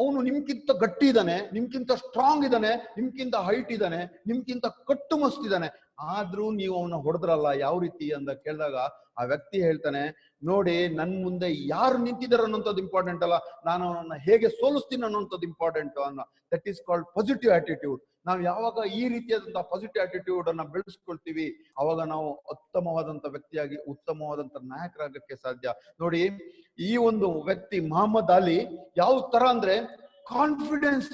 ಅವನು ನಿಮ್ಗಿಂತ ಗಟ್ಟಿ ಇದ್ದಾನೆ, ನಿಮ್ಗಿಂತ ಸ್ಟ್ರಾಂಗ್ ಇದ್ದಾನೆ, ನಿಮ್ಗಿಂತ ಹೈಟ್ ಇದ್ದಾನೆ, ನಿಮ್ಗಿಂತ ಕಟ್ಟು ಮಸ್ತಿದ್ದಾನೆ, ಆದ್ರೂ ನೀವು ಅವನ ಹೊಡೆದ್ರಲ್ಲ ಯಾವ ರೀತಿ ಅಂತ ಕೇಳಿದಾಗ ಆ ವ್ಯಕ್ತಿ ಹೇಳ್ತಾನೆ, ನೋಡಿ ನನ್ ಮುಂದೆ ಯಾರು ನಿಂತಿದ್ದಾರೆ ಅನ್ನೋಂಥದ್ದು ಇಂಪಾರ್ಟೆಂಟ್ ಅಲ್ಲ, ನಾನು ಅವನನ್ನ ಹೇಗೆ ಸೋಲಿಸ್ತೀನಿ ಅನ್ನೋಂಥದ್ದು ಇಂಪಾರ್ಟೆಂಟ್ ಅನ್ನೋ. That is called positive attitude. ನಾವು ಯಾವಾಗ ಈ ರೀತಿಯಾದಂತಹ ಪಾಸಿಟಿವ್ ಆಟಿಟ್ಯೂಡ್ ಅನ್ನ ಬೆಳೆಸ್ಕೊಳ್ತೀವಿ, ಅವಾಗ ನಾವು ಉತ್ತಮವಾದಂತ ವ್ಯಕ್ತಿಯಾಗಿ ಉತ್ತಮವಾದಂತ ನಾಯಕರಾಗಕ್ಕೆ ಸಾಧ್ಯ. ನೋಡಿ, ಈ ಒಂದು ವ್ಯಕ್ತಿ ಮಹಮ್ಮದ್ ಅಲಿ ಯಾವ ತರ ಅಂದ್ರೆ ಕಾನ್ಫಿಡೆನ್ಸ್,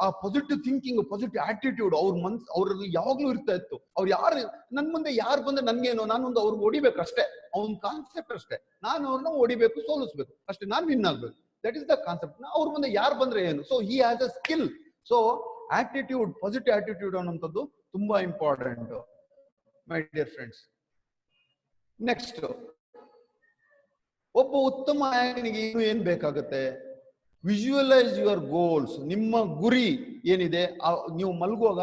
ಆ ಪಾಸಿಟಿವ್ ಥಿಂಕಿಂಗ್, ಪಾಸಿಟಿವ್ ಆಟಿಟ್ಯೂಡ್ ಅವ್ರಲ್ಲಿ ಯಾವಾಗ್ಲೂ ಇರ್ತಾ ಇತ್ತು. ಅವ್ರು ಯಾರು ನನ್ ಮುಂದೆ ಯಾರು ಬಂದ್ರೆ ನನ್ಗೇನು, ನಾನೊಂದು ಅವ್ರಿಗೆ ಹೊಡಿಬೇಕು ಅಷ್ಟೇ, ಅವ್ನ ಕಾನ್ಸೆಪ್ಟ್ ಅಷ್ಟೇ, ನಾನು ಅವ್ರನ್ನ ಹೊಡಿಬೇಕು, ಸೋಲಿಸ್ಬೇಕು ಅಷ್ಟೇ, ನಾನು ವಿನ್ ಆಗ್ಬೇಕು. That is the concept. ಅವ್ರ ಮುಂದೆ ಯಾರು ಬಂದ್ರೆ ಏನು. So he has a skill. So attitude, positive attitude ಅನ್ನೋಂಥದ್ದು ತುಂಬಾ ಇಂಪಾರ್ಟೆಂಟ್ ಮೈ ಡಿಯರ್ ಫ್ರೆಂಡ್ಸ್. ನೆಕ್ಸ್ಟ್, ಒಬ್ಬ ಉತ್ತಮ ನಾಯಕನಿಗೆ ಇನ್ನು ಏನ್ ಬೇಕಾಗುತ್ತೆ, ವಿಜುವಲೈಸ್ ಯುವರ್ ಗೋಲ್ಸ್. ನಿಮ್ಮ ಗುರಿ ಏನಿದೆ, ನೀವು ಮಲಗುವಾಗ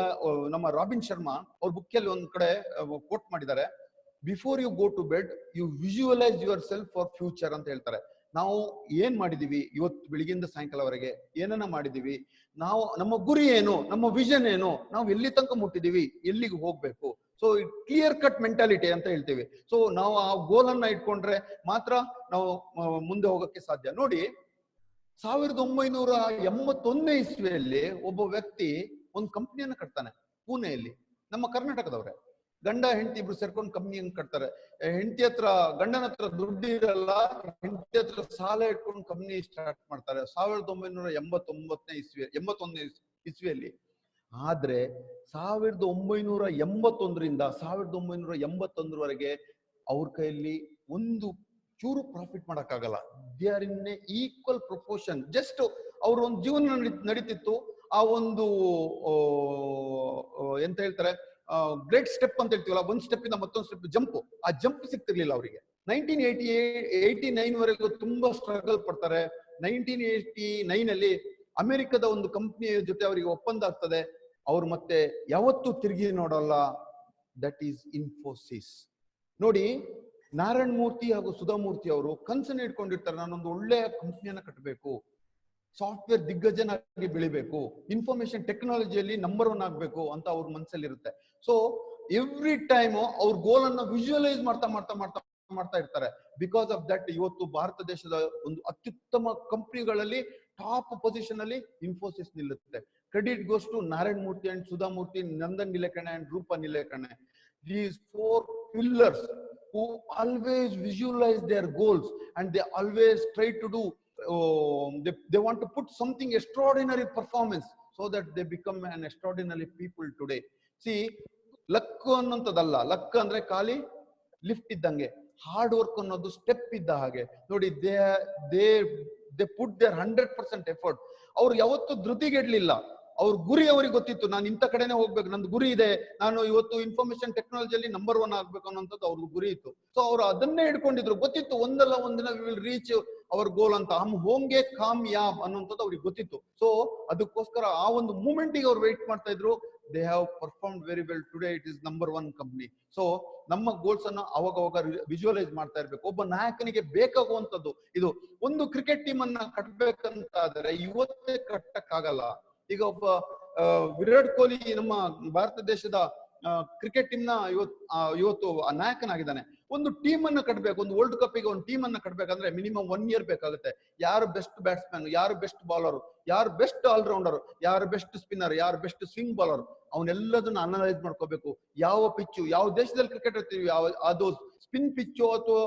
ನಮ್ಮ ರಾಬಿನ್ ಶರ್ಮಾ ಅವ್ರ ಬುಕ್ಕಲ್ಲಿ ಒಂದ್ ಕಡೆ ಕೋಟ್ ಮಾಡಿದ್ದಾರೆ, before you go to bed you visualise your self for future ಅಂತ ಹೇಳ್ತಾರೆ. ನಾವು ಏನ್ ಮಾಡಿದೀವಿ ಇವತ್ತು ಬೆಳಿಗ್ಗೆಯಿಂದ ಸಾಯಂಕಾಲವರೆಗೆ, ಏನನ್ನ ಮಾಡಿದೀವಿ, ನಾವು ನಮ್ಮ ಗುರಿ ಏನು, ನಮ್ಮ ವಿಷನ್ ಏನು, ನಾವು ಎಲ್ಲಿ ತನಕ ಮುಟ್ಟಿದೀವಿ, ಎಲ್ಲಿಗೆ ಹೋಗ್ಬೇಕು. ಸೊ ಕ್ಲಿಯರ್ ಕಟ್ ಮೆಂಟಾಲಿಟಿ ಅಂತ ಹೇಳ್ತೀವಿ. ಸೊ ನಾವು ಆ ಗೋಲ್ ಅನ್ನ ಇಟ್ಕೊಂಡ್ರೆ ಮಾತ್ರ ನಾವು ಮುಂದೆ ಹೋಗಕ್ಕೆ ಸಾಧ್ಯ. ನೋಡಿ, 1981ನೇ ಇಸ್ವಿಯಲ್ಲಿ ಒಬ್ಬ ವ್ಯಕ್ತಿ ಒಂದು ಕಂಪ್ನಿಯನ್ನ ಕಟ್ತಾನೆ ಪುಣೆಯಲ್ಲಿ. ನಮ್ಮ ಕರ್ನಾಟಕದವ್ರೆ, ಗಂಡ ಹೆಂಡತಿ ಇಬ್ರು ಸೇರ್ಕೊಂಡು ಕಂಪ್ನಿಯನ್ನು ಕಟ್ತಾರೆ. ಹೆಂಡತಿ ಹತ್ರ, ಗಂಡನ ಹತ್ರ ದುಡ್ಡು ಇರಲ್ಲ, ಹೆಂಡತಿ ಹತ್ರ ಸಾಲ ಇಟ್ಕೊಂಡು ಕಂಪ್ನಿ ಸ್ಟಾರ್ಟ್ ಮಾಡ್ತಾರೆ 1981ನೇ ಇಸ್ವಿಯಲ್ಲಿ. ಆದ್ರೆ 1981ರಿಂದ 1981ರವರೆಗೆ ಅವ್ರ ಕೈಯಲ್ಲಿ ಒಂದು ಚೂರು ಪ್ರಾಫಿಟ್ ಮಾಡಕ್ಕಾಗಲ್ಲ. They are in a equal proportion. Just ಅವ್ರ ಒಂದು ಜೀವನ ನಡೀತಿತ್ತು. ಆ ಒಂದು ಎಂತ ಹೇಳ್ತಾರೆ, ಗ್ರೇಟ್ ಸ್ಟೆಪ್ ಅಂತ ಹೇಳ್ತೀವಲ್ಲ, ಒಂದ್ ಸ್ಟೆಪ್ ಇಂದ ಮತ್ತೊಂದು ಸ್ಟೆಪ್ ಜಂಪ್, ಆ ಜಂಪ್ ಸಿಗ್ತಿರ್ಲಿಲ್ಲ ಅವರಿಗೆ. 1989 ವರೆಗೂ ತುಂಬಾ ಸ್ಟ್ರಗಲ್ ಪಡ್ತಾರೆ. 1989 ಅಲ್ಲಿ ಅಮೆರಿಕದ ಒಂದು ಕಂಪ್ನಿಯ ಜೊತೆ ಅವರಿಗೆ ಒಪ್ಪಂದ ಆಗ್ತದೆ. ಅವ್ರು ಮತ್ತೆ ಯಾವತ್ತೂ ತಿರುಗಿ ನೋಡಲ್ಲ. That is Infosys. ನೋಡಿ, ನಾರಾಯಣ್ ಮೂರ್ತಿ ಹಾಗೂ ಸುಧಾಮೂರ್ತಿ ಅವರು ಕನ್ಸನ್ನು ಇಟ್ಕೊಂಡಿರ್ತಾರೆ, ನಾನೊಂದು ಒಳ್ಳೆಯ ಕಂಪ್ನಿಯನ್ನ ಕಟ್ಟಬೇಕು, ಸಾಫ್ಟ್ವೇರ್ ದಿಗ್ಗಜನಾಗಿ ಬೆಳಿಬೇಕು, ಇನ್ಫಾರ್ಮೇಶನ್ ಟೆಕ್ನಾಲಜಿಯಲ್ಲಿ ನಂಬರ್ 1 ಆಗ್ಬೇಕು ಅಂತ ಅವ್ರ ಮನಸ್ಸಲ್ಲಿ ಇರುತ್ತೆ. ಸೊ ಎವ್ರಿ ಟೈಮ್ ಅವ್ರ ಗೋಲ್ ಅನ್ನ ವಿಜುವಲೈಸ್ ಮಾಡ್ತಾ ಇರ್ತಾರೆ. ಬಿಕಾಸ್ ಆಫ್ ದಟ್ ಇವತ್ತು ಭಾರತ ದೇಶದ ಒಂದು ಅತ್ಯುತ್ತಮ ಕಂಪ್ನಿಗಳಲ್ಲಿ ಟಾಪ್ ಪೊಸಿಷನ್ ಅಲ್ಲಿ ಇನ್ಫೋಸಿಸ್ ನಿಲ್ಲುತ್ತೆ. Credit goes to Narayan Murthy and Sudha Murthy, Nandan Nilekani and Rupa Nilekani. These 4 pillars who always visualize their goals and they always try to do they want to put something extraordinary performance so that they become an extraordinary people today. See, luck ಅನ್ನೋಂಥದ್ದಲ್ಲ. Luck ಅಂದ್ರೆ ಖಾಲಿ lift ಇದ್ದಂಗೆ, hard work ಅನ್ನೋದು step ಇದ್ದ ಹಾಗೆ. ನೋಡಿ, they put their 100% effort. ಅವ್ರು ಯಾವತ್ತೂ ಧೃತಿಗೆಡ್ಲಿಲ್ಲ. ಅವ್ರ ಗುರಿ ಅವ್ರಿಗೆ ಗೊತ್ತಿತ್ತು, ನಾನು ಇಂಥ ಕಡೆನೆ ಹೋಗ್ಬೇಕು, ನಂದು ಗುರಿ ಇದೆ, ನಾನು ಇವತ್ತು ಇನ್ಫಾರ್ಮೇಶನ್ ಟೆಕ್ನಾಲಜಿಯಲ್ಲಿ ನಂಬರ್ 1 ಆಗ್ಬೇಕು ಅನ್ನೋಂಥದ್ದು ಅವ್ರ ಗುರಿ ಇತ್ತು. ಸೊ ಅವ್ರು ಅದನ್ನೇ ಇಟ್ಕೊಂಡಿದ್ರು. ಗೊತ್ತಿತ್ತು ಒಂದಲ್ಲ ಒಂದಿನ we will reach our goal ಅಂತ. ಹಮ್ ಹೋಂಗೆ ಕಾಮ್ಯಾಬ್ ಅನ್ನೋಂಥದ್ದು ಅವ್ರಿಗೆ ಗೊತ್ತಿತ್ತು. ಸೊ ಅದಕ್ಕೋಸ್ಕರ ಆ ಒಂದು ಮೂಮೆಂಟಿಗೆ ಅವ್ರು ವೇಟ್ ಮಾಡ್ತಾ ಇದ್ರು. They have performed very well. Today it is number 1 company. So ನಮ್ಮ ಗೋಲ್ಸ್ ಅನ್ನ ಅವಾಗ ವಿಜುವಲೈಸ್ ಮಾಡ್ತಾ ಇರ್ಬೇಕು. ಒಬ್ಬ ನಾಯಕನಿಗೆ ಬೇಕಾಗುವಂತದ್ದು ಇದು. ಒಂದು ಕ್ರಿಕೆಟ್ ಟೀಮ್ ಅನ್ನ ಕಟ್ಟಬೇಕಂತಾದ್ರೆ ಇವತ್ತೇ ಕಟ್ಟಕ್ಕಾಗಲ್ಲ. ಈಗ ಒಬ್ಬ ವಿರಾಟ್ ಕೊಹ್ಲಿ ನಮ್ಮ ಭಾರತ ದೇಶದ ಕ್ರಿಕೆಟ್ ಟೀಮ್ ನ ಇವತ್ತು ನಾಯಕನಾಗಿದ್ದಾನೆ. ಒಂದು ಟೀಮ್ ಅನ್ನ ಕಟ್ಟಬೇಕು, ಒಂದು ವರ್ಲ್ಡ್ ಕಪ್ ಗೆ ಒಂದು ಟೀಮ್ ಅನ್ನ ಕಟ್ಟಬೇಕಂದ್ರೆ ಮಿನಿಮಮ್ 1 ಇಯರ್ ಬೇಕಾಗುತ್ತೆ. ಯಾರು ಬೆಸ್ಟ್ ಬ್ಯಾಟ್ಸ್ಮನ್, ಯಾರು ಬೆಸ್ಟ್ ಬೌಲರ್, ಯಾರು ಬೆಸ್ಟ್ ಆಲ್ರೌಂಡರ್, ಯಾರು ಬೆಸ್ಟ್ ಸ್ಪಿನ್ನರ್, ಯಾರು ಬೆಸ್ಟ್ ಸ್ವಿಂಗ್ ಬೌಲರ್, ಅವನ್ನೆಲ್ಲದನ್ನ ಅನಲೈಸ್ ಮಾಡ್ಕೋಬೇಕು. ಯಾವ ಪಿಚ್ಚು, ಯಾವ ದೇಶದಲ್ಲಿ ಕ್ರಿಕೆಟ್ ಇರ್ತೀವಿ, ಅದು ಸ್ಪಿನ್ ಪಿಚ್ಚು ಅಥವಾ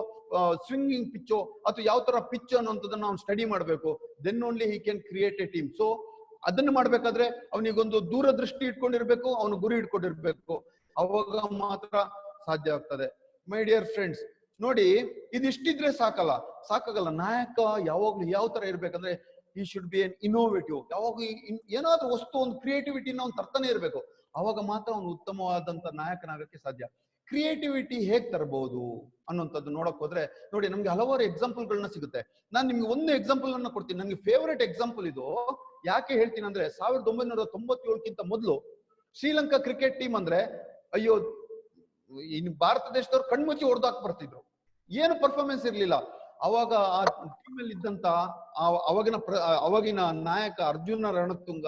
ಸ್ವಿಂಗಿಂಗ್ ಪಿಚ್ಚು ಅಥವಾ ಯಾವ ತರ ಪಿಚ್ ಅನ್ನುವಂಥದ್ದನ್ನ ಅವ್ನು ಸ್ಟಡಿ ಮಾಡಬೇಕು. Then only he can create a team. So ಅದನ್ನು ಮಾಡ್ಬೇಕಾದ್ರೆ ಅವನಿಗೊಂದು ದೂರದೃಷ್ಟಿ ಇಟ್ಕೊಂಡಿರ್ಬೇಕು, ಅವನು ಗುರಿ ಇಟ್ಕೊಂಡಿರ್ಬೇಕು, ಅವಾಗ ಮಾತ್ರ ಸಾಧ್ಯ ಆಗ್ತದೆ. ಮೈ ಡಿಯರ್ ಫ್ರೆಂಡ್ಸ್, ನೋಡಿ ಇದಿಷ್ಟಿದ್ರೆ ಸಾಕಾಗಲ್ಲ. ನಾಯಕ ಯಾವಾಗ್ಲೂ ಯಾವ ತರ ಇರ್ಬೇಕಂದ್ರೆ ಈ ಶುಡ್ ಬಿ ಎನ್ ಇನ್ನೋವೇಟಿವ್. ಯಾವಾಗ ಏನಾದ್ರೂ ವಸ್ತು ಒಂದು ಕ್ರಿಯೇಟಿವಿಟಿನ ಅವ್ನು ತರ್ತಾನೆ ಇರ್ಬೇಕು, ಅವಾಗ ಮಾತ್ರ ಅವನು ಉತ್ತಮವಾದಂತ ನಾಯಕನಾಗಕ್ಕೆ ಸಾಧ್ಯ. ಕ್ರಿಯೇಟಿವಿಟಿ ಹೇಗ್ ತರಬಹುದು ಅನ್ನೋಂಥದ್ದು ನೋಡಕ್ ಹೋದ್ರೆ ನೋಡಿ ನಮ್ಗೆ ಹಲವಾರು ಎಕ್ಸಾಂಪಲ್ಗಳನ್ನ ಸಿಗುತ್ತೆ. ನಾನು ನಿಮ್ಗೆ ಒಂದು ಎಕ್ಸಾಂಪಲ್ ಅನ್ನ ಕೊಡ್ತೀನಿ. ನಂಗೆ ಫೇವರೇಟ್ ಎಕ್ಸಾಂಪಲ್ ಇದು. ಯಾಕೆ ಹೇಳ್ತೀನಿ ಅಂದ್ರೆ 1997ಕ್ಕಿಂತ ಮೊದಲು ಶ್ರೀಲಂಕಾ ಕ್ರಿಕೆಟ್ ಟೀಮ್ ಅಂದ್ರೆ ಅಯ್ಯೋ ಇನ್ನು ಭಾರತ ದೇಶದವ್ರು ಕಣ್ಮುಚ್ಚಿ ಹೊಡೆದಾಕ್ ಬರ್ತಿದ್ರು, ಏನು ಪರ್ಫಾರ್ಮೆನ್ಸ್ ಇರ್ಲಿಲ್ಲ. ಅವಾಗ ಆ ಟೀಮ್ ಅಲ್ಲಿ ಇದ್ದಂತ ಅವಾಗಿನ ನಾಯಕ ಅರ್ಜುನ ರಣತುಂಗ,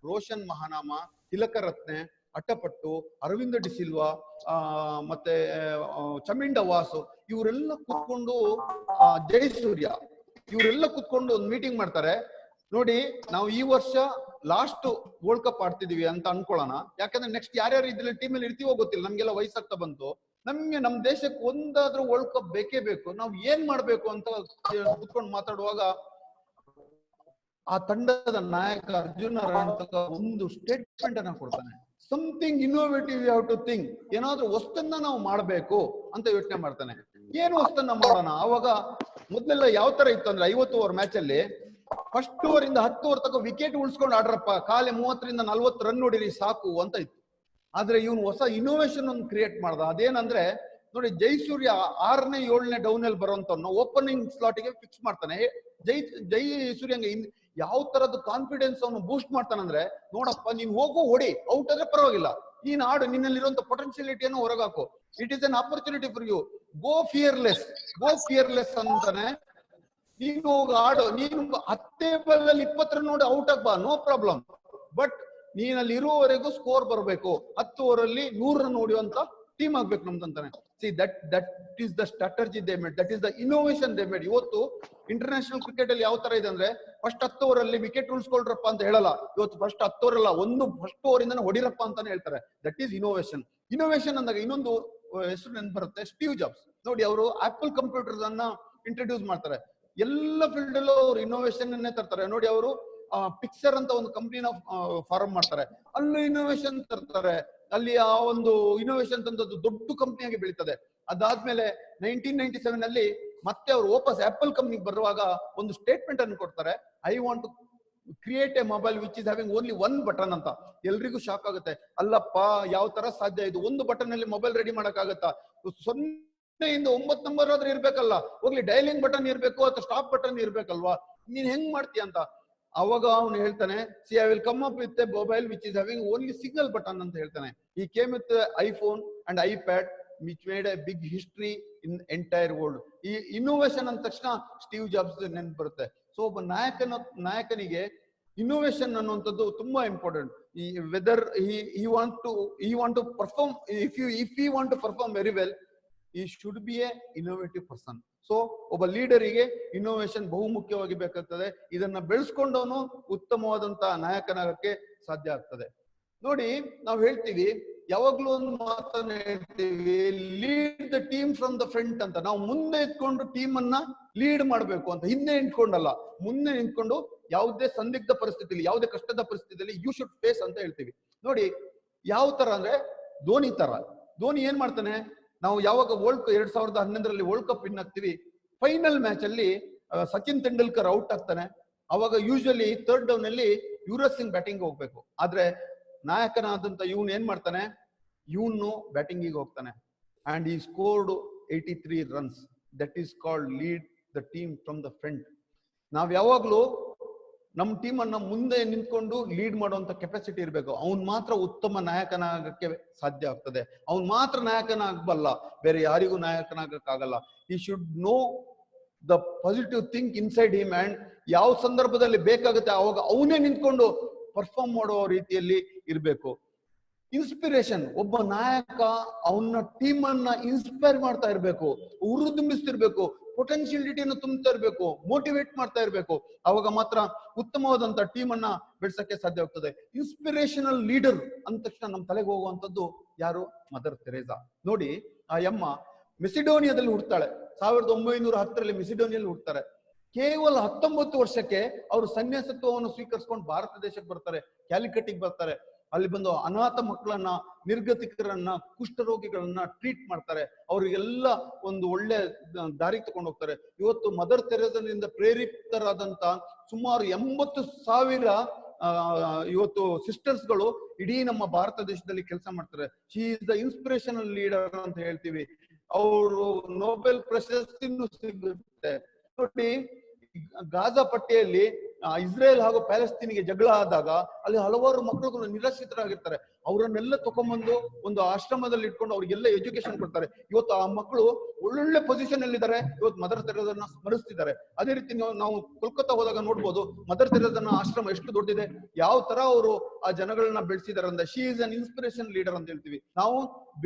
ರೋಷನ್ ಮಹಾನಾಮ, ತಿಲಕ ರತ್ನೆ, ಅಟ್ಟಪಟ್ಟು, ಅರವಿಂದ ಡಿಸಿಲ್ವಾ, ಮತ್ತೆ ಚಮಿಂಡ ವಾಸು, ಇವರೆಲ್ಲ ಕುತ್ಕೊಂಡು ಜಯಸೂರ್ಯ ಇವರೆಲ್ಲ ಕುತ್ಕೊಂಡು ಒಂದು ಮೀಟಿಂಗ್ ಮಾಡ್ತಾರೆ. ನೋಡಿ ನಾವು ಈ ವರ್ಷ ಲಾಸ್ಟ್ ವರ್ಲ್ಡ್ ಕಪ್ ಆಡ್ತಿದೀವಿ ಅಂತ ಅನ್ಕೊಳ್ಳೋಣ. ಯಾಕಂದ್ರೆ ನೆಕ್ಸ್ಟ್ ಯಾರ್ಯಾರು ಇದ್ರಲ್ಲಿ ಟೀಮ್ ಅಲ್ಲಿ ಇರ್ತೀವೋ ಗೊತ್ತಿಲ್ಲ, ನಮ್ಗೆಲ್ಲ ವಯಸ್ಸಾಗ್ತಾ ಬಂತು. ನಮ್ ದೇಶಕ್ಕೆ ಒಂದಾದ್ರೂ ವರ್ಲ್ಡ್ ಕಪ್ ಬೇಕೇ ಬೇಕು, ನಾವ್ ಏನ್ ಮಾಡ್ಬೇಕು ಅಂತ ಕುತ್ಕೊಂಡು ಮಾತಾಡುವಾಗ ಆ ತಂಡದ ನಾಯಕ ಅರ್ಜುನ ರಣತುಂಗ ಒಂದು ಸ್ಟೇಟ್ಮೆಂಟ್ ಅನ್ನ ಕೊಡ್ತಾನೆ. Something innovative you have to think. ಏನಾದ್ರೂ ವಸ್ತನ್ನ ನಾವು ಮಾಡ್ಬೇಕು ಅಂತ ಯೋಚನೆ ಮಾಡ್ತಾನೆ. ಏನು ವಸ್ತನ್ನ ಮಾಡೋಣ? ಅವಾಗ ಮೊದ್ಲೆಲ್ಲ ಯಾವ ತರ ಇತ್ತು ಅಂದ್ರೆ 50 ಓವರ್ ಮ್ಯಾಚ್ ಅಲ್ಲಿ ಫಸ್ಟ್ ಓವರ್ ಇಂದ 10 ಓವರ್ ತನಕ ವಿಕೆಟ್ ಉಳಿಸ್ಕೊಂಡು ಆಡ್ರಪ್ಪ, ಖಾಲಿ 30 ರಿಂದ 40 ರನ್ ನೋಡಿರಿ ಸಾಕು ಅಂತ ಇತ್ತು. ಆದ್ರೆ ಇವನು ಹೊಸ ಇನೋವೇಷನ್ ಒಂದು ಕ್ರಿಯೇಟ್ ಮಾಡ್ದ. ಅದೇನಂದ್ರೆ ನೋಡಿ, ಜಯಸೂರ್ಯ 6ನೇ 7ನೇ ಡೌನ್ ಅಲ್ಲಿ ಬರುವಂತವ್ನ ಓಪನಿಂಗ್ ಸ್ಲಾಟ್ ಗೆ ಫಿಕ್ಸ್ ಮಾಡ್ತಾನೆ. ಜಯಸೂರ್ಯಂಗೆ ಯಾವ ತರದ್ದು ಕಾನ್ಫಿಡೆನ್ಸ್ ಅವನು ಬೂಸ್ಟ್ ಮಾಡ್ತಾನಂದ್ರೆ, ನೋಡಪ್ಪ ನೀನ್ ಹೋಗು ಹೊಡಿ, ಔಟ್ ಆದ್ರೆ ಪರವಾಗಿಲ್ಲ, ನೀನ್ ಆಡು, ನಿನ್ನಲ್ಲಿರುವಂತ ಪೊಟೆನ್ಶಿಯಲಿಟಿಯನ್ನು ಹೊರಗಾಕು, it is an opportunity for you, go fearless ಅಂತಾನೆ. ನೀನು ಹೋಗಿ ಆಡು, ನೀನು 10 ಬಾಲ್ ಅಲ್ಲಿ 20 ರನ್ ನೋಡಿ ಔಟ್ ಆಗ್ಬಾ, ನೋ ಪ್ರಾಬ್ಲಮ್, ಬಟ್ ನೀನಲ್ಲಿ ಇರುವವರೆಗೂ ಸ್ಕೋರ್ ಬರಬೇಕು. 10 ಓವರ್ ಅಲ್ಲಿ 100 ರನ್ ಹೊಡೆಯುವಂತ ಟೀಮ್ ಆಗ್ಬೇಕು ನಮ್ದಂತಾನೆ. See that is the strategy they made, that is the innovation they made. ಇವತ್ತು ಇಂಟರ್ನ್ಯಾಷನಲ್ ಕ್ರಿಕೆಟ್ ಅಲ್ಲಿ ಯಾವ ತರ ಇದೆ ಅಂದ್ರೆ, ಫಸ್ಟ್ 10 ಓವರ್ ಅಲ್ಲಿ ವಿಕೆಟ್ ಉಳಿಸ್ಕೊಳ್ರಪ್ಪ ಅಂತ ಹೇಳಲ್ಲ. ಇವತ್ತು ಫಸ್ಟ್ 10 ಓವರ್ ಅಲ್ಲ, ಫಸ್ಟ್ ಓವರ್ ಇಂದ ಹೊಡಿರಪ್ಪ ಅಂತಾನೆ ಹೇಳ್ತಾರೆ. That is innovation. ಇನೋವೇಷನ್ ಅಂದಾಗ ಇನ್ನೊಂದು ಹೆಸರು ನೆನ್ಪು ಬರುತ್ತೆ, ಸ್ಟೀವ್ ಜಾಬ್ಸ್. ನೋಡಿ, ಅವರು ಆಪಲ್ ಕಂಪ್ಯೂಟರ್ಸ್ ಅನ್ನ ಇಂಟ್ರೊಡ್ಯೂಸ್ ಮಾಡ್ತಾರೆ. ಎಲ್ಲ ಫೀಲ್ಡ್ ಅಲ್ಲೂ ಅವ್ರು ಇನೋವೇಷನ್ ಅನ್ನೇ ತರ್ತಾರೆ. ನೋಡಿ, ಅವರು ಪಿಕ್ಸರ್ ಅಂತ ಒಂದು ಕಂಪ್ನಿನ ಫಾರ್ಮ್ ಮಾಡ್ತಾರೆ, ಅಲ್ಲೂ ಇನೋವೇಷನ್ ತರ್ತಾರೆ. ಅಲ್ಲಿ ಆ ಒಂದು ಇನೋವೇಷನ್ ತಂದದ್ದು ದೊಡ್ಡ ಕಂಪ್ನಿಯಾಗಿ ಬೆಳೀತದೆ. ಅದಾದ್ಮೇಲೆ 1997 ಅಲ್ಲಿ ಮತ್ತೆ ಅವ್ರು ವಾಪಸ್ ಆಪಲ್ ಕಂಪ್ನಿಗೆ ಬರುವಾಗ ಒಂದು ಸ್ಟೇಟ್ಮೆಂಟ್ ಅನ್ನು ಕೊಡ್ತಾರೆ, I want to create a mobile which is having only 1 button ಅಂತ. ಎಲ್ರಿಗೂ ಶಾಕ್ ಆಗುತ್ತೆ, ಅಲ್ಲಪ್ಪ ಯಾವ ತರ ಸಾಧ್ಯ ಇದು, 1 ಬಟನ್ ಅಲ್ಲಿ ಮೊಬೈಲ್ ರೆಡಿ ಮಾಡಕ್ಕಾಗತ್ತಾ? 0 ಇಂದ 9 ನಂಬರ್ ಆದ್ರೆ ಇರ್ಬೇಕಲ್ಲ, ಹೋಗ್ಲಿ ಡೈಲಿಂಗ್ ಬಟನ್ ಇರ್ಬೇಕು ಅಥವಾ ಸ್ಟಾಪ್ ಬಟನ್ ಇರ್ಬೇಕಲ್ವಾ, ನೀನ್ ಹೆಂಗ್ ಮಾಡ್ತೀಯ ಅಂತ. ಅವಾಗ ಅವನು ಹೇಳ್ತಾನೆ, see I will come up with a mobile which is having only single button ಅಂತ ಹೇಳ್ತಾನೆ. He came with iPhone and iPad which made a big history in entire world. ಈ ಇನ್ನೋವೇಷನ್ ಅಂದ ತಕ್ಷಣ ಸ್ಟೀವ್ ಜಾಬ್ಸ್ ನೆನ್ಪು ಬರುತ್ತೆ. So ಒಬ್ಬ ನಾಯಕನಿಗೆ innovation ಅನ್ನುವಂಥದ್ದು ತುಂಬಾ ಇಂಪಾರ್ಟೆಂಟ್. ಈ weather he want to perform, if he want to perform very well, he should be a innovative person. So ಒಬ್ಬ ಲೀಡರಿಗೆ ಇನ್ನೋವೇಷನ್ ಬಹು ಮುಖ್ಯವಾಗಿ ಬೇಕಾಗ್ತದೆ. ಇದನ್ನ ಬೆಳೆಸ್ಕೊಂಡವನು ಉತ್ತಮವಾದಂತ ನಾಯಕನಾಗಕ್ಕೆ ಸಾಧ್ಯ ಆಗ್ತದೆ. ನೋಡಿ, ನಾವು ಹೇಳ್ತೀವಿ, ಯಾವಾಗ್ಲೂ ಒಂದು ಮಾತನ್ನ ಹೇಳ್ತೀವಿ, lead the team from the front ಅಂತ. ನಾವು ಮುಂದೆ ಇಟ್ಕೊಂಡು ಟೀಮ್ ಅನ್ನ ಲೀಡ್ ಮಾಡ್ಬೇಕು ಅಂತ, ಹಿಂದೆ ನಿಂತ್ಕೊಂಡಲ್ಲ, ಮುಂದೆ ನಿಂತ್ಕೊಂಡು ಯಾವುದೇ ಸಂದಿಗ್ಧ ಪರಿಸ್ಥಿತಿಯಲ್ಲಿ, ಯಾವುದೇ ಕಷ್ಟದ ಪರಿಸ್ಥಿತಿಯಲ್ಲಿ ಯು ಶುಡ್ ಫೇಸ್ ಅಂತ ಹೇಳ್ತೀವಿ. ನೋಡಿ, ಯಾವ ತರ ಅಂದ್ರೆ ಧೋನಿ ತರ. ಧೋನಿ ಏನ್ ಮಾಡ್ತಾನೆ, ನಾವು ಯಾವಾಗ 2011ರಲ್ಲಿ ವರ್ಲ್ಡ್ ಕಪ್ ವಿನ್ ಆಗ್ತೀವಿ, ಫೈನಲ್ ಮ್ಯಾಚ್ ಅಲ್ಲಿ ಸಚಿನ್ ತೆಂಡೂಲ್ಕರ್ ಔಟ್ ಆಗ್ತಾನೆ. ಅವಾಗ ಯೂಶಲಿ 3rd ಡೌನ್ ಅಲ್ಲಿ ಯುವರಾಜ್ ಸಿಂಗ್ ಬ್ಯಾಟಿಂಗ್ ಹೋಗ್ಬೇಕು. ಆದ್ರೆ ನಾಯಕನಾದಂತ ಇವನು ಏನ್ ಮಾಡ್ತಾನೆ, ಇವನು ಬ್ಯಾಟಿಂಗಿಗೆ ಹೋಗ್ತಾನೆ. ಅಂಡ್ ಈ scored 83 runs. That is called lead the team from the front. ನಾವ್ ಯಾವಾಗ್ಲೂ ನಮ್ಮ ಟೀಮ್ ಅನ್ನ ಮುಂದೆ ನಿಂತ್ಕೊಂಡು ಲೀಡ್ ಮಾಡುವಂತ ಕೆಪಾಸಿಟಿ ಇರಬೇಕು. ಅವ್ನ್ ಮಾತ್ರ ಉತ್ತಮ ನಾಯಕನಾಗಕ್ಕೆ ಸಾಧ್ಯ ಆಗ್ತದೆ. ಅವ್ನ್ ಮಾತ್ರ ನಾಯಕನಾಗಬಲ್ಲ, ಬೇರೆ ಯಾರಿಗೂ ನಾಯಕನಾಗಕ್ಕಾಗಲ್ಲ. ಈ should know the positive think inside him, and ಯಾವ ಸಂದರ್ಭದಲ್ಲಿ ಬೇಕಾಗುತ್ತೆ ಅವಾಗ ಅವನೇ ನಿಂತ್ಕೊಂಡು ಪರ್ಫಾರ್ಮ್ ಮಾಡೋ ರೀತಿಯಲ್ಲಿ ಇರ್ಬೇಕು. ಇನ್ಸ್ಪಿರೇಷನ್, ಒಬ್ಬ ನಾಯಕ ಅವನ ಟೀಮ್ ಅನ್ನ ಇನ್ಸ್ಪೈರ್ ಮಾಡ್ತಾ ಇರ್ಬೇಕು, ಹುರಿದುಂಬಿಸ್ತಿರ್ಬೇಕು, ಪೊಟೆನ್ಶಿಯಲಿಟಿಯನ್ನು ತುಂಬ್ತಾ ಇರ್ಬೇಕು, ಮೋಟಿವೇಟ್ ಮಾಡ್ತಾ ಇರ್ಬೇಕು. ಅವಾಗ ಮಾತ್ರ ಉತ್ತಮವಾದಂತ ಟೀಮ್ ಅನ್ನ ಬೆಳೆಸಕ್ಕೆ ಸಾಧ್ಯ ಆಗ್ತದೆ. ಇನ್ಸ್ಪಿರೇಷನಲ್ ಲೀಡರ್ ಅಂದ ತಕ್ಷಣ ನಮ್ ತಲೆಗೆ ಹೋಗುವಂತದ್ದು ಯಾರು? Mother Teresa. ನೋಡಿ, ಆ ಯಮ್ಮ ಮೆಸಿಡೋನಿಯಾದಲ್ಲಿ ಹುಡ್ತಾಳೆ. 1910 ಮೆಸಿಡೋನಿಯಲ್ಲಿ ಹುಡ್ತಾರೆ. ಕೇವಲ 19 ವರ್ಷಕ್ಕೆ ಅವರು ಸನ್ಯಾಸತ್ವವನ್ನು ಸ್ವೀಕರಿಸ್ಕೊಂಡು ಭಾರತ ದೇಶಕ್ಕೆ ಬರ್ತಾರೆ, ಕ್ಯಾಲಿಕಟ್ಟಿಗೆ ಬರ್ತಾರೆ. ಅಲ್ಲಿ ಬಂದು ಅನಾಥ ಮಕ್ಕಳನ್ನ, ನಿರ್ಗತಿಕರನ್ನ, ಕುಷ್ಠರೋಗಿಗಳನ್ನ ಟ್ರೀಟ್ ಮಾಡ್ತಾರೆ. ಅವರಿಗೆಲ್ಲ ಒಂದು ಒಳ್ಳೆ ದಾರಿ ತಗೊಂಡು ಹೋಗ್ತಾರೆ. ಇವತ್ತು ಮದರ್ ತೆರೇಸನಿಂದ ಪ್ರೇರಿತರಾದಂತ ಸುಮಾರು 80,000 ಇವತ್ತು ಸಿಸ್ಟರ್ಸ್ ಗಳು ಇಡೀ ನಮ್ಮ ಭಾರತ ದೇಶದಲ್ಲಿ ಕೆಲಸ ಮಾಡ್ತಾರೆ. She is the inspirational leader ಅಂತ ಹೇಳ್ತೀವಿ. ಅವರು ನೊಬೆಲ್ ಪ್ರಶಸ್ತಿನೂ ಸಿಗುತ್ತೆ. ನೋಡಿ, ಗಾಜಾ ಪಟ್ಟಿಯಲ್ಲಿ ಇಸ್ರೇಲ್ ಹಾಗೂ ಪ್ಯಾಲೆಸ್ತೀನಿಗೆ ಜಗಳ ಆದಾಗ ಅಲ್ಲಿ ಹಲವಾರು ಮಕ್ಕಳುಗಳು ನಿರಾಶ್ರಿತರಾಗಿರ್ತಾರೆ. ಅವರನ್ನೆಲ್ಲ ತಗೊಂಡ್ಬಂದು ಒಂದು ಆಶ್ರಮದಲ್ಲಿ ಇಟ್ಕೊಂಡು ಅವ್ರಿಗೆಲ್ಲ ಎಜುಕೇಶನ್ ಕೊಡ್ತಾರೆ. ಇವತ್ತು ಆ ಮಕ್ಕಳು ಒಳ್ಳೊಳ್ಳೆ ಪೊಸಿಷನ್ ಅಲ್ಲಿ ಇದ್ದಾರೆ. ಇವತ್ತು ಮದರ್ ತೆರೇಸನ್ನ ಸ್ಮರಿಸ್ತಿದ್ದಾರೆ. ಅದೇ ರೀತಿ ನಾವು ಕೋಲ್ಕತ್ತಾ ಹೋದಾಗ ನೋಡ್ಬೋದು ಮದರ್ ತೆರೇಸನ್ನ ಆಶ್ರಮ ಎಷ್ಟು ದೊಡ್ಡದಿದೆ, ಯಾವ ತರ ಅವರು ಆ ಜನಗಳನ್ನ ಬೆಳೆಸಿದಾರೆ ಅಂತ. She is an inspiration leader ಅಂತ ಹೇಳ್ತೀವಿ. ನಾವು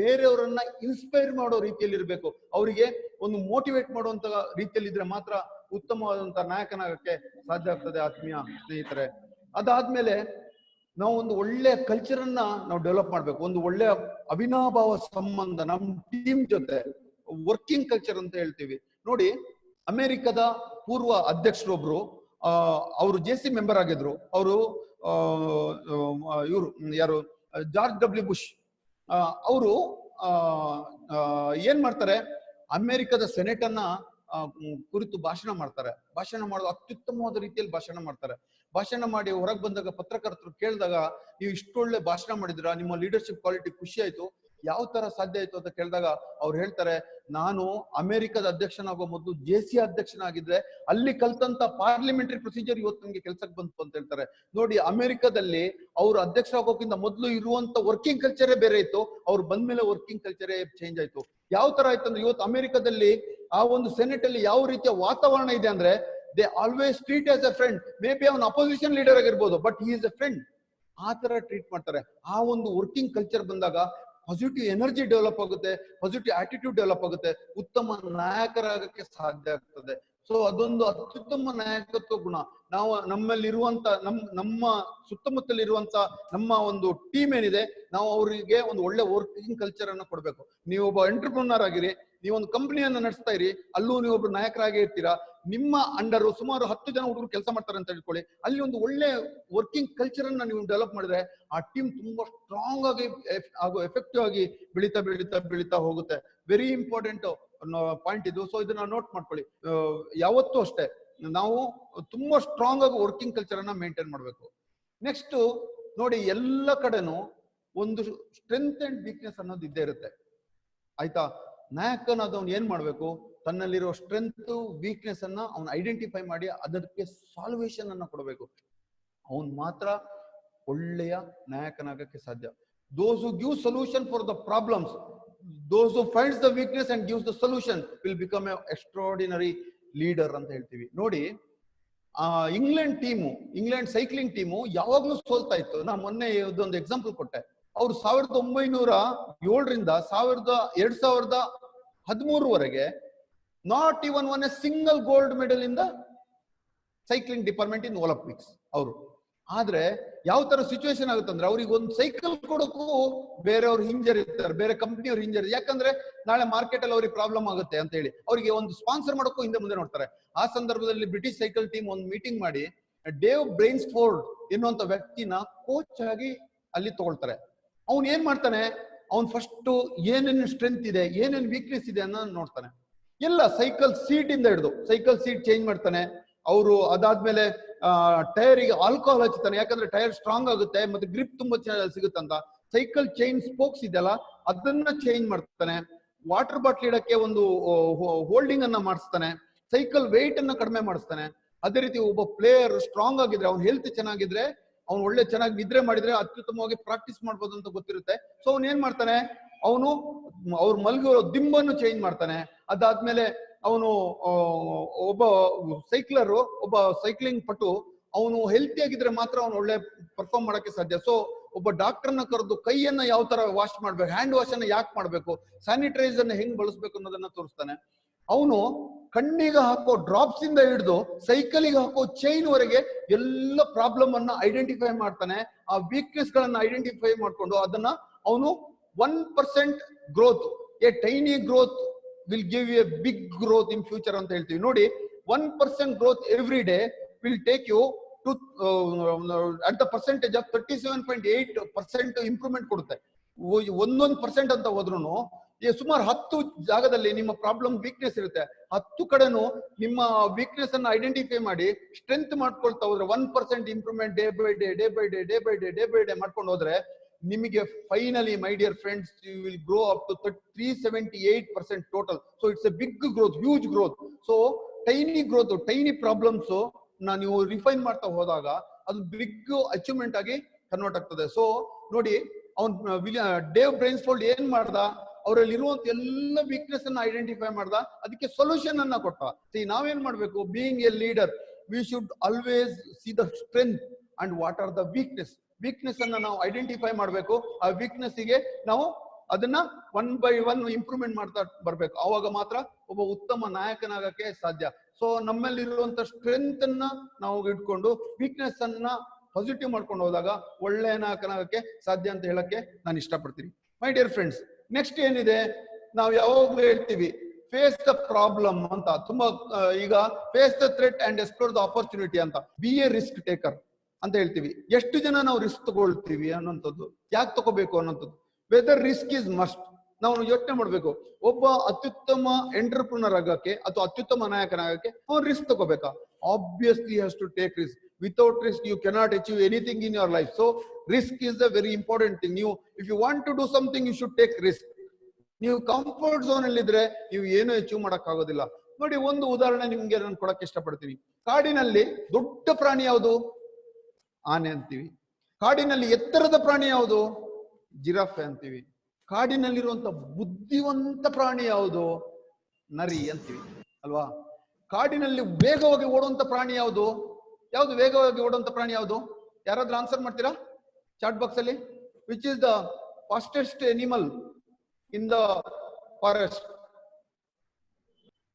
ಬೇರೆಯವರನ್ನ ಇನ್ಸ್ಪೈರ್ ಮಾಡೋ ರೀತಿಯಲ್ಲಿ ಇರಬೇಕು. ಅವರಿಗೆ ಒಂದು ಮೋಟಿವೇಟ್ ಮಾಡುವಂತ ರೀತಿಯಲ್ಲಿ ಇದ್ರೆ ಮಾತ್ರ ಉತ್ತಮವಾದಂತ ನಾಯಕನಾಗಕ್ಕೆ ಸಾಧ್ಯ ಆಗ್ತದೆ ಆತ್ಮೀಯ ಸ್ನೇಹಿತರೆ. ಅದಾದ್ಮೇಲೆ ನಾವು ಒಂದು ಒಳ್ಳೆ ಕಲ್ಚರ್ ಅನ್ನ ನಾವು ಡೆವಲಪ್ ಮಾಡ್ಬೇಕು. ಒಂದು ಒಳ್ಳೆ ಅವಿನಾಭಾವ ಸಂಬಂಧ ನಮ್ಮ ಟೀಮ್ ಜೊತೆ, ವರ್ಕಿಂಗ್ ಕಲ್ಚರ್ ಅಂತ ಹೇಳ್ತೀವಿ. ನೋಡಿ, ಅಮೆರಿಕದ ಪೂರ್ವ ಅಧ್ಯಕ್ಷರೊಬ್ರು, ಅವರು JC ಮೆಂಬರ್ ಆಗಿದ್ರು. ಅವರು ಇವರು ಯಾರು, ಜಾರ್ಜ್ W. ಬುಷ್. ಅವರು ಏನ್ ಮಾಡ್ತಾರೆ, ಅಮೆರಿಕದ ಸೆನೆಟ್ ಅನ್ನ ಕುರಿತು ಭಾಷಣ ಮಾಡ್ತಾರೆ. ಭಾಷಣ ಮಾಡೋದು ಅತ್ಯುತ್ತಮವಾದ ರೀತಿಯಲ್ಲಿ ಭಾಷಣ ಮಾಡ್ತಾರೆ. ಭಾಷಣ ಮಾಡಿ ಹೊರಗೆ ಬಂದಾಗ ಪತ್ರಕರ್ತರು ಕೇಳಿದಾಗ, ನೀವು ಇಷ್ಟೊಳ್ಳೆ ಭಾಷಣ ಮಾಡಿದ್ರ, ನಿಮ್ಮ ಲೀಡರ್ಶಿಪ್ ಕ್ವಾಲಿಟಿ ಖುಷಿ ಆಯ್ತು, ಯಾವ ತರ ಸಾಧ್ಯ ಆಯ್ತು ಅಂತ ಕೇಳಿದಾಗ ಅವ್ರು ಹೇಳ್ತಾರೆ, ನಾನು ಅಮೆರಿಕದ ಅಧ್ಯಕ್ಷನಾಗೋ ಮೊದಲು JC ಅಧ್ಯಕ್ಷನಾಗಿದ್ರೆ ಅಲ್ಲಿ ಕಲ್ತಂತ ಪಾರ್ಲಿಮೆಂಟರಿ ಪ್ರೊಸೀಜರ್ ಇವತ್ತು ನಮ್ಗೆ ಕೆಲ್ಸಕ್ಕೆ ಬಂತು ಅಂತ ಹೇಳ್ತಾರೆ. ನೋಡಿ, ಅಮೆರಿಕದಲ್ಲಿ ಅವ್ರು ಅಧ್ಯಕ್ಷರಾಗೋಕ್ಕಿಂತ ಮೊದಲು ಇರುವಂತ ವರ್ಕಿಂಗ್ ಕಲ್ಚರೇ ಬೇರೆ ಇತ್ತು. ಅವ್ರು ಬಂದ್ಮೇಲೆ ವರ್ಕಿಂಗ್ ಕಲ್ಚರೇ ಚೇಂಜ್ ಆಯ್ತು. ಯಾವ ತರ ಆಯ್ತು ಅಂದ್ರೆ, ಇವತ್ತು ಅಮೆರಿಕದಲ್ಲಿ ಆ ಒಂದು ಸೆನೆಟ್ ಅಲ್ಲಿ ಯಾವ ರೀತಿಯ ವಾತಾವರಣ ಇದೆ ಅಂದ್ರೆ, they always treat as A friend. May be ಅವನ ಅಪೋಸಿಷನ್ ಲೀಡರ್ ಆಗಿರ್ಬೋದು, but he is A friend. ಆ ತರ ಟ್ರೀಟ್ ಮಾಡ್ತಾರೆ. ಆ ಒಂದು ವರ್ಕಿಂಗ್ ಕಲ್ಚರ್ ಬಂದಾಗ ಪಾಸಿಟಿವ್ ಎನರ್ಜಿ ಡೆವಲಪ್ ಆಗುತ್ತೆ, ಪಾಸಿಟಿವ್ ಆಟಿಟ್ಯೂಡ್ ಡೆವಲಪ್ ಆಗುತ್ತೆ, ಉತ್ತಮ ನಾಯಕರಾಗಕ್ಕೆ ಸಾಧ್ಯ ಆಗ್ತದೆ. ಸೊ ಅದೊಂದು ಅತ್ಯುತ್ತಮ ನಾಯಕತ್ವ ಗುಣ. ನಾವು ನಮ್ಮಲ್ಲಿರುವಂತ ನಮ್ಮ ಸುತ್ತಮುತ್ತಲಿರುವಂತ ನಮ್ಮ ಒಂದು ಟೀಮ್ ಏನಿದೆ, ನಾವು ಅವರಿಗೆ ಒಂದು ಒಳ್ಳೆ ವರ್ಕಿಂಗ್ ಕಲ್ಚರ್ ಅನ್ನ ಕೊಡ್ಬೇಕು. ನೀವೊಬ್ಬ ಎಂಟರ್ಪ್ರನರ್ ಆಗಿರಿ, ನೀವೊಂದು ಕಂಪನಿಯನ್ನ ನಡೆಸ್ತಾ ಇರಿ, ಅಲ್ಲೂ ನೀವೊಬ್ರು ನಾಯಕರಾಗಿ ಇರ್ತೀರಾ. ನಿಮ್ಮ ಅಂಡರ್ ಸುಮಾರು 10 ಜನ ಹುಡುಗರು ಕೆಲಸ ಮಾಡ್ತಾರೆ ಅಂತ ಹೇಳ್ಕೊಳ್ಳಿ. ಅಲ್ಲಿ ಒಂದು ಒಳ್ಳೆ ವರ್ಕಿಂಗ್ ಕಲ್ಚರ್ ಅನ್ನ ನೀವು ಡೆವಲಪ್ ಮಾಡಿದ್ರೆ ಆ ಟೀಮ್ ತುಂಬಾ ಸ್ಟ್ರಾಂಗ್ ಆಗಿ ಹಾಗೂ ಎಫೆಕ್ಟಿವ್ ಆಗಿ ಬೆಳೀತಾ ಬೆಳೀತಾ ಬೆಳೀತಾ ಹೋಗುತ್ತೆ. ವೆರಿ ಇಂಪಾರ್ಟೆಂಟ್ ಪಾಯಿಂಟ್ ಇದು. ಸೊ ಇದನ್ನ ನೋಟ್ ಮಾಡ್ಕೊಳ್ಳಿ. ಯಾವತ್ತೂ ಅಷ್ಟೇ ನಾವು ತುಂಬಾ ಸ್ಟ್ರಾಂಗ್ ಆಗಿ ವರ್ಕಿಂಗ್ ಕಲ್ಚರ್ ಅನ್ನ ಮೇಂಟೈನ್ ಮಾಡ್ಬೇಕು. ನೆಕ್ಸ್ಟ್ ನೋಡಿ, ಎಲ್ಲ ಕಡೆನೂ ಒಂದು ಸ್ಟ್ರೆಂತ್ ಅಂಡ್ ವೀಕ್ನೆಸ್ ಅನ್ನೋದು ಇದ್ದೇ ಇರುತ್ತೆ, ಆಯ್ತಾ. ನಾಯಕನಾದವನು ಏನ್ ಮಾಡ್ಬೇಕು, ತನ್ನಲ್ಲಿರೋ ಸ್ಟ್ರೆಂತ್ ವೀಕ್ನೆಸ್ ಅನ್ನ ಅವನು ಐಡೆಂಟಿಫೈ ಮಾಡಿ ಅದಕ್ಕೆ ಸಾಲ್ವೇಷನ್ ಅನ್ನ ಕೊಡಬೇಕು. ಅವನ್ ಮಾತ್ರ ಒಳ್ಳೆಯ ನಾಯಕನಾಗಕ್ಕೆ ಸಾಧ್ಯ. Those who give solution for the problems, those who finds the weakness and gives the solution will become an extraordinary leader ಅಂತ ಹೇಳ್ತೀವಿ. ನೋಡಿ, ಇಂಗ್ಲೆಂಡ್ ಸೈಕ್ಲಿಂಗ್ ಟೀಮು ಯಾವಾಗ್ಲೂ ಸೋಲ್ತಾ ಇತ್ತು. ನಾ ಮೊನ್ನೆ ಇದೊಂದು ಎಕ್ಸಾಂಪಲ್ ಕೊಟ್ಟೆ. ಅವ್ರು 1907ರಿಂದ 2013ವರೆಗೆ not even won a single gold medal in the cycling department in Olympics ಅವರು. ಆದ್ರೆ ಯಾವ ತರ ಸಿಚುವೇಶನ್ ಆಗುತ್ತೆ ಅಂದ್ರೆ, ಅವ್ರಿಗೆ ಒಂದು ಸೈಕಲ್ ಕೊಡೋಕ್ಕೂ ಬೇರೆಯವ್ರು ಹಿಂಜರಿರ್ತಾರೆ, ಬೇರೆ ಕಂಪ್ನಿಯವ್ರು ಹಿಂಜರಿ. ಯಾಕಂದ್ರೆ ನಾಳೆ ಮಾರ್ಕೆಟ್ ಅಲ್ಲಿ ಅವ್ರಿಗೆ ಪ್ರಾಬ್ಲಮ್ ಆಗುತ್ತೆ ಅಂತ ಹೇಳಿ ಅವರಿಗೆ ಒಂದು ಸ್ಪಾನ್ಸರ್ ಮಾಡೋಕ್ಕೂ ಹಿಂದೆ ಮುಂದೆ ನೋಡ್ತಾರೆ. ಆ ಸಂದರ್ಭದಲ್ಲಿ ಬ್ರಿಟಿಷ್ ಸೈಕಲ್ ಟೀಮ್ ಒಂದು ಮೀಟಿಂಗ್ ಮಾಡಿ ಡೇವ್ ಬ್ರೈನ್ಸ್ಫೋರ್ಡ್ ಎನ್ನುವಂತ ವ್ಯಕ್ತಿನ ಕೋಚ್ ಆಗಿ ಅಲ್ಲಿ ತಗೊಳ್ತಾರೆ. ಅವ್ನ್ ಏನ್ ಮಾಡ್ತಾನೆ, ಅವ್ನ್ ಫಸ್ಟ್ ಏನೇನು ಸ್ಟ್ರೆಂತ್ ಇದೆ, ಏನೇನು ವೀಕ್ನೆಸ್ ಇದೆ ಅನ್ನೋ ನೋಡ್ತಾನೆ. ಎಲ್ಲ ಸೈಕಲ್ ಸೀಟ್ ಇಂದ ಹಿಡಿದು ಸೈಕಲ್ ಸೀಟ್ ಚೇಂಜ್ ಮಾಡ್ತಾನೆ. ಅವರು ಅದಾದ್ಮೇಲೆ ಟೈರ್ಗೆ ಆಲ್ಕೋಹಾಲ್ ಹಚ್ಚುತ್ತಾನೆ, ಯಾಕಂದ್ರೆ ಟೈರ್ ಸ್ಟ್ರಾಂಗ್ ಆಗುತ್ತೆ ಮತ್ತೆ ಗ್ರಿಪ್ ತುಂಬಾ ಸಿಗುತ್ತಂತ. ಸೈಕಲ್ ಚೈನ್ ಸ್ಪೋಕ್ಸ್ ಇದೆಯಲ್ಲ ಅದನ್ನ ಚೇಂಜ್ ಮಾಡ್ತಾನೆ. ವಾಟರ್ ಬಾಟ್ಲ್ ಇಡಕ್ಕೆ ಒಂದು ಹೋಲ್ಡಿಂಗ್ ಅನ್ನ ಮಾಡಿಸ್ತಾನೆ. ಸೈಕಲ್ ವೆಯ್ಟ್ ಅನ್ನ ಕಡಿಮೆ ಮಾಡಿಸ್ತಾನೆ. ಅದೇ ರೀತಿ ಒಬ್ಬ ಪ್ಲೇಯರ್ ಸ್ಟ್ರಾಂಗ್ ಆಗಿದ್ರೆ, ಅವ್ನ ಹೆಲ್ತ್ ಚೆನ್ನಾಗಿದ್ರೆ, ಅವ್ನು ಒಳ್ಳೆ ಚೆನ್ನಾಗಿ ನಿದ್ರೆ ಮಾಡಿದ್ರೆ ಅತ್ಯುತ್ತಮವಾಗಿ ಪ್ರಾಕ್ಟೀಸ್ ಮಾಡ್ಬೋದು ಅಂತ ಗೊತ್ತಿರುತ್ತೆ. ಸೊ ಅವ್ನು ಏನ್ ಮಾಡ್ತಾನೆ, ಅವನು ಅವ್ರು ಮಲಗೋ ದಿಂಬನ್ನು ಚೇಂಜ್ ಮಾಡ್ತಾನೆ. ಅದಾದ್ಮೇಲೆ ಅವನು ಒಬ್ಬ ಸೈಕ್ಲರು, ಒಬ್ಬ ಸೈಕ್ಲಿಂಗ್ ಪಟು, ಅವನು ಹೆಲ್ತಿ ಆಗಿದ್ರೆ ಮಾತ್ರ ಅವನು ಒಳ್ಳೆ ಪರ್ಫಾರ್ಮ್ ಮಾಡಕ್ಕೆ ಸಾಧ್ಯ. ಸೊ ಒಬ್ಬ ಡಾಕ್ಟರ್ನ ಕರೆದು ಕೈಯನ್ನ ಯಾವ ತರ ವಾಶ್ ಮಾಡ್ಬೇಕು, ಹ್ಯಾಂಡ್ ವಾಶ್ ಅನ್ನ ಯಾಕೆ ಮಾಡ್ಬೇಕು, ಸ್ಯಾನಿಟೈಸರ್ ನ ಹೆಂಗ್ ಬಳಸ್ಬೇಕು ಅನ್ನೋದನ್ನ ತೋರಿಸ್ತಾನೆ. ಅವನು ಕಣ್ಣಿಗೆ ಹಾಕೋ ಡ್ರಾಪ್ಸ್ ಇಂದ ಹಿಡಿದು ಸೈಕಲಿಗೆ ಹಾಕೋ ಚೈನ್ ವರೆಗೆ ಎಲ್ಲ ಪ್ರಾಬ್ಲಮ್ ಅನ್ನ ಐಡೆಂಟಿಫೈ ಮಾಡ್ತಾನೆ. ಆ ವೀಕ್ನೆಸ್ ಗಳನ್ನ ಐಡೆಂಟಿಫೈ ಮಾಡ್ಕೊಂಡು ಅದನ್ನ ಅವನು 1% growth, a tiny growth will give you a big growth in future ಅಂತ ಹೇಳ್ತೀವಿ. ನೋಡಿ 1% growth every day will take you to at the percentage of 37.8% improvement ಕೊಡುತ್ತೆ. 1% ಅಂತ ಹೋದ್ರು ಸುಮಾರು 10 ಜಾಗದಲ್ಲಿ ನಿಮ್ಮ ಪ್ರಾಬ್ಲಮ್ ವೀಕ್ನೆಸ್ ಇರುತ್ತೆ. 10 ಕಡೆನೂ ನಿಮ್ಮ ವೀಕ್ನೆಸ್ ಅನ್ನು ಐಡೆಂಟಿಫೈ ಮಾಡಿ ಸ್ಟ್ರೆಂತ್ ಮಾಡ್ಕೊಳ್ತಾ ಹೋದ್ರೆ 1% ಇಂಪ್ರೂವ್ಮೆಂಟ್ ಡೇ ಬೈ ಡೇ ಮಾಡ್ಕೊಂಡು ಹೋದ್ರೆ ನಿಮಗೆ finally my dear friends you will grow up to 378% total. So it's a big growth, huge growth. So tiny growth, tiny problems ನೀವು ರಿಫೈನ್ ಮಾಡ್ತಾ ಹೋದಾಗ ಅದು ಬಿಗ್ ಅಚೀವ್ಮೆಂಟ್ ಆಗಿ ಕನ್ವರ್ಟ್ ಆಗ್ತದೆ. ಸೊ ನೋಡಿ ಡೇವ್ ಬ್ರೈನ್ಸ್ಫೋಲ್ಡ್ ಏನ್ ಮಾಡ್ದ, ಅವರಲ್ಲಿ ಇರುವಂತ ಎಲ್ಲ ವೀಕ್ನೆಸ್ ಅನ್ನ ಐಡೆಂಟಿಫೈ ಮಾಡ್ದ, ಅದಕ್ಕೆ ಸೊಲ್ಯೂಷನ್ ಅನ್ನ ಕೊಟ್ಟ. ನಾವೇನ್ ಮಾಡ್ಬೇಕು, being A leader we should always C the strength and what are the weakness ಅನ್ನ ನಾವು ಐಡೆಂಟಿಫೈ ಮಾಡ್ಬೇಕು. ಆ ವೀಕ್ನೆಸ್ ಗೆ ನಾವು ಅದನ್ನ 1 by 1 ಇಂಪ್ರೂವ್ಮೆಂಟ್ ಮಾಡ್ತಾ ಬರ್ಬೇಕು. ಅವಾಗ ಮಾತ್ರ ಒಬ್ಬ ಉತ್ತಮ ನಾಯಕನಾಗಕ್ಕೆ ಸಾಧ್ಯ. ಸೊ ನಮ್ಮಲ್ಲಿರುವಂತ ಸ್ಟ್ರೆಂತ್ ಅನ್ನ ನಾವು ಇಟ್ಕೊಂಡು ವೀಕ್ನೆಸ್ ಅನ್ನ ಪಾಸಿಟಿವ್ ಮಾಡ್ಕೊಂಡು ಹೋದಾಗ ಒಳ್ಳೆಯ ನಾಯಕನಾಗಕ್ಕೆ ಸಾಧ್ಯ ಅಂತ ಹೇಳಕ್ಕೆ ನಾನು ಇಷ್ಟಪಡ್ತೀನಿ. ಮೈ ಡಿಯರ್ ಫ್ರೆಂಡ್ಸ್, ನೆಕ್ಸ್ಟ್ ಏನಿದೆ, ನಾವು ಯಾವಾಗ್ಲೂ ಹೇಳ್ತೀವಿ ಫೇಸ್ ದ ಪ್ರಾಬ್ಲಮ್ ಅಂತ. ತುಂಬಾ ಈಗ face the threat and explore the opportunity ಅಂತ, ಬಿ ಎ ರಿಸ್ಕ್ ಟೇಕರ್ ಅಂತ ಹೇಳ್ತೀವಿ. ಎಷ್ಟು ಜನ ನಾವು ರಿಸ್ಕ್ ತಗೊಳ್ತೀವಿ ಅನ್ನೋಂಥದ್ದು, ಯಾಕೆ ತಗೋಬೇಕು ಅನ್ನೋಂಥದ್ದು, ವೆದರ್ ರಿಸ್ಕ್ ಇಸ್ ಮಸ್ಟ್. ನಾವು ಯೋಚನೆ ಮಾಡ್ಬೇಕು, ಒಬ್ಬ ಅತ್ಯುತ್ತಮ ಎಂಟರ್ಪ್ರಿನರ್ ಆಗಕ್ಕೆ ಅಥವಾ ಅತ್ಯುತ್ತಮ ನಾಯಕನಾಗಕ್ಕೆ ಅವ್ನು ರಿಸ್ಕ್ ತಗೋಬೇಕಾ? Obviously has to take risk. Without risk you cannot achieve anything in your life. So risk is the very important thing. ನೀವು if you want to do something you should take risk. ನೀವು comfort zone ಅಲ್ಲಿ ಇದ್ರೆ ನೀವು ಏನು achieve ಮಾಡಕ್ ಆಗೋದಿಲ್ಲ. ನೋಡಿ, ಒಂದು ಉದಾಹರಣೆ ನಿಮ್ಗೆ ನಾನು ಕೊಡಕ್ಕೆ ಇಷ್ಟಪಡ್ತೀನಿ. ಕಾಡಿನಲ್ಲಿ ದೊಡ್ಡ ಪ್ರಾಣಿ ಯಾವುದು? ಆನೆ ಅಂತೀವಿ. ಕಾಡಿನಲ್ಲಿ ಎತ್ತರದ ಪ್ರಾಣಿ ಯಾವುದು? ಜಿರಾಫೆ ಅಂತೀವಿ. ಕಾಡಿನಲ್ಲಿರುವಂತ ಬುದ್ಧಿವಂತ ಪ್ರಾಣಿ ಯಾವುದು? ನರಿ ಅಂತೀವಿ ಅಲ್ವಾ? ಕಾಡಿನಲ್ಲಿ ವೇಗವಾಗಿ ಓಡುವಂತ ಪ್ರಾಣಿ ಯಾವುದು? ವೇಗವಾಗಿ ಓಡುವಂತ ಪ್ರಾಣಿ ಯಾವುದು? ಯಾರಾದ್ರೂ ಆನ್ಸರ್ ಮಾಡ್ತೀರಾ ಚಾಟ್ ಬಾಕ್ಸ್ ಅಲ್ಲಿ? Which is the fastest animal in the forest?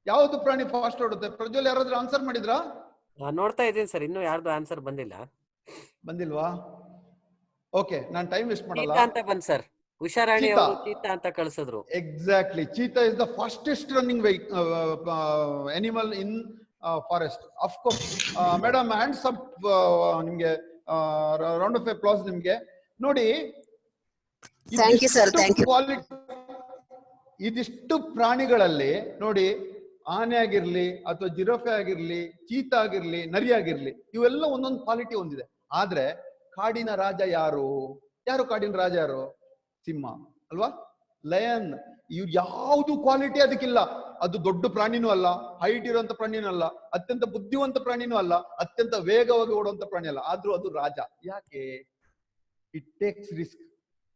ಯಾವುದು ಪ್ರಾಣಿ ಫಾಸ್ಟ್ ಓಡುತ್ತೆ? ಪ್ರಜ್ವಲ್ ಯಾರಾದ್ರೂ ಆನ್ಸರ್ ಮಾಡಿದ್ರಾ? ನೋಡ್ತಾ ಇದ್ದೀನಿ ಸರ್, ಇನ್ನೂ ಯಾರ್ದು ಆನ್ಸರ್ ಬಂದಿಲ್ವಾ? ಓಕೆ, ನಾನು ಟೈಮ್ ವೇಸ್ಟ್ ಮಾಡಲ್ಲ ಅಂತ ಬಂದ್ ಸರ್. ಉಷಾರಾಣಿ ಅವರು ಚೀತಾ ಅಂತ ಕಳಿಸಿದ್ರು. Exactly, cheetah is the fastest running animal in forest. Of course madam, hands up ನಿಮ್ಗೆ, ರೌಂಡ್ ಆಫ್ ಅಪ್ಲಾಸ್ ನಿಮ್ಗೆ. ನೋಡಿ, ಇದಿಷ್ಟು ಪ್ರಾಣಿಗಳಲ್ಲಿ ನೋಡಿ, ಆನೆ ಆಗಿರ್ಲಿ ಅಥವಾ ಜಿರಾಫೆ ಆಗಿರ್ಲಿ, ಚೀತಾ ಆಗಿರ್ಲಿ, ನರಿ ಆಗಿರ್ಲಿ, ಇವೆಲ್ಲ ಒಂದೊಂದು ಕ್ವಾಲಿಟಿ ಹೊಂದಿದೆ. ಆದ್ರೆ ಕಾಡಿನ ರಾಜ ಯಾರು? ಕಾಡಿನ ರಾಜ ಯಾರು? ಸಿಂಹ ಅಲ್ವಾ? ಲಯನ್. ಇವ್ ಯಾವುದು ಕ್ವಾಲಿಟಿ ಅದಕ್ಕಿಲ್ಲ. ಅದು ದೊಡ್ಡ ಪ್ರಾಣಿನೂ ಅಲ್ಲ, ಹೈಟ್ ಇರುವಂತ ಪ್ರಾಣಿನೂ ಅಲ್ಲ, ಅತ್ಯಂತ ಬುದ್ಧಿವಂತ ಪ್ರಾಣಿನೂ ಅಲ್ಲ, ಅತ್ಯಂತ ವೇಗವಾಗಿ ಓಡುವಂತ ಪ್ರಾಣಿ ಅಲ್ಲ. ಆದ್ರೂ ಅದು ರಾಜ. ಯಾಕೆ? It takes risk,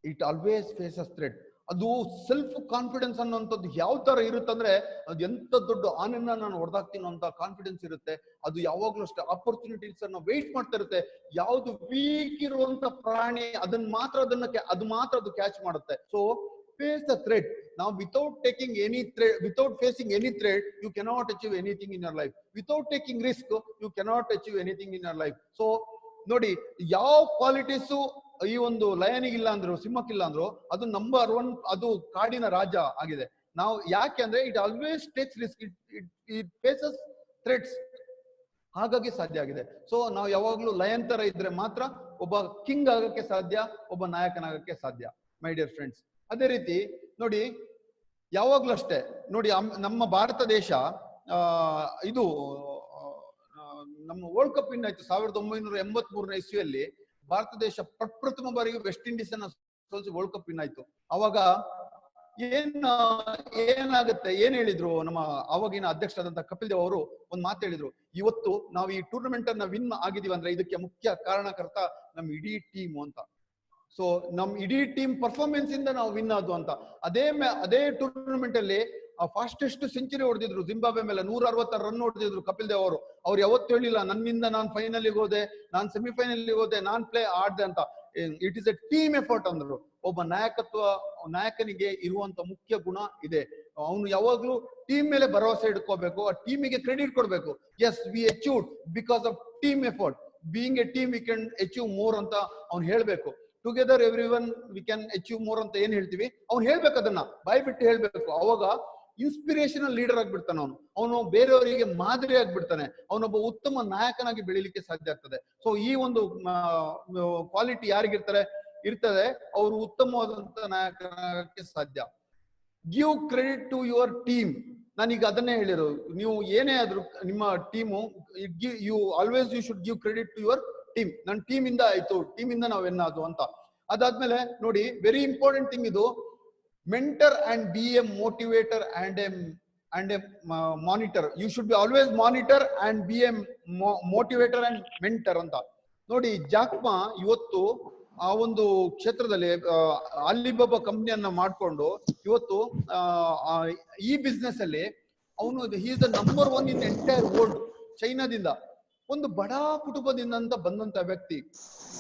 it always faces threat. ಅದು ಸೆಲ್ಫ್ ಕಾನ್ಫಿಡೆನ್ಸ್ ಅನ್ನುವಂಥದ್ದು ಯಾವ ತರ ಇರುತ್ತಂದ್ರೆ, ಅದು ಎಂತ ದೊಡ್ಡ ಆನೆನ ನಾನು ಹೊಡೆದಾಕ್ತೀನೋ ಅಂತ ಕಾನ್ಫಿಡೆನ್ಸ್ ಇರುತ್ತೆ. ಅದು ಯಾವಾಗ್ಲೂ ಅಷ್ಟೇ ಆಪರ್ಚುನಿಟೀಸ್ ಅನ್ನ ವೇಟ್ ಮಾಡ್ತಾ ಇರುತ್ತೆ. ಯಾವ್ದು ವೀಕ್ ಇರುವಂತ ಪ್ರಾಣಿ ಅದು ಮಾತ್ರ ಅದು ಕ್ಯಾಚ್ ಮಾಡುತ್ತೆ. So face the threat. ನಾವು without facing any threat you cannot achieve anything in your life. Without taking risk you cannot achieve anything in your life. So ನೋಡಿ, ಯಾವ ಕ್ವಾಲಿಟೀಸು ಈ ಒಂದು ಲಯನಿಗಿಲ್ಲ ಅಂದ್ರು, ಸಿಂಹಕ್ಕಿಲ್ಲ ಅಂದ್ರು, ಅದು ನಂಬರ್ 1, ಅದು ಕಾಡಿನ ರಾಜ ಆಗಿದೆ. ನಾವು ಯಾಕೆ ಅಂದ್ರೆ it always takes risk, it faces threats. ಹಾಗಾಗಿ ಸಾಧ್ಯ ಆಗಿದೆ. ಸೊ ನಾವು ಯಾವಾಗ್ಲೂ ಲಯನ್ ತರ ಇದ್ರೆ ಮಾತ್ರ ಒಬ್ಬ ಕಿಂಗ್ ಆಗಕ್ಕೆ ಸಾಧ್ಯ, ಒಬ್ಬ ನಾಯಕನಾಗಕ್ಕೆ ಸಾಧ್ಯ, ಮೈ ಡಿಯರ್ ಫ್ರೆಂಡ್ಸ್. ಅದೇ ರೀತಿ ನೋಡಿ, ಯಾವಾಗ್ಲೂ ಅಷ್ಟೇ ನೋಡಿ, ನಮ್ಮ ಭಾರತ ದೇಶ ಇದು ನಮ್ಮ ವರ್ಲ್ಡ್ ಕಪ್ ವಿನ್ ಆಯ್ತು 1983ನೇ ಇಸ್ವಿಯಲ್ಲಿ. ಭಾರತ ದೇಶ ಪ್ರಪ್ರಥಮ ಬಾರಿಗೆ ವೆಸ್ಟ್ ಇಂಡೀಸ್ ಅನ್ನ ಸೋಲಿಸಿ ವರ್ಲ್ಡ್ ಕಪ್ ವಿನ್ ಆಯ್ತು. ಅವಾಗ ಏನಾಗುತ್ತೆ, ಏನ್ ಹೇಳಿದ್ರು ನಮ್ಮ ಅವಾಗಿನ ಅಧ್ಯಕ್ಷರಾದಂತ ಕಪಿಲ್ ದೇವ್ ಅವರು ಒಂದ್ ಮಾತು ಹೇಳಿದ್ರು, ಇವತ್ತು ನಾವು ಈ ಟೂರ್ನಮೆಂಟ್ ಅನ್ನ ವಿನ್ ಆಗಿದೀವಿ ಅಂದ್ರೆ ಇದಕ್ಕೆ ಮುಖ್ಯ ಕಾರಣಕರ್ತ ನಮ್ ಇಡೀ ಟೀಮ್ ಅಂತ. ಸೊ ನಮ್ ಇಡೀ ಟೀಮ್ ಪರ್ಫಾರ್ಮೆನ್ಸ್ ಇಂದ ನಾವು ವಿನ್ ಆದ್ವು ಅಂತ. ಅದೇ ಟೂರ್ನಮೆಂಟ್ ಅಲ್ಲಿ ಫಾಸ್ಟೆಸ್ಟ್ ಸೆಂಚುರಿ ಹೊಡೆದಿದ್ರು ಜಿಂಬಾಬ್ವೆ ಮೇಲೆ, 160 ರನ್ ಹೊಡೆದಿದ್ರು ಕಪಿಲ್ ದೇವ್ ಅವರು. ಅವ್ರು ಯಾವತ್ತು ಹೇಳಿಲ್ಲ ನನ್ನಿಂದ ನಾನು ಫೈನಲ್ಗೆ ಹೋದೆ, ನಾನು ಸೆಮಿಫೈನಲ್ಗೆ ಹೋದೆ, ನಾನ್ ಪ್ಲೇ ಆಡ್ದೆ ಅಂತ. It is A team effort ಅಂದ್ರು. ಒಬ್ಬ ನಾಯಕನಿಗೆ ಇರುವಂತ ಮುಖ್ಯ ಗುಣ ಇದೆ. ಅವನು ಯಾವಾಗ್ಲೂ ಟೀಮ್ ಮೇಲೆ ಭರವಸೆ ಇಟ್ಕೋಬೇಕು, ಆ ಟೀಮಿಗೆ ಕ್ರೆಡಿಟ್ ಕೊಡ್ಬೇಕು. Yes, we achieved because of team effort. Being a team we can achieve more ಅಂತ ಅವ್ನು ಹೇಳ್ಬೇಕು. Together every one we can achieve more ಅಂತ ಏನ್ ಹೇಳ್ತೀವಿ, ಅವ್ನು ಹೇಳ್ಬೇಕು, ಅದನ್ನ ಬಾಯ್ ಬಿಟ್ಟು ಹೇಳ್ಬೇಕು. ಅವಾಗ ಇನ್ಸ್ಪಿರೇಷನಲ್ ಲೀಡರ್ ಆಗ್ಬಿಡ್ತಾನೆ. ಅವನು ಬೇರೆಯವರಿಗೆ ಮಾದರಿ ಆಗ್ಬಿಡ್ತಾನೆ. ಅವನೊಬ್ಬ ಉತ್ತಮ ನಾಯಕನಾಗಿ ಬೆಳಿಲಿಕ್ಕೆ ಸಾಧ್ಯ ಆಗ್ತದೆ. ಸೊ ಈ ಒಂದು ಕ್ವಾಲಿಟಿ ಇರ್ತದೆ, ಅವರು ಉತ್ತಮವಾದಂತ ನಾಯಕನಾಗಕ್ಕೆ ಸಾಧ್ಯ. Give credit to your team. ನಾನೀಗ ಅದನ್ನೇ ಹೇಳಿರೋ, ನೀವು ಏನೇ ಆದ್ರೂ ನಿಮ್ಮ team, you always you should give credit to your team. ನನ್ನ ಟೀಮ್ ಇಂದ ಆಯ್ತು, ಟೀಮ್ ಇಂದ ನಾವ್ ಎನ್ನಾದು ಅಂತ. ಅದಾದ್ಮೇಲೆ ನೋಡಿ, ವೆರಿ ಇಂಪಾರ್ಟೆಂಟ್ ಥಿಂಗ್ ಇದು, mentor and be a motivator and a monitor. You should be always monitor and be a motivator and mentor ಅಂತ. ನೋಡಿ, ಜಾಕ್ ಮಾ ಇವತ್ತು ಆ ಒಂದು ಕ್ಷೇತ್ರದಲ್ಲಿ ಅಲಿಬಾಬಾ ಕಂಪ್ನಿಯನ್ನ ಮಾಡ್ಕೊಂಡು ಇವತ್ತು ಈ ಬಿಸ್ನೆಸ್ ಅಲ್ಲಿ ಅವನು he is the number 1 in entire world. ಚೈನಾದಿಂದ ಒಂದು ಬಡ ಕುಟುಂಬದಿಂದ ಅಂತ ಬಂದಂತ ವ್ಯಕ್ತಿ,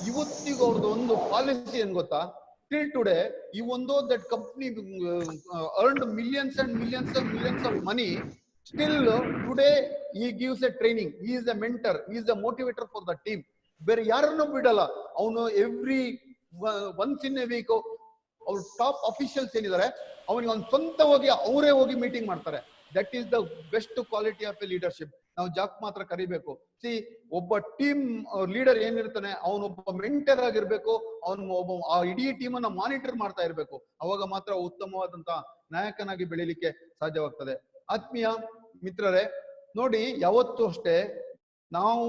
ಇವತ್ತಿಗೂ ಅವ್ರದ್ದು ಒಂದು ಪಾಲಿಸಿ ಏನ್ ಗೊತ್ತಾ? Till today even though that company earned millions and millions of money, still today he gives a training, he is a mentor, he is a motivator for the team. ಬೇರೆ ಯಾರನ್ನು ಬಿಡಲ್ಲ ಅವನು. Every once in a week ಅವ್ರ top officials ಏನಿದ್ದಾರೆ ಅವನಿಗೆ ಒಂದು ಸ್ವಂತವಾಗಿ ಅವರೇ ಹೋಗಿ ಮೀಟಿಂಗ್ ಮಾಡ್ತಾರೆ. That is the best quality of a leadership. ನಾವು ಜಾಕ್ ಮಾತ್ರ ಕರಿಬೇಕು. ಸಿ, ಒಬ್ಬ ಟೀಮ್ ಲೀಡರ್ ಏನಿರ್ತಾನೆ ಅವನೊಬ್ಬ ಮೆಂಟರ್ ಆಗಿರ್ಬೇಕು. ಒಬ್ಬ ಆ ಇಡೀ ಟೀಮ್ ಅನ್ನ ಮಾನಿಟರ್ ಮಾಡ್ತಾ ಇರ್ಬೇಕು. ಅವಾಗ ಮಾತ್ರ ಉತ್ತಮವಾದಂತ ನಾಯಕನಾಗಿ ಬೆಳಿಲಿಕ್ಕೆ ಸಾಧ್ಯವಾಗ್ತದೆ. ಆತ್ಮೀಯ ಮಿತ್ರರೇ, ನೋಡಿ, ಯಾವತ್ತೂ ಅಷ್ಟೇ ನಾವು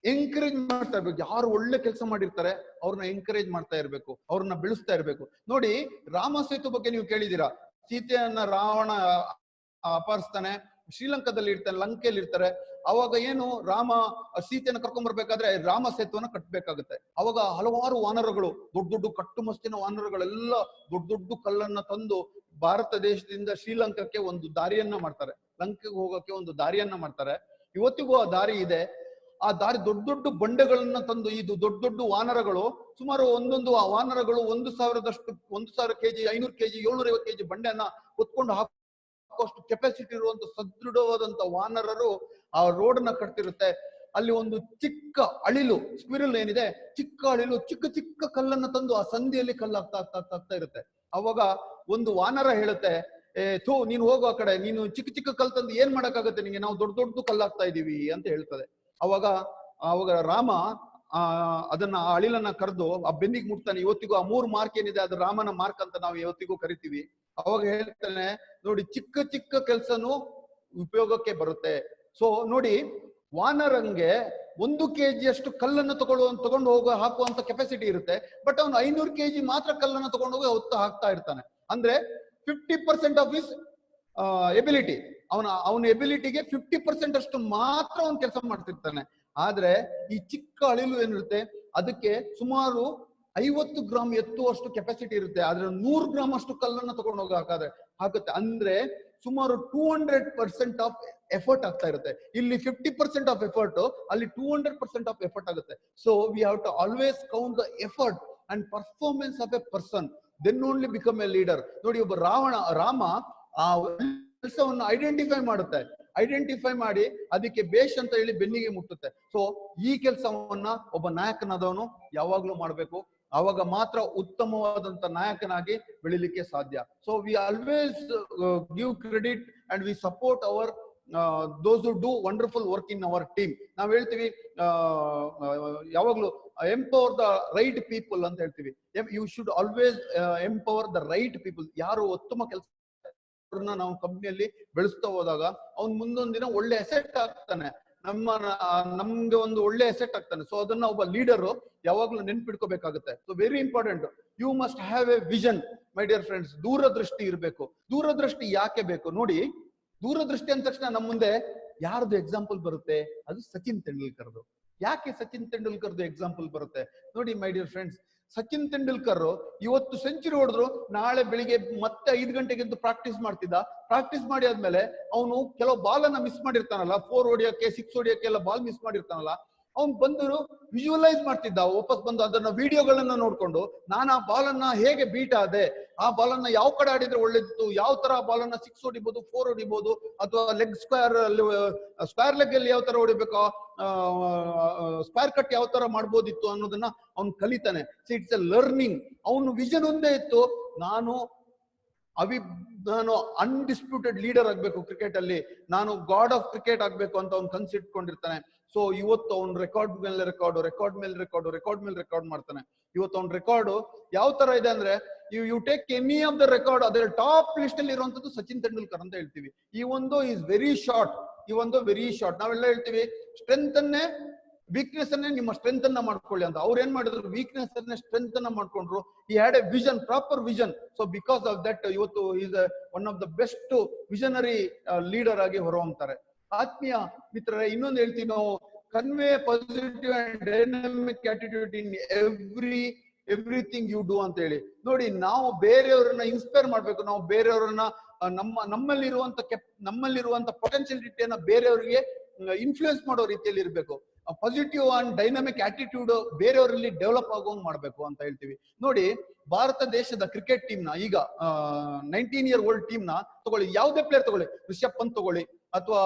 ಎಂಕರೇಜ್ ಮಾಡ್ತಾ ಇರ್ಬೇಕು. ಯಾರು ಒಳ್ಳೆ ಕೆಲಸ ಮಾಡಿರ್ತಾರೆ ಅವ್ರನ್ನ ಎಂಕರೇಜ್ ಮಾಡ್ತಾ ಇರ್ಬೇಕು, ಅವ್ರನ್ನ ಬೆಳೆಸ್ತಾ ಇರ್ಬೇಕು. ನೋಡಿ, ರಾಮ ಸೇತು ಬಗ್ಗೆ ನೀವು ಕೇಳಿದೀರಾ. ಸೀತೆಯನ್ನ ರಾವಣ ಅಪಹರಿಸ್ತಾನೆ, ಶ್ರೀಲಂಕಾದಲ್ಲಿ ಇರ್ತಾನೆ, ಲಂಕೆಯಲ್ಲಿ ಇರ್ತಾರೆ. ಅವಾಗ ಏನು, ರಾಮ ಸೀತೆಯನ್ನು ಕರ್ಕೊಂಡ್ ಬರ್ಬೇಕಾದ್ರೆ ರಾಮ ಸೇತುವನ್ನ ಕಟ್ಟಬೇಕಾಗುತ್ತೆ. ಅವಾಗ ಹಲವಾರು ವಾನರಗಳು, ದೊಡ್ಡ ದೊಡ್ಡ ಕಟ್ಟುಮಸ್ತಿನ ವಾನರಗಳೆಲ್ಲ ದೊಡ್ಡ ಕಲ್ಲನ್ನ ತಂದು ಭಾರತ ದೇಶದಿಂದ ಶ್ರೀಲಂಕಾಕ್ಕೆ ಒಂದು ದಾರಿಯನ್ನ ಮಾಡ್ತಾರೆ, ಲಂಕೆಗೆ ಹೋಗಕ್ಕೆ ಒಂದು ದಾರಿಯನ್ನ ಮಾಡ್ತಾರೆ. ಇವತ್ತಿಗೂ ಆ ದಾರಿ ಇದೆ. ಆ ದಾರಿ ದೊಡ್ಡ ಬಂಡೆಗಳನ್ನ ತಂದು, ಇದು ದೊಡ್ಡ ವಾನರಗಳು, ಸುಮಾರು ಒಂದೊಂದು ವಾನರಗಳು 1,000 ಕೆಜಿ, 500 ಕೆಜಿ, 750 ಕೆಜಿ ಬಂಡೆಯನ್ನ ಹೊತ್ಕೊಂಡು ಹಾಕೋಷ್ಟು ಕೆಪಾಸಿಟಿ ಇರುವಂತ ಸದೃಢವಾದಂತ ವಾನರರು ಆ ರೋಡ್ ನ ಕಟ್ತಿರುತ್ತೆ. ಅಲ್ಲಿ ಒಂದು ಚಿಕ್ಕ ಅಳಿಲು, ಸ್ಕ್ವಿರಲ್ ಏನಿದೆ, ಚಿಕ್ಕ ಅಳಿಲು ಚಿಕ್ಕ ಕಲ್ಲನ್ನ ತಂದು ಆ ಸಂಧಿಯಲ್ಲಿ ಕಲ್ಲು ಆಗ್ತಾ ಇರುತ್ತೆ. ಅವಾಗ ಒಂದು ವಾನರ ಹೇಳುತ್ತೆ, ನೀನು ಹೋಗೋ ಆ ಕಡೆ, ನೀನು ಚಿಕ್ಕ ಕಲ್ಲು ತಂದು ಏನ್ ಮಾಡಕ್ಕಾಗತ್ತೆ ನಿಂಗೆ, ನಾವು ದೊಡ್ಡ ಕಲ್ಲಾಗ್ತಾ ಇದೀವಿ ಅಂತ ಹೇಳ್ತದೆ. ಅವಾಗ ರಾಮ ಅದನ್ನ ಆ ಅಳಿಲನ್ನ ಕರೆದು ಆ ಬೆನ್ನಿಗೆ ಮುಟ್ತಾನೆ. ಇವತ್ತಿಗೂ ಆ 3 ಮಾರ್ಕ್ ಏನಿದೆ ಅದು ರಾಮನ ಮಾರ್ಕ್ ಅಂತ ನಾವು ಇವತ್ತಿಗೂ ಕರಿತೀವಿ. ಅವಾಗ ಹೇಳ್ತಾನೆ, ನೋಡಿ, ಚಿಕ್ಕ ಕೆಲ್ಸನೂ ಉಪಯೋಗಕ್ಕೆ ಬರುತ್ತೆ. ಸೊ ನೋಡಿ, ವಾನರಂಗೆ 1 kg ಅಷ್ಟು ಕಲ್ಲನ್ನು ತಗೊಂಡು ಹಾಕುವಂತ ಕೆಪಾಸಿಟಿ ಇರುತ್ತೆ. ಬಟ್ ಅವನು 500 kg ಮಾತ್ರ ಕಲ್ಲನ್ನು ತಗೊಂಡು ಹೋಗಿ ಹಾಕ್ತಾ ಇರ್ತಾನೆ. ಅಂದ್ರೆ 50% ಆಫ್ ಹಿಸ್ ಎಬಿಲಿಟಿ, ಅವನ ಎಬಿಲಿಟಿಗೆ 50% ಅಷ್ಟು ಮಾತ್ರ ಅವನು ಕೆಲಸ ಮಾಡ್ತಿರ್ತಾನೆ. ಆದ್ರೆ ಈ ಚಿಕ್ಕ ಅಳಿಲು ಏನಿರುತ್ತೆ ಅದಕ್ಕೆ ಸುಮಾರು 50 ಗ್ರಾಮ್ ಎತ್ತುವಷ್ಟು ಕೆಪಾಸಿಟಿ ಇರುತ್ತೆ. ಆದ್ರೆ 100 ಗ್ರಾಮ್ ಅಷ್ಟು ಕಲ್ಲನ್ನ ತಗೊಂಡು ಹಾಕುತ್ತೆ. ಅಂದ್ರೆ ಸುಮಾರು 200% ಆಫ್ ಎಫರ್ಟ್ ಆಗ್ತಾ ಇರುತ್ತೆ. ಇಲ್ಲಿ 50% ಆಫ್ ಎಫರ್ಟ್, ಅಲ್ಲಿ 200% ಆಫ್ ಎಫರ್ಟ್ ಆಗುತ್ತೆ. So we have to always count the effort and performance of a person, then only become a leader. ನೋಡಿ, ಒಬ್ಬ ರಾಮ ಆ ಕೆಲಸವನ್ನು ಐಡೆಂಟಿಫೈ ಮಾಡಿ ಅದಕ್ಕೆ ಬೇಷ್ ಅಂತ ಹೇಳಿ ಬೆನ್ನಿಗೆ ಮುಟ್ಟುತ್ತೆ. ಸೊ ಈ ಕೆಲಸವನ್ನ ಒಬ್ಬ ನಾಯಕನಾದವನು ಯಾವಾಗ್ಲೂ ಮಾಡ್ಬೇಕು. ಅವಾಗ ಮಾತ್ರ ಉತ್ತಮವಾದಂತ ನಾಯಕನಾಗಿ ಬೆಳಿಲಿಕ್ಕೆ ಸಾಧ್ಯ. So we always give credit and we support our those who do wonderful work in our team. ನಾವ್ ಹೇಳ್ತೀವಿ ಯಾವಾಗ್ಲೂ ಎಂಪವರ್ ದ ರೈಟ್ ಪೀಪಲ್ ಅಂತ ಹೇಳ್ತೀವಿ. You should always empower the right people. ಯಾರು ಉತ್ತಮ ಕೆಲಸ ನಾವು ಕಂಪ್ನಿಯಲ್ಲಿ ಬೆಳೆಸ್ತಾ ಹೋದಾಗ ಅವ್ನ್ ಮುಂದೊಂದ್ ದಿನ ಒಳ್ಳೆ ಅಸೆಟ್ ಆಗ್ತಾನೆ, ನಮ್ಗೆ ಒಂದು ಒಳ್ಳೆ ಅಸೆಟ್ ಆಗ್ತಾನೆ. ಸೊ ಅದನ್ನ ಒಬ್ಬ ಲೀಡರ್ ಯಾವಾಗ್ಲೂ ನೆನ್ಪಿಡ್ಕೋಬೇಕಾಗುತ್ತೆ. So very important, you must have a vision my dear friends. ದೂರದೃಷ್ಟಿ ಇರಬೇಕು. ದೂರದೃಷ್ಟಿ ಯಾಕೆ ಬೇಕು ನೋಡಿ, ದೂರದೃಷ್ಟಿ ಅಂದ ತಕ್ಷಣ ನಮ್ಮ ಮುಂದೆ ಯಾರ್ದು ಎಕ್ಸಾಂಪಲ್ ಬರುತ್ತೆ? ಅದು ಸಚಿನ್ ತೆಂಡೂಲ್ಕರ್ದು. ಯಾಕೆ ಸಚಿನ್ ತೆಂಡೂಲ್ಕರ್ದು ಎಕ್ಸಾಂಪಲ್ ಬರುತ್ತೆ ನೋಡಿ ಮೈ ಡಿಯರ್ ಫ್ರೆಂಡ್ಸ್. ಸಚಿನ್ ತೆಂಡೂಲ್ಕರ್ ಇವತ್ತು ಸೆಂಚುರಿ ಹೊಡೆದ್ರು, ನಾಳೆ ಬೆಳಿಗ್ಗೆ ಮತ್ತೆ 5 ಗಂಟೆಗೆ ಎದ್ದು ಪ್ರಾಕ್ಟೀಸ್ ಮಾಡ್ತಿದ್ದ. ಪ್ರಾಕ್ಟೀಸ್ ಮಾಡಿ ಆದ್ಮೇಲೆ ಅವನು ಕೆಲವು ಬಾಲ್ ಅನ್ನ ಮಿಸ್ ಮಾಡಿರ್ತಾನಲ್ಲ, 4 ಹೊಡಿಯೋಕೆ 6 ಹೊಡಿಯೋಕೆ ಎಲ್ಲ ಬಾಲ್ ಮಿಸ್ ಮಾಡಿರ್ತಾನಲ್ಲ, ಅವ್ನು ಬಂದು ವಿಜುವಲೈಸ್ ಮಾಡ್ತಿದ್ದ. ವಾಪಸ್ ಬಂದು ಅದನ್ನ ವಿಡಿಯೋಗಳನ್ನ ನೋಡ್ಕೊಂಡು, ನಾನು ಆ ಬಾಲ್ ಅನ್ನ ಹೇಗೆ ಬೀಟ್ ಆದೆ, ಆ ಬಾಲ್ ಅನ್ನ ಯಾವ ಕಡೆ ಆಡಿದ್ರೆ ಒಳ್ಳೇದಿತ್ತು, ಯಾವ ತರ ಬಾಲ್ ಅನ್ನ 6 ಹೊಡಿಬಹುದು, 4 ಹೊಡಿಬಹುದು, ಅಥವಾ ಲೆಗ್ ಸ್ಕ್ವೇರ್ ಲೆಗ್ ಅಲ್ಲಿ ಯಾವ ತರ ಹೊಡಿಬೇಕು, ಸ್ಕ್ವೇರ್ ಕಟ್ ಯಾವ ತರ ಮಾಡ್ಬೋದಿತ್ತು ಅನ್ನೋದನ್ನ ಅವ್ನು ಕಲಿತಾನೆ. So it's a learning. ಅವನು ವಿಷನ್ ಒಂದೇ ಇತ್ತು, ನಾನು ನಾನು ಅನ್ಡಿಸ್ಪ್ಯೂಟೆಡ್ ಲೀಡರ್ ಆಗ್ಬೇಕು ಕ್ರಿಕೆಟ್ ಅಲ್ಲಿ, ನಾನು ಗಾಡ್ ಆಫ್ ಕ್ರಿಕೆಟ್ ಆಗ್ಬೇಕು ಅಂತ ಅವ್ನು ಕನ್ಸಿಟ್ಕೊಂಡಿರ್ತಾನೆ. ಸೊ ಇವತ್ತು ಅವ್ನು ರೆಕಾರ್ಡ್ ಮೇಲೆ ರೆಕಾರ್ಡ್ ಮಾಡ್ತಾನೆ. ಇವತ್ತು ಅವ್ನ ರೆಕಾರ್ಡ್ ಯಾವ ತರ ಇದೆ ಅಂದ್ರೆ, you take any of the record, ಅದರ ಟಾಪ್ ಲಿಸ್ಟ್ ಅಲ್ಲಿ ಇರುವಂತದ್ದು ಸಚಿನ್ ತೆಂಡೂಲ್ಕರ್ ಅಂತ ಹೇಳ್ತೀವಿ. ಈ ಒಂದು ಈಸ್ ವೆರಿ ಶಾರ್ಟ್. ನಾವೆಲ್ಲ ಹೇಳ್ತೀವಿ ಸ್ಟ್ರೆಂತ್ ಅನ್ನೇ ವೀಕ್ನೆಸ್ ಅನ್ನೇ ನಿಮ್ಮ ಸ್ಟ್ರೆಂತ್ ಅನ್ನ ಮಾಡ್ಕೊಳ್ಳಿ ಅಂತ. ಅವ್ರು ಏನ್ ಮಾಡಿದ್ರು, ವೀಕ್ನೆಸ್ ಅನ್ನೇ ಸ್ಟ್ರೆಂತ್ ಅನ್ನ ಮಾಡ್ಕೊಂಡ್ರು. He had a vision, proper vision. So because of that ಇವತ್ತು is one of the best visionary leader ಆಗಿ ಹೊರಹೊಮ್ತಾರೆ. ಆತ್ಮೀಯ ಮಿತ್ರರೇ, ಇನ್ನೊಂದು ಹೇಳ್ತೀವಿ ನಾವು, convey positive and dynamic attitude in everything you do ಅಂತ ಹೇಳಿ. ನೋಡಿ, ನಾವು ಬೇರೆಯವರನ್ನ ಇನ್ಸ್ಪೈರ್ ಮಾಡ್ಬೇಕು. ನಾವು ಬೇರೆಯವರನ್ನ ನಮ್ಮಲ್ಲಿರುವಂತ ಪೊಟೆನ್ಶಿಯಲಿಟಿಯನ್ನ ಬೇರೆಯವರಿಗೆ ಇನ್ಫ್ಲೂಯೆನ್ಸ್ ಮಾಡೋ ರೀತಿಯಲ್ಲಿ ಇರಬೇಕು. ಪಾಸಿಟಿವ್ ಅಂಡ್ ಡೈನಮಿಕ್ ಆಟಿಟ್ಯೂಡ್ ಬೇರೆಯವರಲ್ಲಿ ಡೆವಲಪ್ ಆಗೋಂಗ್ ಮಾಡ್ಬೇಕು ಅಂತ ಹೇಳ್ತೀವಿ. ನೋಡಿ, ಭಾರತ ದೇಶದ ಕ್ರಿಕೆಟ್ ಟೀಮ್ ನ ಈಗ 19 year old ಟೀಮ್ ನ ತಗೊಳ್ಳಿ, ಯಾವುದೇ ಪ್ಲೇಯರ್ ತಗೊಳ್ಳಿ, ರಿಷಬ್ ಪಂತ್ ತಗೊಳ್ಳಿ, ಅಥವಾ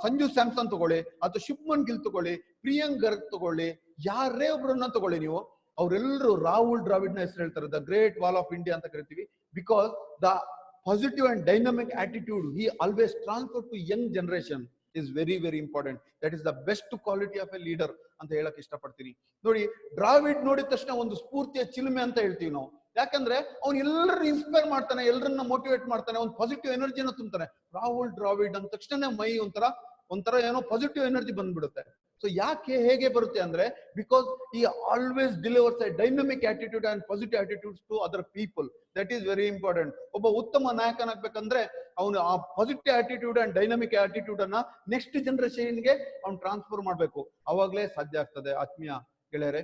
ಸಂಜು ಸ್ಯಾಮ್ಸನ್ ತಗೊಳ್ಳಿ, ಅಥವಾ ಶುಭ್ಮನ್ ಗಿಲ್ ತಗೊಳ್ಳಿ, ಪ್ರಿಯಾಂಕ್ ಗರ್ಗ್ ತಗೊಳ್ಳಿ, ಯಾರೇ ಒಬ್ರನ್ನ ತಗೊಳ್ಳಿ ನೀವು, ಅವರೆಲ್ಲರೂ ರಾಹುಲ್ ದ್ರಾವಿಡ್ ನ ಹೆಸರು ಹೇಳ್ತಾರೆ. The great wall of India ಅಂತ ಕರಿತೀವಿ. Because the positive and dynamic attitude he always transferred to young generation is very very important. That is the best quality of a leader ಅಂತ ಹೇಳಕ್ ಇಷ್ಟಪಡ್ತೀನಿ. ನೋಡಿ, ದ್ರಾವಿಡ್ ನೋಡಿದ ತಕ್ಷಣ ಒಂದು ಸ್ಫೂರ್ತಿಯ ಚಿಲುಮೆ ಅಂತ ಹೇಳ್ತೀವಿ ನಾವು. ಯಾಕಂದ್ರೆ ಅವ್ನು ಎಲ್ಲರನ್ನ ಇನ್ಸ್ಪೈರ್ ಮಾಡ್ತಾನೆ, ಎಲ್ಲರನ್ನ ಮೋಟಿವೇಟ್ ಮಾಡ್ತಾನೆ, ಒಂದು ಪಾಸಿಟಿವ್ ಎನರ್ಜಿನ ತುಂಬ್ತಾನೆ. ರಾಹುಲ್ ದ್ರಾವಿಡ್ ಅಂದ ತಕ್ಷಣ ಮೈ ಒಂಥರ ಏನೋ ಪಾಸಿಟಿವ್ ಎನರ್ಜಿ ಬಂದ್ಬಿಡುತ್ತೆ. ಸೊ ಯಾಕೆ ಹೇಗೆ ಬರುತ್ತೆ ಅಂದ್ರೆ, because he always delivers a dynamic attitude and positive attitudes to other people. That is very important. ಒಬ್ಬ ಉತ್ತಮ ನಾಯಕನಾಗ್ಬೇಕಂದ್ರೆ ಅವನು ಆ positive attitude and dynamic attitude ಅನ್ನ ನೆಕ್ಸ್ಟ್ ಜನರೇಷನ್ಗೆ ಅವ್ನು ಟ್ರಾನ್ಸ್ಫರ್ ಮಾಡ್ಬೇಕು. ಅವಾಗ್ಲೇ ಸಾಧ್ಯ ಆಗ್ತದೆ ಆತ್ಮೀಯ ಗೆಳೆಯರೆ.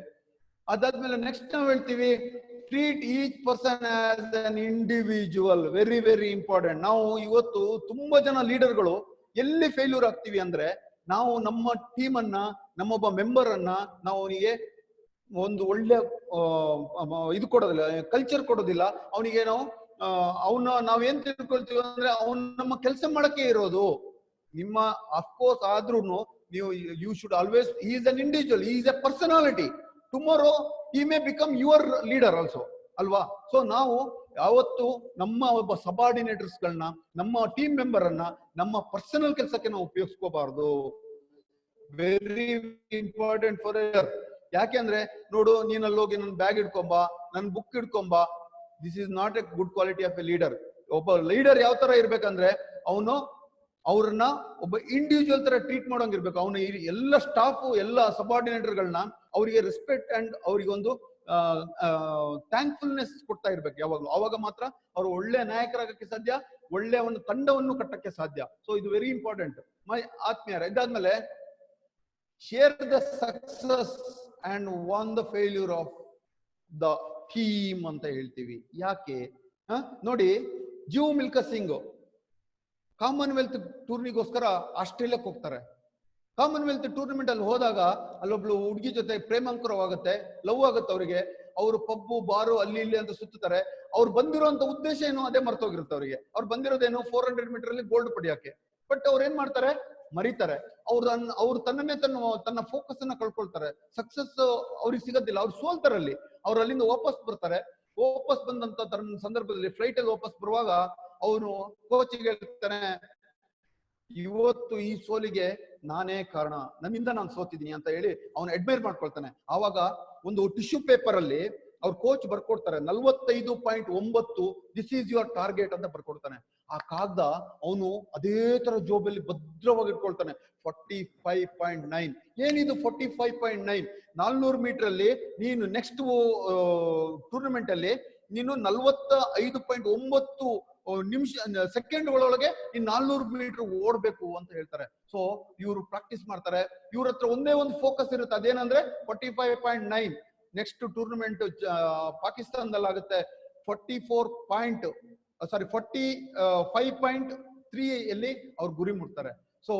ಅದಾದ್ಮೇಲೆ ನೆಕ್ಸ್ಟ್ ನಾವು ಹೇಳ್ತೀವಿ, treat each person as an individual. Very very important. ನಾವು ಇವತ್ತು ತುಂಬಾ ಜನ ಲೀಡರ್ಗಳು ಎಲ್ಲಿ ಫೇಲ್ಯೂರ್ ಆಗ್ತೀವಿ ಅಂದ್ರೆ, ನಾವು ನಮ್ಮ ಟೀಮ್ ಅನ್ನ, ನಮ್ಮೊಬ್ಬ ಮೆಂಬರ್ ಅನ್ನ ನಾವು ಅವನಿಗೆ ಒಂದು ಒಳ್ಳೆ ಇದು ಕೊಡೋದಿಲ್ಲ, ಕಲ್ಚರ್ ಕೊಡೋದಿಲ್ಲ ಅವನಿಗೆ. ನಾವೇನ್ ತಿಳ್ಕೊಳ್ತೀವಿ ಅಂದ್ರೆ, ಅವ್ನು ನಮ್ಮ ಕೆಲಸ ಮಾಡಕ್ಕೆ ಇರೋದು. ನಿಮ್ಮ ಅಫ್ಕೋರ್ಸ್ ಆದ್ರೂ ನೀವು you should always, he is an individual, he is a personality. Tomorrow he may become your leader also, ಅಲ್ವಾ? ಸೊ ನಾವು ಯಾವತ್ತು ನಮ್ಮ ಒಬ್ಬ ಸಬಾರ್ಡಿನೇಟರ್ಸ್ ಗಳನ್ನ, ನಮ್ಮ ಟೀಮ್ ಮೆಂಬರ್ ಅನ್ನ ನಮ್ಮ ಪರ್ಸನಲ್ ಕೆಲಸಕ್ಕೆ ನಾವು ಉಪಯೋಗಿಸ್ಕೋಬಾರ್ದು. Very important for ever. ಯಾಕೆಂದ್ರೆ ನೋಡು, ನೀನಲ್ಲಿ ಹೋಗಿ ನನ್ನ ಬ್ಯಾಗ್ ಇಟ್ಕೊಂಬಾ, ನನ್ನ ಬುಕ್ ಇಟ್ಕೊಂಬಾ, this is not a good quality of a leader. ಒಬ್ಬ ಲೀಡರ್ ಯಾವ ತರ ಇರ್ಬೇಕಂದ್ರೆ, ಅವ್ರನ್ನ ಒಬ್ಬ ಇಂಡಿವಿಜುವಲ್ ತರ ಟ್ರೀಟ್ ಮಾಡೋಂಗಿರ್ಬೇಕು. ಅವನು ಎಲ್ಲ ಸ್ಟಾಫ್, ಎಲ್ಲ ಸಬಾರ್ಡಿನೇಟರ್ ಗಳನ್ನ ಅವರಿಗೆ ರೆಸ್ಪೆಕ್ಟ್ ಅಂಡ್ ಅವರಿಗೆ ಒಂದು ಥ್ಯಾಂಕ್ಫುಲ್ನೆಸ್ ಕೊಡ್ತಾ ಇರ್ಬೇಕು ಯಾವಾಗ್ಲೂ. ಅವಾಗ ಮಾತ್ರ ಅವರು ಒಳ್ಳೆ ನಾಯಕರಾಗಕ್ಕೆ ಸಾಧ್ಯ, ಒಳ್ಳೆ ಒಂದು ತಂಡವನ್ನು ಕಟ್ಟಕ್ಕೆ ಸಾಧ್ಯ. ಸೊ ಇದು ವೆರಿ ಇಂಪಾರ್ಟೆಂಟ್ ಮೈ ಆತ್ಮೀಯರ. ಇದಾದ್ಮೇಲೆ share the success and own the failure of the team ಅಂತ ಹೇಳ್ತೀವಿ. ಯಾಕೆ ನೋಡಿ, ಜಿವ್ ಮಿಲ್ಖಾ ಸಿಂಗ್ ಕಾಮನ್ವೆಲ್ತ್ ಟೂರ್ನಿಗೋಸ್ಕರ ಆಸ್ಟ್ರೇಲಿಯಾಕ್ಕೆ ಹೋಗ್ತಾರೆ. ಕಾಮನ್ವೆಲ್ತ್ ಟೂರ್ನಮೆಂಟ್ ಅಲ್ಲಿ ಹೋದಾಗ ಅಲ್ಲೊಬ್ಳು ಹುಡುಗಿ ಜೊತೆ ಪ್ರೇಮಾಂಕುರವಾಗುತ್ತೆ, ಲವ್ ಆಗುತ್ತೆ ಅವರಿಗೆ. ಅವರು ಪಬ್ಬು ಬಾರು ಅಲ್ಲಿ ಇಲ್ಲಿ ಅಂತ ಸುತ್ತಾರೆ. ಅವ್ರು ಬಂದಿರುವಂತ ಉದ್ದೇಶ ಏನು ಅದೇ ಮರ್ತೋಗಿರುತ್ತೆ ಅವರಿಗೆ. ಅವ್ರು ಬಂದಿರೋದೇನು 400 ಮೀಟರ್ ಅಲ್ಲಿ ಗೋಲ್ಡ್ ಪಡೆಯೋಕೆ. ಬಟ್ ಅವ್ರು ಏನ್ ಮಾಡ್ತಾರೆ, ಮರಿತಾರೆ. ಅವ್ರು ತನ್ನ ಫೋಕಸ್ ಅನ್ನ ಕಳ್ಕೊಳ್ತಾರೆ. ಸಕ್ಸಸ್ ಅವ್ರಿಗೆ ಸಿಗೋದಿಲ್ಲ, ಅವ್ರು ಸೋಲ್ತಾರಲ್ಲಿ. ಅವ್ರು ಅಲ್ಲಿಂದ ವಾಪಸ್ ಬರ್ತಾರೆ. ವಾಪಸ್ ಬಂದಂತ ಸಂದರ್ಭದಲ್ಲಿ ಫ್ಲೈಟ್ ಅಲ್ಲಿ ವಾಪಸ್ ಬರುವಾಗ ಅವನು ಕೋಚಿಗೆ ಹೇಳ್ತಾನೆ, ಇವತ್ತು ಈ ಸೋಲಿಗೆ ನಾನೇ ಕಾರಣ, ನನ್ನಿಂದ ನಾನು ಸೋತಿದ್ದೀನಿ ಅಂತ ಹೇಳಿ ಅವನು ಅಡ್ಮೈರ್ ಮಾಡ್ಕೊಳ್ತಾನೆ. ಆವಾಗ ಒಂದು ಟಿಶ್ಯೂ ಪೇಪರ್ ಅಲ್ಲಿ ಅವ್ರ ಕೋಚ್ ಬರ್ಕೊಡ್ತಾರೆ, 45.9 ದಿಸ್ ಈಸ್ ಯುವರ್ ಟಾರ್ಗೆಟ್ ಅಂತ ಬರ್ಕೊಡ್ತಾನೆ. ಆ ಕಾಗದ ಅವನು ಅದೇ ತರ ಜೋಬಲ್ಲಿ ಭದ್ರವಾಗಿ ಇಟ್ಕೊಳ್ತಾನೆ. 45.9 ಏನಿದು 45.9? 400 ಮೀಟರ್ ಅಲ್ಲಿ ನೀನು ನೆಕ್ಸ್ಟ್ ಟೂರ್ನಮೆಂಟ್ ಅಲ್ಲಿ ನೀನು 45.9 ಸೆಕೆಂಡ್ ಒಳಗೆ ಈ 400 ಮೀಟರ್ ಓಡ್ಬೇಕು ಅಂತ ಹೇಳ್ತಾರೆ. ಸೊ ಇವರು ಪ್ರಾಕ್ಟೀಸ್ ಮಾಡ್ತಾರೆ. ಇವ್ರ ಹತ್ರ ಒಂದೇ ಒಂದು ಫೋಕಸ್ ಇರುತ್ತೆ, ಅದೇನಂದ್ರೆ 45.9. ನೆಕ್ಸ್ಟ್ ಟೂರ್ನಮೆಂಟ್ ಪಾಕಿಸ್ತಾನದಲ್ಲಿ ಆಗುತ್ತೆ. 45.3 ಅಲ್ಲಿ ಅವ್ರು ಗುರಿ ಮುಟ್ತಾರೆ. ಸೊ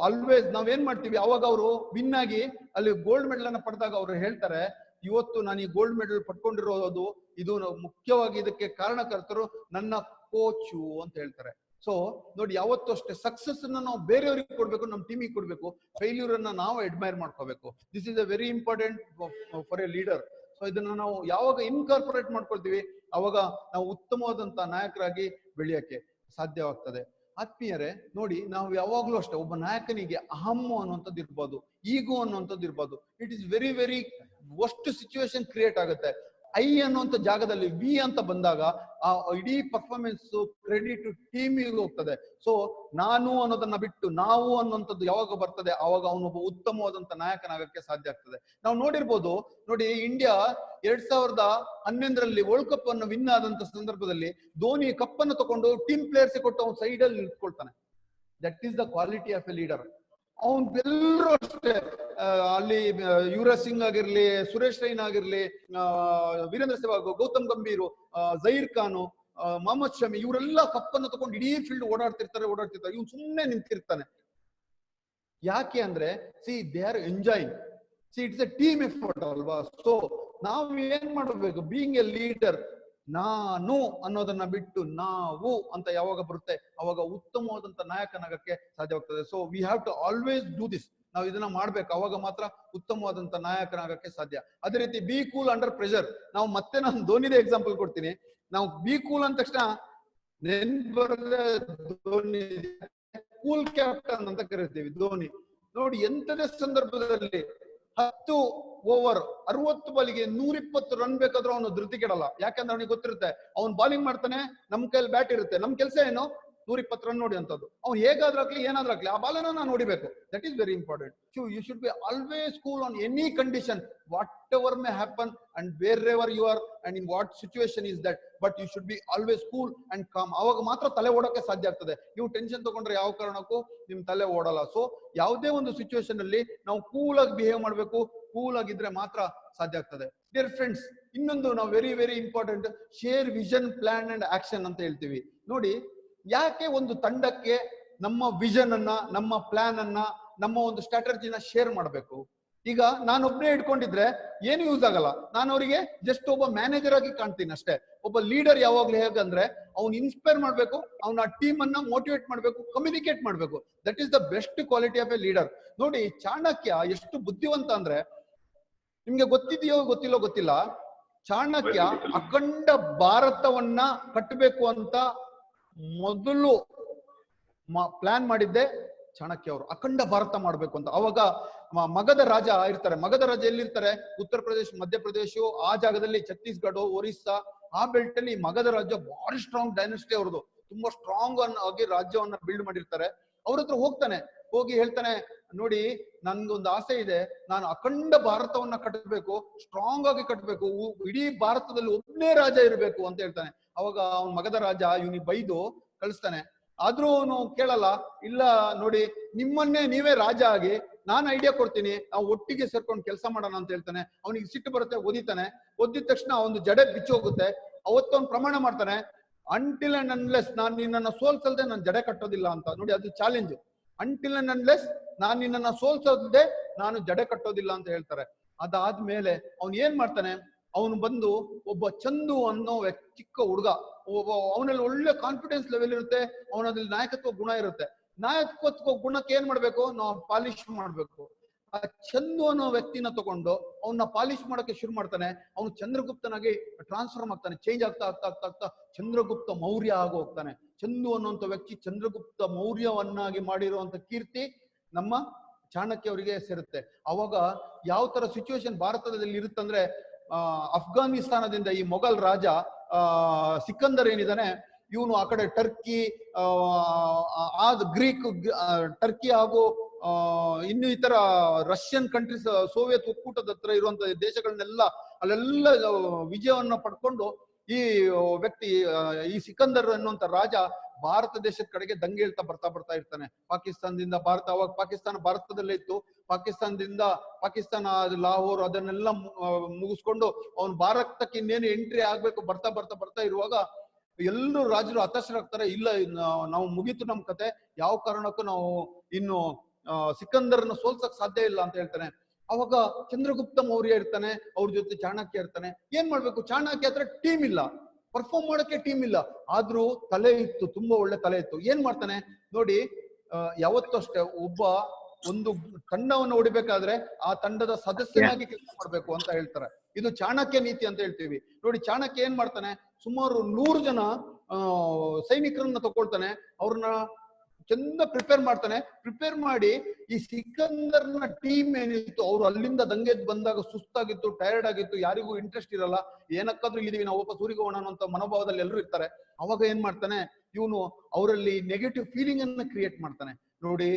ಆಲ್ವೇಸ್ ನಾವೇನ್ ಮಾಡ್ತೀವಿ, ಅವಾಗ ಅವರು ವಿನ್ ಆಗಿ ಅಲ್ಲಿ ಗೋಲ್ಡ್ ಮೆಡಲ್ ಅನ್ನ ಪಡೆದಾಗ ಅವ್ರು ಹೇಳ್ತಾರೆ, ಇವತ್ತು ನಾನು ಈ ಗೋಲ್ಡ್ ಮೆಡಲ್ ಪಡ್ಕೊಂಡಿರೋದು ಇದು ಮುಖ್ಯವಾಗಿ ಇದಕ್ಕೆ ಕಾರಣಕರ್ತರು ನನ್ನ ಕೋಚು ಅಂತ ಹೇಳ್ತಾರೆ. ಸೊ ನೋಡಿ, ಯಾವತ್ತು ಅಷ್ಟೇ ಸಕ್ಸಸ್ ಅನ್ನ ನಾವು ಬೇರೆಯವ್ರಿಗೆ ಕೊಡ್ಬೇಕು, ನಮ್ಮ ಟೀಮಿಗೆ ಕೊಡ್ಬೇಕು. ಫೇಲ್ಯೂರ್ ಅನ್ನ ನಾವು ಅಡ್ಮೈರ್ ಮಾಡ್ಕೋಬೇಕು. This is a very important for A leader. So ಇದನ್ನ ನಾವು ಯಾವಾಗ ಇನ್ಕಾರ್ಪೊರೇಟ್ ಮಾಡ್ಕೊಳ್ತೀವಿ, ಅವಾಗ ನಾವು ಉತ್ತಮವಾದಂತ ನಾಯಕರಾಗಿ ಬೆಳೆಯಕ್ಕೆ ಸಾಧ್ಯವಾಗ್ತದೆ. ಆತ್ಮೀಯರೇ ನೋಡಿ, ನಾವು ಯಾವಾಗ್ಲೂ ಅಷ್ಟೇ ಒಬ್ಬ ನಾಯಕನಿಗೆ ಅಹಮ್ಮು ಅನ್ನುವಂಥದ್ದು ಇರ್ಬೋದು, ಈಗೋ ಅನ್ನುವಂಥದ್ದು ಇರ್ಬೋದು. It is very very worst situation create ಆಗುತ್ತೆ. ಐ ಅನ್ನುವಂಥ ಜಾಗದಲ್ಲಿ ವಿ ಅಂತ ಬಂದಾಗ ಆ ಇಡೀ ಪರ್ಫಾರ್ಮೆನ್ಸ್ ಕ್ರೆಡಿಟ್ ಟೀಮಿಗೆ ಹೋಗ್ತದೆ. ಸೊ ನಾನು ಅನ್ನೋದನ್ನ ಬಿಟ್ಟು ನಾವು ಅನ್ನುವಂಥದ್ದು ಯಾವಾಗ ಬರ್ತದೆ ಆವಾಗ ಅವನೊಬ್ಬ ಉತ್ತಮವಾದಂತ ನಾಯಕನಾಗಕ್ಕೆ ಸಾಧ್ಯ ಆಗ್ತದೆ. ನಾವು ನೋಡಿರ್ಬೋದು ನೋಡಿ, ಇಂಡಿಯಾ 2011ರಲ್ಲಿ ವರ್ಲ್ಡ್ ಕಪ್ ಅನ್ನು ವಿನ್ ಆದಂತ ಸಂದರ್ಭದಲ್ಲಿ ಧೋನಿ ಕಪ್ ಅನ್ನು ತಗೊಂಡು ಟೀಮ್ ಪ್ಲೇಯರ್ಸ್ ಕೊಟ್ಟು ಅವ್ನು ಸೈಡ್ ಅಲ್ಲಿ ನಿಂತ್ಕೊಳ್ತಾನೆ. That is the quality of a leader. ಅವನ್ನೆಲ್ಲರೂ ಅಷ್ಟೇ, ಅಲ್ಲಿ ಯುವರಾಜ್ ಸಿಂಗ್ ಆಗಿರ್ಲಿ, ಸುರೇಶ್ ರೈನಾ ಆಗಿರ್ಲಿ, ವೀರೇಂದ್ರ ಸೆಹ್ವಾಗ್, ಗೌತಮ್ ಗಂಭೀರ್, ಜಹೀರ್ ಖಾನ್, ಮೊಹಮ್ಮದ್ ಶಮಿ, ಇವರೆಲ್ಲ ಕಪ್ಪನ್ನು ತಗೊಂಡು ಇಡೀ ಫೀಲ್ಡ್ ಓಡಾಡ್ತಿರ್ತಾರೆ. ಇವ್ನು ಸುಮ್ಮನೆ ನಿಂತಿರ್ತಾನೆ. ಯಾಕೆ ಅಂದ್ರೆ they are enjoying. It's A team effort ಅಲ್ವಾ. ಸೊ ನಾವು ಏನ್ ಮಾಡಬೇಕು, ಬೀಯಿಂಗ್ ಎ ಲೀಡರ್, ನಾನು ಅನ್ನೋದನ್ನ ಬಿಟ್ಟು ನಾವು ಅಂತ ಯಾವಾಗ ಬರುತ್ತೆ ಅವಾಗ ಉತ್ತಮವಾದಂತ ನಾಯಕನಾಗಕ್ಕೆ ಸಾಧ್ಯವಾಗ್ತದೆ. So we have to always do this. ನಾವು ಇದನ್ನ ಮಾಡ್ಬೇಕು, ಅವಾಗ ಮಾತ್ರ ಉತ್ತಮವಾದಂತ ನಾಯಕನಾಗಕ್ಕೆ ಸಾಧ್ಯ. ಅದೇ ರೀತಿ ಬಿ ಕೂಲ್ ಅಂಡರ್ ಪ್ರೆಷರ್. ನಾನು ಧೋನಿದೇ ಎಕ್ಸಾಂಪಲ್ ಕೊಡ್ತೀನಿ. ನಾವು ಬಿ ಕೂಲ್ ಅಂದ ತಕ್ಷಣ ನೆನ್ಬರದೆ ಧೋನಿ ಕೂಲ್ ಕ್ಯಾಪ್ಟನ್ ಅಂತ ಕರಿತೀವಿ. ಧೋನಿ ನೋಡಿ, ಎಂತದೇ ಸಂದರ್ಭದಲ್ಲಿ 10 ಓವರ್ 60 ಬಾಲಿಗೆ 120 ರನ್ ಬೇಕಾದ್ರೂ ಅವನು ಧೃತಿ ಕೆಡಲ್ಲ. ಯಾಕಂದ್ರೆ ಅವನಿಗೆ ಗೊತ್ತಿರುತ್ತೆ, ಅವ್ನು ಬಾಲಿಂಗ್ ಮಾಡ್ತಾನೆ, ನಮ್ ಕೈಯಲ್ಲಿ ಬ್ಯಾಟ್ ಇರುತ್ತೆ, ನಮ್ ಕೆಲಸ ಏನು 120 ರನ್ ನೋಡಿ ಅಂತದ್ದು. ಅವ್ನು ಹೇಗಾದ್ರಾಗ್ಲಿ ಏನಾದ್ರಾಗ್ಲಿ ಆ ಬಾಲನ್ನ ನಾನು ನೋಡಿಬೇಕು. That is very important. You should be always cool on any condition, whatever may happen and wherever you are and in what situation is that, but you should be always cool and calm. ಅವಾಗ ಮಾತ್ರ ತಲೆ ಓಡೋಕೆ ಸಾಧ್ಯ ಆಗ್ತದೆ. ನೀವು tension ತಗೊಂಡ್ರೆ ಯಾವ ಕಾರಣಕ್ಕೂ ನಿಮ್ ತಲೆ ಓಡಲ್ಲ. ಸೊ ಯಾವುದೇ ಒಂದು ಸಿಚುವೇಶನ್ ಅಲ್ಲಿ ನಾವು ಕೂಲ್ ಆಗಿ ಬಿಹೇವ್ ಮಾಡ್ಬೇಕು. ಕೂಲ್ ಆಗಿದ್ರೆ ಮಾತ್ರ ಸಾಧ್ಯ ಆಗ್ತದೆ. ಡಿಯರ್ ಫ್ರೆಂಡ್ಸ್, ಇನ್ನೊಂದು ನಾವು very very important, share vision, plan and action ಅಂತ ಹೇಳ್ತೀವಿ. ನೋಡಿ, ಯಾಕೆ ಒಂದು ತಂಡಕ್ಕೆ ನಮ್ಮ ವಿಷನ್ ಅನ್ನ, ನಮ್ಮ ಪ್ಲಾನ್ ಅನ್ನ, ನಮ್ಮ ಒಂದು ಸ್ಟ್ರಾಟಜಿನ ಶೇರ್ ಮಾಡಬೇಕು? ಈಗ ನಾನೊಬ್ಬನೇ ಇಟ್ಕೊಂಡಿದ್ರೆ ಏನು ಯೂಸ್ ಆಗಲ್ಲ. ನಾನು ಅವರಿಗೆ ಜಸ್ಟ್ ಒಬ್ಬ ಮ್ಯಾನೇಜರ್ ಆಗಿ ಕಾಣ್ತೀನಿ ಅಷ್ಟೇ. ಒಬ್ಬ ಲೀಡರ್ ಯಾವಾಗ್ಲೂ ಹೇಗಂದ್ರೆ ಅವ್ನು ಇನ್ಸ್ಪೈರ್ ಮಾಡ್ಬೇಕು, ಅವನ ಟೀಮ್ ಅನ್ನ ಮೋಟಿವೇಟ್ ಮಾಡ್ಬೇಕು, ಕಮ್ಯುನಿಕೇಟ್ ಮಾಡ್ಬೇಕು. That is the best quality of a leader. ನೋಡಿ, ಚಾಣಕ್ಯ ಎಷ್ಟು ಬುದ್ಧಿವಂತ ಅಂದ್ರೆ, ನಿಮ್ಗೆ ಗೊತ್ತಿದೆಯೋ ಗೊತ್ತಿಲ್ಲೋ ಗೊತ್ತಿಲ್ಲ, ಚಾಣಕ್ಯ ಅಖಂಡ ಭಾರತವನ್ನ ಕಟ್ಟಬೇಕು ಅಂತ ಮೊದಲು ಪ್ಲಾನ್ ಮಾಡಿದ್ದೆ ಚಾಣಕ್ಯ ಅವರು. ಅಖಂಡ ಭಾರತ ಮಾಡ್ಬೇಕು ಅಂತ. ಅವಾಗ ಮಗಧ ರಾಜ ಇರ್ತಾರೆ. ಮಗಧ ರಾಜ ಎಲ್ಲಿರ್ತಾರೆ? ಉತ್ತರ ಪ್ರದೇಶ, ಮಧ್ಯಪ್ರದೇಶ, ಆ ಜಾಗದಲ್ಲಿ ಛತ್ತೀಸ್ಗಢ, ಒರಿಸ್ಸಾ, ಆ ಬೆಲ್ಟ್ ಅಲ್ಲಿ ಮಗಧ ರಾಜ್ಯ ಭಾರಿ ಸ್ಟ್ರಾಂಗ್ ಡೈನೆಸ್ಟಿ ಅವ್ರದ್ದು. ತುಂಬಾ ಸ್ಟ್ರಾಂಗ್ ಆಗಿ ರಾಜ್ಯವನ್ನ ಬಿಲ್ಡ್ ಮಾಡಿರ್ತಾರೆ. ಅವ್ರ ಹತ್ರ ಹೋಗ್ತಾನೆ, ಹೋಗಿ ಹೇಳ್ತಾನೆ, ನೋಡಿ ನನ್ಗೊಂದು ಆಸೆ ಇದೆ, ನಾನು ಅಖಂಡ ಭಾರತವನ್ನ ಕಟ್ಟಬೇಕು, ಸ್ಟ್ರಾಂಗ್ ಆಗಿ ಕಟ್ಟಬೇಕು, ಇಡೀ ಭಾರತದಲ್ಲಿ ಒಬ್ಬನೇ ರಾಜ ಇರಬೇಕು ಅಂತ ಹೇಳ್ತಾನೆ. ಅವಾಗ ಅವ್ನ ಮಗಧ ರಾಜ ಇವನಿಗೆ ಬೈದು ಕಳಿಸ್ತಾನೆ. ಆದ್ರೂ ಅವನು ಕೇಳಲ್ಲ. ಇಲ್ಲ ನೋಡಿ, ನಿಮ್ಮನ್ನೇ ನೀವೇ ರಾಜ ಆಗಿ ನಾನು ಐಡಿಯಾ ಕೊಡ್ತೀನಿ, ನಾವು ಒಟ್ಟಿಗೆ ಸೇರ್ಕೊಂಡು ಕೆಲಸ ಮಾಡೋಣ ಅಂತ ಹೇಳ್ತಾನೆ. ಅವನಿಗೆ ಸಿಟ್ಟು ಬರುತ್ತೆ, ಒದಿತಾನೆ. ಒದ್ದಿದ ತಕ್ಷಣ ಒಂದು ಜಡೆ ಬಿಚ್ಚಿ ಹೋಗುತ್ತೆ. ಅವತ್ತವನು ಪ್ರಮಾಣ ಮಾಡ್ತಾನೆ, ಅಂಟಿಲ್ ಅಂಡ್ ಅನ್ಲೆಸ್ ನಾನು ನಿನ್ನನ್ನು ಸೋಲ್ಸಲ್ದೆ ನಾನು ಜಡೆ ಕಟ್ಟೋದಿಲ್ಲ ಅಂತ. ನೋಡಿ, ಅದು ಚಾಲೆಂಜ್. ಅಂಟಿಲ್ ಅಂಡ್ ಅನ್ಲೆಸ್ ನಾನು ನಿನ್ನನ್ನು ಸೋಲ್ಸಲ್ದೆ ನಾನು ಜಡೆ ಕಟ್ಟೋದಿಲ್ಲ ಅಂತ ಹೇಳ್ತಾರೆ. ಅದಾದ್ಮೇಲೆ ಅವನು ಏನ್ ಮಾಡ್ತಾನೆ, ಅವನು ಬಂದು ಒಬ್ಬ ಚಂದು ಅನ್ನೋ ಚಿಕ್ಕ ಹುಡುಗ, ಅವನಲ್ಲಿ ಒಳ್ಳೆ ಕಾನ್ಫಿಡೆನ್ಸ್ ಲೆವೆಲ್ ಇರುತ್ತೆ, ಅವನಲ್ಲಿ ನಾಯಕತ್ವ ಗುಣ ಇರುತ್ತೆ. ನಾಯಕತ್ವ ಗುಣಕ್ಕೆ ಏನ್ ಮಾಡ್ಬೇಕು, ನಾವು ಪಾಲಿಶ್ ಮಾಡ್ಬೇಕು. ಆ ಚಂದು ಅನ್ನೋ ವ್ಯಕ್ತಿನ ತಗೊಂಡು ಅವನ್ನ ಪಾಲಿಶ್ ಮಾಡಕ್ಕೆ ಶುರು ಮಾಡ್ತಾನೆ. ಅವನು ಚಂದ್ರಗುಪ್ತನಾಗಿ ಟ್ರಾನ್ಸ್ಫಾರ್ಮ್ ಆಗ್ತಾನೆ. ಚೇಂಜ್ ಆಗ್ತಾ ಆಗ್ತಾ ಆಗ್ತಾ ಆಗ್ತಾ ಚಂದ್ರಗುಪ್ತ ಮೌರ್ಯ ಆಗೋ ಹೋಗ್ತಾನೆ. ಚಂದು ಅನ್ನುವಂಥ ವ್ಯಕ್ತಿ ಚಂದ್ರಗುಪ್ತ ಮೌರ್ಯವನ್ನಾಗಿ ಮಾಡಿರುವಂತ ಕೀರ್ತಿ ನಮ್ಮ ಚಾಣಕ್ಯ ಅವರಿಗೆ ಸೇರುತ್ತೆ. ಅವಾಗ ಯಾವ ತರ ಸಿಚುವೇಶನ್ ಭಾರತದಲ್ಲಿ ಇರುತ್ತಂದ್ರೆ, ಅಫ್ಘಾನಿಸ್ತಾನದಿಂದ ಈ ಮೊಘಲ್ ರಾಜ ಸಿಕಂದರ್ ಏನಿದಾನೆ, ಇವನು ಆ ಕಡೆ ಟರ್ಕಿ, ಗ್ರೀಕ್, ಟರ್ಕಿ ಹಾಗೂ ಇನ್ನು ಇತರ ರಷ್ಯನ್ ಕಂಟ್ರೀಸ್, ಸೋವಿಯತ್ ಒಕ್ಕೂಟದ ಹತ್ರ ಇರುವಂತ ದೇಶಗಳನ್ನೆಲ್ಲ ಅಲ್ಲೆಲ್ಲ ವಿಜಯವನ್ನ ಪಡ್ಕೊಂಡು ಈ ವ್ಯಕ್ತಿ, ಈ ಸಿಕಂದರ್ ಅನ್ನುವಂತ ರಾಜ ಭಾರತ ದೇಶದ ಕಡೆಗೆ ದಂಗೆ ಹೇಳ್ತಾ ಬರ್ತಾ ಇರ್ತಾನೆ. ಪಾಕಿಸ್ತಾನದಿಂದ ಭಾರತ, ಅವಾಗ ಪಾಕಿಸ್ತಾನ ಭಾರತದಲ್ಲೇ ಇತ್ತು. ಪಾಕಿಸ್ತಾನ ಲಾಹೋರ್ ಅದನ್ನೆಲ್ಲ ಮುಗಿಸ್ಕೊಂಡು ಅವನು ಭಾರತಕ್ಕೆ ಇನ್ನೇನು ಎಂಟ್ರಿ ಆಗ್ಬೇಕು ಬರ್ತಾ ಇರುವಾಗ ಎಲ್ಲರೂ ರಾಜರು ಹತಾಶರಾಗ್ತಾರೆ. ಇಲ್ಲ, ನಾವು ಮುಗೀತು ನಮ್ ಕತೆ, ಯಾವ ಕಾರಣಕ್ಕೂ ನಾವು ಇನ್ನು ಸಿಕಂದರ್ನ ಸೋಲ್ಸಕ್ ಸಾಧ್ಯ ಇಲ್ಲ ಅಂತ ಹೇಳ್ತಾನೆ. ಅವಾಗ ಚಂದ್ರಗುಪ್ತ ಮೌರ್ಯ ಇರ್ತಾನೆ, ಅವ್ರ ಜೊತೆ ಚಾಣಕ್ಯ ಇರ್ತಾನೆ. ಏನ್ ಮಾಡ್ಬೇಕು, ಚಾಣಕ್ಯ ಹತ್ರ ಟೀಮ್ ಇಲ್ಲ, ಪರ್ಫಾರ್ಮ್ ಮಾಡಕ್ಕೆ ಟೀಮ್ ಇಲ್ಲ, ಆದ್ರೂ ತಲೆ ಇತ್ತು, ತುಂಬಾ ಒಳ್ಳೆ ತಲೆ ಇತ್ತು. ಏನ್ ಮಾಡ್ತಾನೆ ನೋಡಿ, ಯಾವತ್ತೂ ಅಷ್ಟೇ ಒಂದು ತಂಡವನ್ನು ಹೊಡಿಬೇಕಾದ್ರೆ ಆ ತಂಡದ ಸದಸ್ಯನಾಗಿ ಕೆಲಸ ಮಾಡ್ಬೇಕು ಅಂತ ಹೇಳ್ತಾರೆ. ಇದು ಚಾಣಕ್ಯ ನೀತಿ ಅಂತ ಹೇಳ್ತೀವಿ. ನೋಡಿ, ಚಾಣಕ್ಯ ಏನ್ ಮಾಡ್ತಾನೆ, ಸುಮಾರು 100 ಜನ ಸೈನಿಕರನ್ನ ತಗೊಳ್ತಾನೆ, ಅವ್ರನ್ನ ಚಂದ ಪ್ರಿಪೇರ್ ಮಾಡ್ತಾನೆ. ಪ್ರಿಪೇರ್ ಮಾಡಿ ಈ ಸಿಕಂದರ್ನ ಟೀಮ್ ಏನಿತ್ತು, ಅವ್ರು ಅಲ್ಲಿಂದ ದಂಗೆದ್ ಬಂದಾಗ ಸುಸ್ತಾಗಿತ್ತು, ಟಯರ್ಡ್ ಆಗಿತ್ತು, ಯಾರಿಗೂ ಇಂಟ್ರೆಸ್ಟ್ ಇರಲ್ಲ, ಏನಕ್ಕಾದ್ರೂ ಇಲ್ಲಿದೀವಿ ನಾವು ವಾಪಸ್ ಊರಿಗೆ ಹೋಗೋಣ ಅಂತ ಮನೋಭಾವದಲ್ಲಿ ಎಲ್ಲರೂ ಇರ್ತಾರೆ. ಅವಾಗ ಏನ್ ಮಾಡ್ತಾನೆ ಇವನು, ಅವರಲ್ಲಿ ನೆಗೆಟಿವ್ ಫೀಲಿಂಗ್ ಅನ್ನ ಕ್ರಿಯೇಟ್ ಮಾಡ್ತಾನೆ. ನೋಡಿ,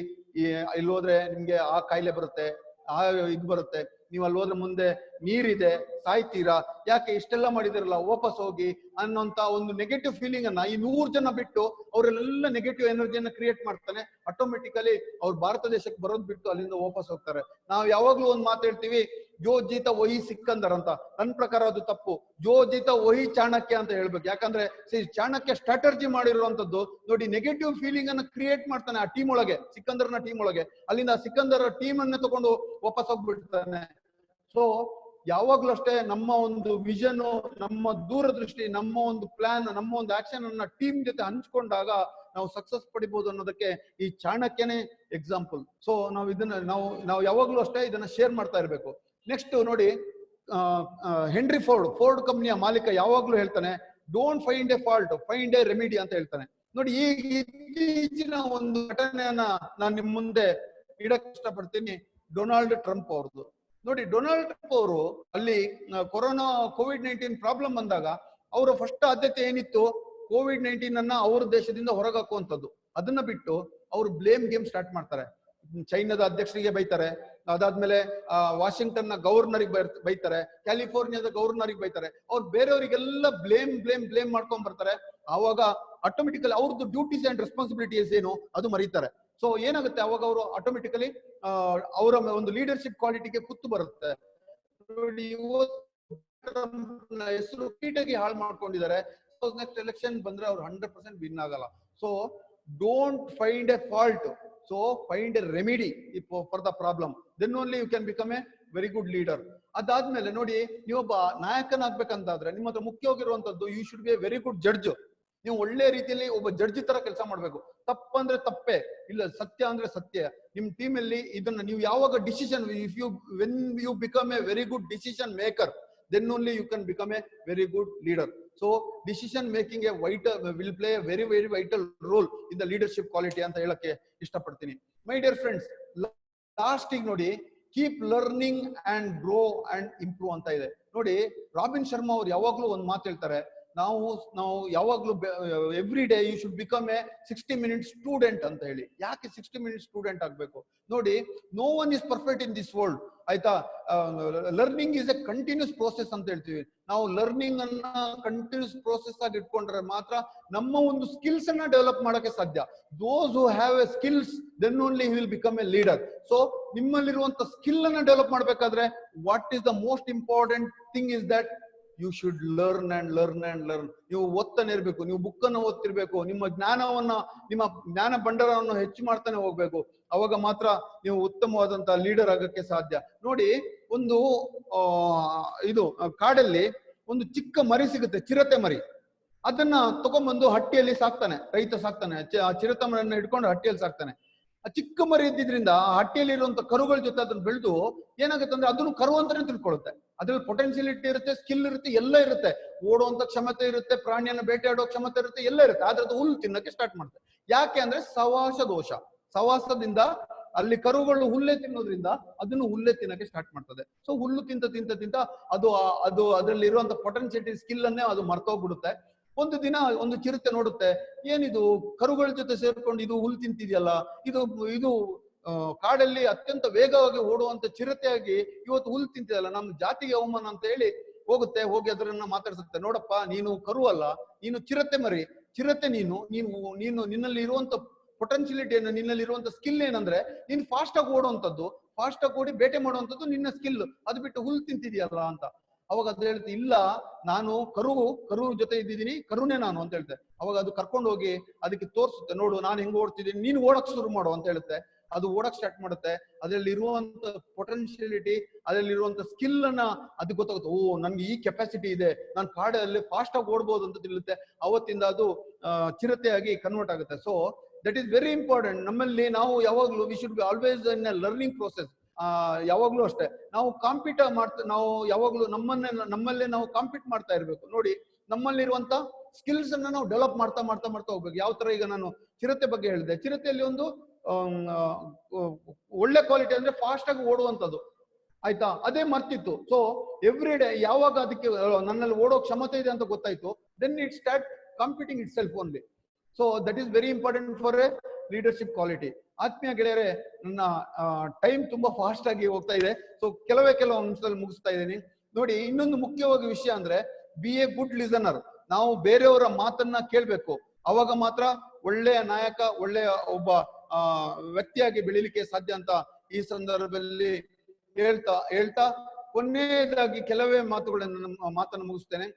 ಇಲ್ಲಿ ಹೋದ್ರೆ ನಿಮ್ಗೆ ಆ ಕಾಯಿಲೆ ಬರುತ್ತೆ, ಆ ಇದು ಬರುತ್ತೆ, ನೀವು ಅಲ್ಲಿ ಹೋದ್ರೆ ಮುಂದೆ ನೀರಿದೆ, ಸಾಯ್ತೀರಾ, ಯಾಕೆ ಇಷ್ಟೆಲ್ಲ ಮಾಡಿದಿರಲ್ಲ, ವಾಪಸ್ ಹೋಗಿ ಅನ್ನೋಂತ ಒಂದು ನೆಗೆಟಿವ್ ಫೀಲಿಂಗ್ ಅನ್ನ ಈ 100 ಜನ ಬಿಟ್ಟು ಅವರೆಲ್ಲ ನೆಗೆಟಿವ್ ಎನರ್ಜಿಯನ್ನ ಕ್ರಿಯೇಟ್ ಮಾಡ್ತಾನೆ. ಆಟೋಮೆಟಿಕಲಿ ಅವ್ರು ಭಾರತ ದೇಶಕ್ಕೆ ಬರೋದ್ ಬಿಟ್ಟು ಅಲ್ಲಿಂದ ವಾಪಸ್ ಹೋಗ್ತಾರೆ. ನಾವು ಯಾವಾಗ್ಲೂ ಒಂದ್ ಮಾತು ಹೇಳ್ತೀವಿ, ಜೋ ಜೀತ ವಹಿ ಸಿಕ್ಕಂದರ್ ಅಂತ. ನನ್ನ ಪ್ರಕಾರ ಅದು ತಪ್ಪು. ಜೋ ಜೀತ ವಹಿ ಚಾಣಕ್ಯ ಅಂತ ಹೇಳ್ಬೇಕು. ಯಾಕಂದ್ರೆ ಚಾಣಕ್ಯ ಸ್ಟ್ರಾಟರ್ಜಿ ಮಾಡಿರುವಂತದ್ದು ನೋಡಿ, ನೆಗೆಟಿವ್ ಫೀಲಿಂಗ್ ಅನ್ನ ಕ್ರಿಯೇಟ್ ಮಾಡ್ತಾನೆ ಆ ಟೀಮ್ ಒಳಗೆ, ಸಿಕಂದರ್ನ ಟೀಮ್ ಒಳಗೆ. ಅಲ್ಲಿಂದ ಸಿಕಂದರ್ ಟೀಮ್ ಅನ್ನ ತಗೊಂಡು ವಾಪಸ್ ಹೋಗ್ಬಿಡ್ತಾನೆ. ಸೊ ಯಾವಾಗ್ಲೂ ಅಷ್ಟೇ, ನಮ್ಮ ಒಂದು ವಿಷನ್, ನಮ್ಮ ದೂರದೃಷ್ಟಿ, ನಮ್ಮ ಒಂದು ಪ್ಲಾನ್, ನಮ್ಮ ಒಂದು ಆಕ್ಷನ್ ಅನ್ನ ಟೀಮ್ ಜೊತೆ ಹಂಚ್ಕೊಂಡಾಗ ನಾವು ಸಕ್ಸಸ್ ಪಡಿಬಹುದು ಅನ್ನೋದಕ್ಕೆ ಈ ಚಾಣಕ್ಯನೇ ಎಕ್ಸಾಂಪಲ್. ಸೊ ನಾವು ಇದನ್ನ ನಾವು ಯಾವಾಗ್ಲೂ ಅಷ್ಟೇ ಇದನ್ನ ಶೇರ್ ಮಾಡ್ತಾ ಇರ್ಬೇಕು. ನೆಕ್ಸ್ಟ್ ನೋಡಿ, ಹೆನ್ರಿ ಫೋರ್ಡ್ ಕಂಪ್ನಿಯ ಮಾಲೀಕ ಯಾವಾಗ್ಲೂ ಹೇಳ್ತಾನೆ, don't find a fault, find a remedy ಅಂತ ಹೇಳ್ತಾನೆ. ನೋಡಿ, ಈ ಇತ್ತೀಚಿನ ಒಂದು ಘಟನೆಯನ್ನ ನಾನು ನಿಮ್ ಮುಂದೆ ಇಡಕ್ ಇಷ್ಟಪಡ್ತೀನಿ. ಡೊನಾಲ್ಡ್ ಟ್ರಂಪ್ ಅವ್ರದ್ದು ನೋಡಿ. ಡೊನಾಲ್ಡ್ ಟ್ರಂಪ್ ಅವರು ಅಲ್ಲಿ ಕೋವಿಡ್-19 ಪ್ರಾಬ್ಲಮ್ ಬಂದಾಗ ಅವರ ಫಸ್ಟ್ ಆದ್ಯತೆ ಏನಿತ್ತು, ಕೋವಿಡ್-19 ಅನ್ನ ಅವ್ರ ದೇಶದಿಂದ ಹೊರಗಾಕುವಂಥದ್ದು. ಅದನ್ನ ಬಿಟ್ಟು ಅವರು ಬ್ಲೇಮ್ ಗೇಮ್ ಸ್ಟಾರ್ಟ್ ಮಾಡ್ತಾರೆ. ಚೈನಾದ ಅಧ್ಯಕ್ಷರಿಗೆ ಬೈತಾರೆ, ಅದಾದ್ಮೇಲೆ ವಾಷಿಂಗ್ಟನ್ ನ ಗವರ್ನರಿಗೆ ಬೈತಾರೆ, ಕ್ಯಾಲಿಫೋರ್ನಿಯಾದ ಗವರ್ನರಿಗೆ ಬೈತಾರೆ. ಅವ್ರು ಬೇರೆಯವರಿಗೆಲ್ಲ ಬ್ಲೇಮ್ ಮಾಡ್ಕೊಂಡ್ ಬರ್ತಾರೆ. ಆವಾಗ ಆಟೋಮೆಟಿಕಲಿ ಅವ್ರದ್ದು ಡ್ಯೂಟೀಸ್ ಅಂಡ್ ರೆಸ್ಪಾನ್ಸಿಬಿಲಿಟೀಸ್ ಏನು ಅದು ಮರೀತಾರೆ. ಸೊ ಏನಾಗುತ್ತೆ, ಅವಾಗ ಅವರು ಆಟೋಮೆಟಿಕಲಿ ಅವರ ಒಂದು ಲೀಡರ್ಶಿಪ್ ಕ್ವಾಲಿಟಿಗೆ ಕುತ್ತು ಬರುತ್ತೆ. ನೋಡಿ, ಹೆಸರು ಕೀಟಾಗಿ ಹಾಳು ಮಾಡ್ಕೊಂಡಿದ್ದಾರೆ. ನೆಕ್ಸ್ಟ್ ಎಲೆಕ್ಷನ್ ಬಂದ್ರೆ ಅವ್ರು 100% ವಿನ್ ಆಗಲ್ಲ. So don't find a fault, so find a remedy for the problem, then only you can become a very good leader. ಅದಾದ್ಮೇಲೆ ನೋಡಿ, ನೀವೊಬ್ಬ ನಾಯಕನಾಗ್ಬೇಕಂತಾದ್ರೆ ನಿಮ್ಮ ಹತ್ರ ಮುಖ್ಯವಾಗಿರುವಂತದ್ದು, you should be a very good judge. ನೀವು ಒಳ್ಳೆ ರೀತಿಯಲ್ಲಿ ಒಬ್ಬ ಜಡ್ಜಿ ತರ ಕೆಲಸ ಮಾಡ್ಬೇಕು. ತಪ್ಪಂದ್ರೆ ತಪ್ಪೇ, ಇಲ್ಲ ಸತ್ಯ ಅಂದ್ರೆ ಸತ್ಯ. ನಿಮ್ ಟೀಮ್ ಅಲ್ಲಿ ಇದನ್ನ ನೀವು ಯಾವಾಗ decision, when you become a very good decision maker, then only you can become a very good leader. So decision making will play a very vital role in the leadership quality ಅಂತ ಹೇಳಕ್ಕೆ ಇಷ್ಟಪಡ್ತೀನಿ. My dear friends, last ಗೆ ನೋಡಿ, keep learning and grow and improve ಅಂತ ಇದೆ. ನೋಡಿ, robin Sharma ಅವ್ರು ಯಾವಾಗ್ಲೂ ಒಂದ್ ಮಾತು ಹೇಳ್ತಾರೆ, ನಾವು ಯಾವಾಗ್ಲೂ every day you should become a 60 minute student ಅಂತ ಹೇಳಿ. ಯಾಕೆ 60 minute ಸ್ಟೂಡೆಂಟ್ ಆಗ್ಬೇಕು? ನೋಡಿ, no one is perfect in this world, ಆಯ್ತಾ? Learning is a continuous process ಅಂತ ಹೇಳ್ತೀವಿ ನಾವು. ಲರ್ನಿಂಗ್ ಅನ್ನ ಕಂಟಿನ್ಯೂಸ್ ಪ್ರೋಸೆಸ್ ಆಗಿ ಇಟ್ಕೊಂಡ್ರೆ ಮಾತ್ರ ನಮ್ಮ ಒಂದು ಸ್ಕಿಲ್ಸ್ ಅನ್ನ ಡೆವಲಪ್ ಮಾಡಕ್ಕೆ ಸಾಧ್ಯ. Those who have a skills, then only he will become a leader. So ನಿಮ್ಮಲ್ಲಿರುವಂತ ಸ್ಕಿಲ್ ಅನ್ನ ಡೆವಲಪ್ ಮಾಡ್ಬೇಕಾದ್ರೆ what is the most important thing is that you should learn and learn and learn. ನೀವು ಓದ್ತಾನೆ ಇರ್ಬೇಕು, ನೀವು book ಅನ್ನು ಓದ್ತಿರ್ಬೇಕು, ನಿಮ್ಮ ಜ್ಞಾನ ಭಂಡಾರವನ್ನು ಹೆಚ್ಚು ಮಾಡ್ತಾನೆ ಹೋಗ್ಬೇಕು. ಅವಾಗ ಮಾತ್ರ ನೀವು ಉತ್ತಮವಾದಂತಹ ಲೀಡರ್ ಆಗಕ್ಕೆ ಸಾಧ್ಯ. ನೋಡಿ, ಒಂದು ಇದು ಕಾಡಲ್ಲಿ ಒಂದು ಚಿಕ್ಕ ಮರಿ ಸಿಗುತ್ತೆ, ಚಿರತೆ ಮರಿ. ಅದನ್ನ ತಗೊಂಡ್ಬಂದು ಹಟ್ಟಿಯಲ್ಲಿ ಸಾಕ್ತಾನೆ, ರೈತ ಸಾಕ್ತಾನೆ. ಚಿರತೆ ಮರಿಯನ್ನ ಹಿಡ್ಕೊಂಡು ಹಟ್ಟಿಯಲ್ಲಿ ಸಾಕ್ತಾನೆ. ಆ ಚಿಕ್ಕ ಮರಿ ಇದ್ದಿದ್ರಿಂದ ಆ ಹಟ್ಟಿಯಲ್ಲಿ ಇರುವಂತ ಕರುಗಳ ಜೊತೆ ಅದನ್ನ ಬೆಳೆದು ಏನಾಗುತ್ತೆ ಅಂದ್ರೆ ಅದನ್ನು ಕರು ಅಂತಾನೆ ತಿಳ್ಕೊಳ್ಳುತ್ತೆ. ಅದ್ರಲ್ಲಿ ಪೊಟೆನ್ಶಿಯಲಿಟಿ ಇರುತ್ತೆ, ಸ್ಕಿಲ್ ಇರುತ್ತೆ, ಎಲ್ಲ ಇರುತ್ತೆ. ಓಡುವಂತ ಕ್ಷಮತೆ ಇರುತ್ತೆ, ಪ್ರಾಣಿಯನ್ನ ಬೇಟೆಯಾಡೋ ಕ್ಷಮತೆ ಇರುತ್ತೆ, ಎಲ್ಲ ಇರುತ್ತೆ. ಆದ್ರೆ ಅದು ಹುಲ್ಲು ತಿನ್ನಕ್ಕೆ ಸ್ಟಾರ್ಟ್ ಮಾಡುತ್ತೆ. ಯಾಕೆ ಅಂದ್ರೆ ಸವಾಸ ದೋಷ. ಸವಾಸದಿಂದ ಅಲ್ಲಿ ಕರುಗಳು ಹುಲ್ಲೆ ತಿನ್ನೋದ್ರಿಂದ ಅದನ್ನು ಹುಲ್ಲೆ ತಿನ್ನಕ್ಕೆ ಸ್ಟಾರ್ಟ್ ಮಾಡ್ತದೆ. ಸೊ ಹುಲ್ಲು ತಿಂತ ಅದು ಅದರಲ್ಲಿ ಇರುವಂತ ಪೊಟೆನ್ಶಿಯಲಿಟಿ, ಸ್ಕಿಲ್ ಅನ್ನೇ ಅದು ಮರ್ತೋಗ್ಬಿಡುತ್ತೆ. ಒಂದು ದಿನ ಒಂದು ಚಿರತೆ ನೋಡುತ್ತೆ, ಏನಿದು ಕರುಗಳ ಜೊತೆ ಸೇರ್ಕೊಂಡು ಇದು ಹುಲ್ಲು ತಿಂತಿದೆಯಲ್ಲ, ಇದು ಕಾಡಲ್ಲಿ ಅತ್ಯಂತ ವೇಗವಾಗಿ ಓಡುವಂತ ಚಿರತೆಯಾಗಿ ಇವತ್ತು ಹುಲ್ಲು ತಿಂತಿದೆಯಲ್ಲ, ನಮ್ಮ ಜಾತಿಗೆ ಅವಮಾನ ಅಂತ ಹೇಳಿ ಹೋಗುತ್ತೆ. ಹೋಗಿ ಅದರನ್ನ ಮಾತಾಡ್ಸುತ್ತೆ, ನೋಡಪ್ಪ, ನೀನು ಕರು ಅಲ್ಲ, ನೀನು ಚಿರತೆ ಮರಿ. ಚಿರತೆ ನಿನ್ನಲ್ಲಿ ಇರುವಂತ ಪೊಟೆನ್ಶಿಯಲಿಟಿಯನ್ನು, ನಿನ್ನಲ್ಲಿ ಇರುವಂತ ಸ್ಕಿಲ್ ಏನಂದ್ರೆ ನೀನು ಫಾಸ್ಟ್ ಆಗಿ ಓಡುವಂತದ್ದು, ಫಾಸ್ಟ್ ಆಗಿ ಓಡಿ ಬೇಟೆ ಮಾಡುವಂತದ್ದು ನಿನ್ನ ಸ್ಕಿಲ್. ಅದು ಬಿಟ್ಟು ಹುಲ್ಲು ತಿಂತಿದೆಯಲ್ಲ ಅಂತ. ಅವಾಗ ಅದು ಹೇಳ್ತೆ, ಇಲ್ಲ, ನಾನು ಕರು ಜೊತೆ ಇದ್ದಿದ್ದೀನಿ, ಕರುನೇ ನಾನು ಅಂತ ಹೇಳ್ತೆ. ಅವಾಗ ಅದು ಕರ್ಕೊಂಡು ಹೋಗಿ ಅದಕ್ಕೆ ತೋರಿಸುತ್ತೆ, ನೋಡು ನಾನು ಹೆಂಗ್ ಓಡ್ತಿದ್ದೀನಿ, ನೀನು ಓಡಕ್ ಶುರು ಮಾಡು ಅಂತ ಹೇಳುತ್ತೆ. ಅದು ಓಡಕ್ ಸ್ಟಾರ್ಟ್ ಮಾಡುತ್ತೆ. ಅದರಲ್ಲಿ ಇರುವಂತ ಪೊಟೆನ್ಶಿಯಲಿಟಿ, ಅದರಲ್ಲಿ ಇರುವಂತ ಸ್ಕಿಲ್ ಅನ್ನ ಅದು ಗೊತ್ತಾಗುತ್ತೆ. ಓ, ನನ್ಗೆ ಈ ಕೆಪಾಸಿಟಿ ಇದೆ, ನಾನು ಕಾಡಲ್ಲಿ ಫಾಸ್ಟ್ ಆಗಿ ಓಡ್ಬೋದು ಅಂತ ತಿಳಿಯುತ್ತೆ. ಅವತ್ತಿಂದ ಅದು ಚಿರತೆಯಾಗಿ ಕನ್ವರ್ಟ್ ಆಗುತ್ತೆ. So that is very important. ನಮ್ಮಲ್ಲಿ ನಾವು ಯಾವಾಗ್ಲೂ we should be always in a learning process. ಯಾವಾಗ್ಲೂ ಅಷ್ಟೇ ನಾವು ನಾವು ಯಾವಾಗ್ಲೂ ನಮ್ಮಲ್ಲೇ ನಾವು ಕಾಂಪೀಟ್ ಮಾಡ್ತಾ ಇರ್ಬೇಕು. ನೋಡಿ, ನಮ್ಮಲ್ಲಿರುವಂತ ಸ್ಕಿಲ್ಸ್ ಅನ್ನ ನಾವು ಡೆವಲಪ್ ಮಾಡ್ತಾ ಮಾಡ್ತಾ ಮಾಡ್ತಾ ಹೋಗ್ಬೇಕು. ಯಾವ ತರ ಈಗ ನಾನು ಚಿರತೆ ಬಗ್ಗೆ ಹೇಳಿದೆ, ಚಿರತೆಯಲ್ಲಿ ಒಂದು ಒಳ್ಳೆ ಕ್ವಾಲಿಟಿ ಅಂದ್ರೆ ಫಾಸ್ಟ್ ಆಗಿ ಓಡುವಂತದ್ದು, ಆಯ್ತಾ, ಅದೇ ಮರ್ತಿತ್ತು. ಸೊ ಎವ್ರಿ ಡೇ ಯಾವಾಗ ಅದಕ್ಕೆ ನನ್ನಲ್ಲಿ ಓಡೋ ಕ್ಷಮತೆ ಇದೆ ಅಂತ ಗೊತ್ತಾಯ್ತು, then it start competing it self only. So that is very important for a leadership quality. ಆತ್ಮೀಯ ಗೆಳೆಯರೆ, ನನ್ನ ಟೈಮ್ ತುಂಬಾ ಫಾಸ್ಟ್ ಆಗಿ ಹೋಗ್ತಾ ಇದೆ. ಸೊ ಕೆಲವೇ ಕೆಲವು ಅಂಶದಲ್ಲಿ ಮುಗಿಸ್ತಾ ಇದ್ದೀನಿ. ನೋಡಿ, ಇನ್ನೊಂದು ಮುಖ್ಯವಾಗಿ ವಿಷಯ ಅಂದ್ರೆ ಬಿ ಎ ಗುಡ್ ಲಿಸನರ್. ನಾವು ಬೇರೆಯವರ ಮಾತನ್ನ ಕೇಳ್ಬೇಕು, ಅವಾಗ ಮಾತ್ರ ಒಳ್ಳೆಯ ನಾಯಕ, ಒಳ್ಳೆಯ ಒಬ್ಬ ವ್ಯಕ್ತಿಯಾಗಿ ಬೆಳಿಲಿಕ್ಕೆ ಸಾಧ್ಯ ಅಂತ ಈ ಸಂದರ್ಭದಲ್ಲಿ ಹೇಳ್ತಾ ಕೊನೆಯದಾಗಿ ಕೆಲವೇ ಮಾತನ್ನು ಮುಗಿಸ್ತೇನೆ.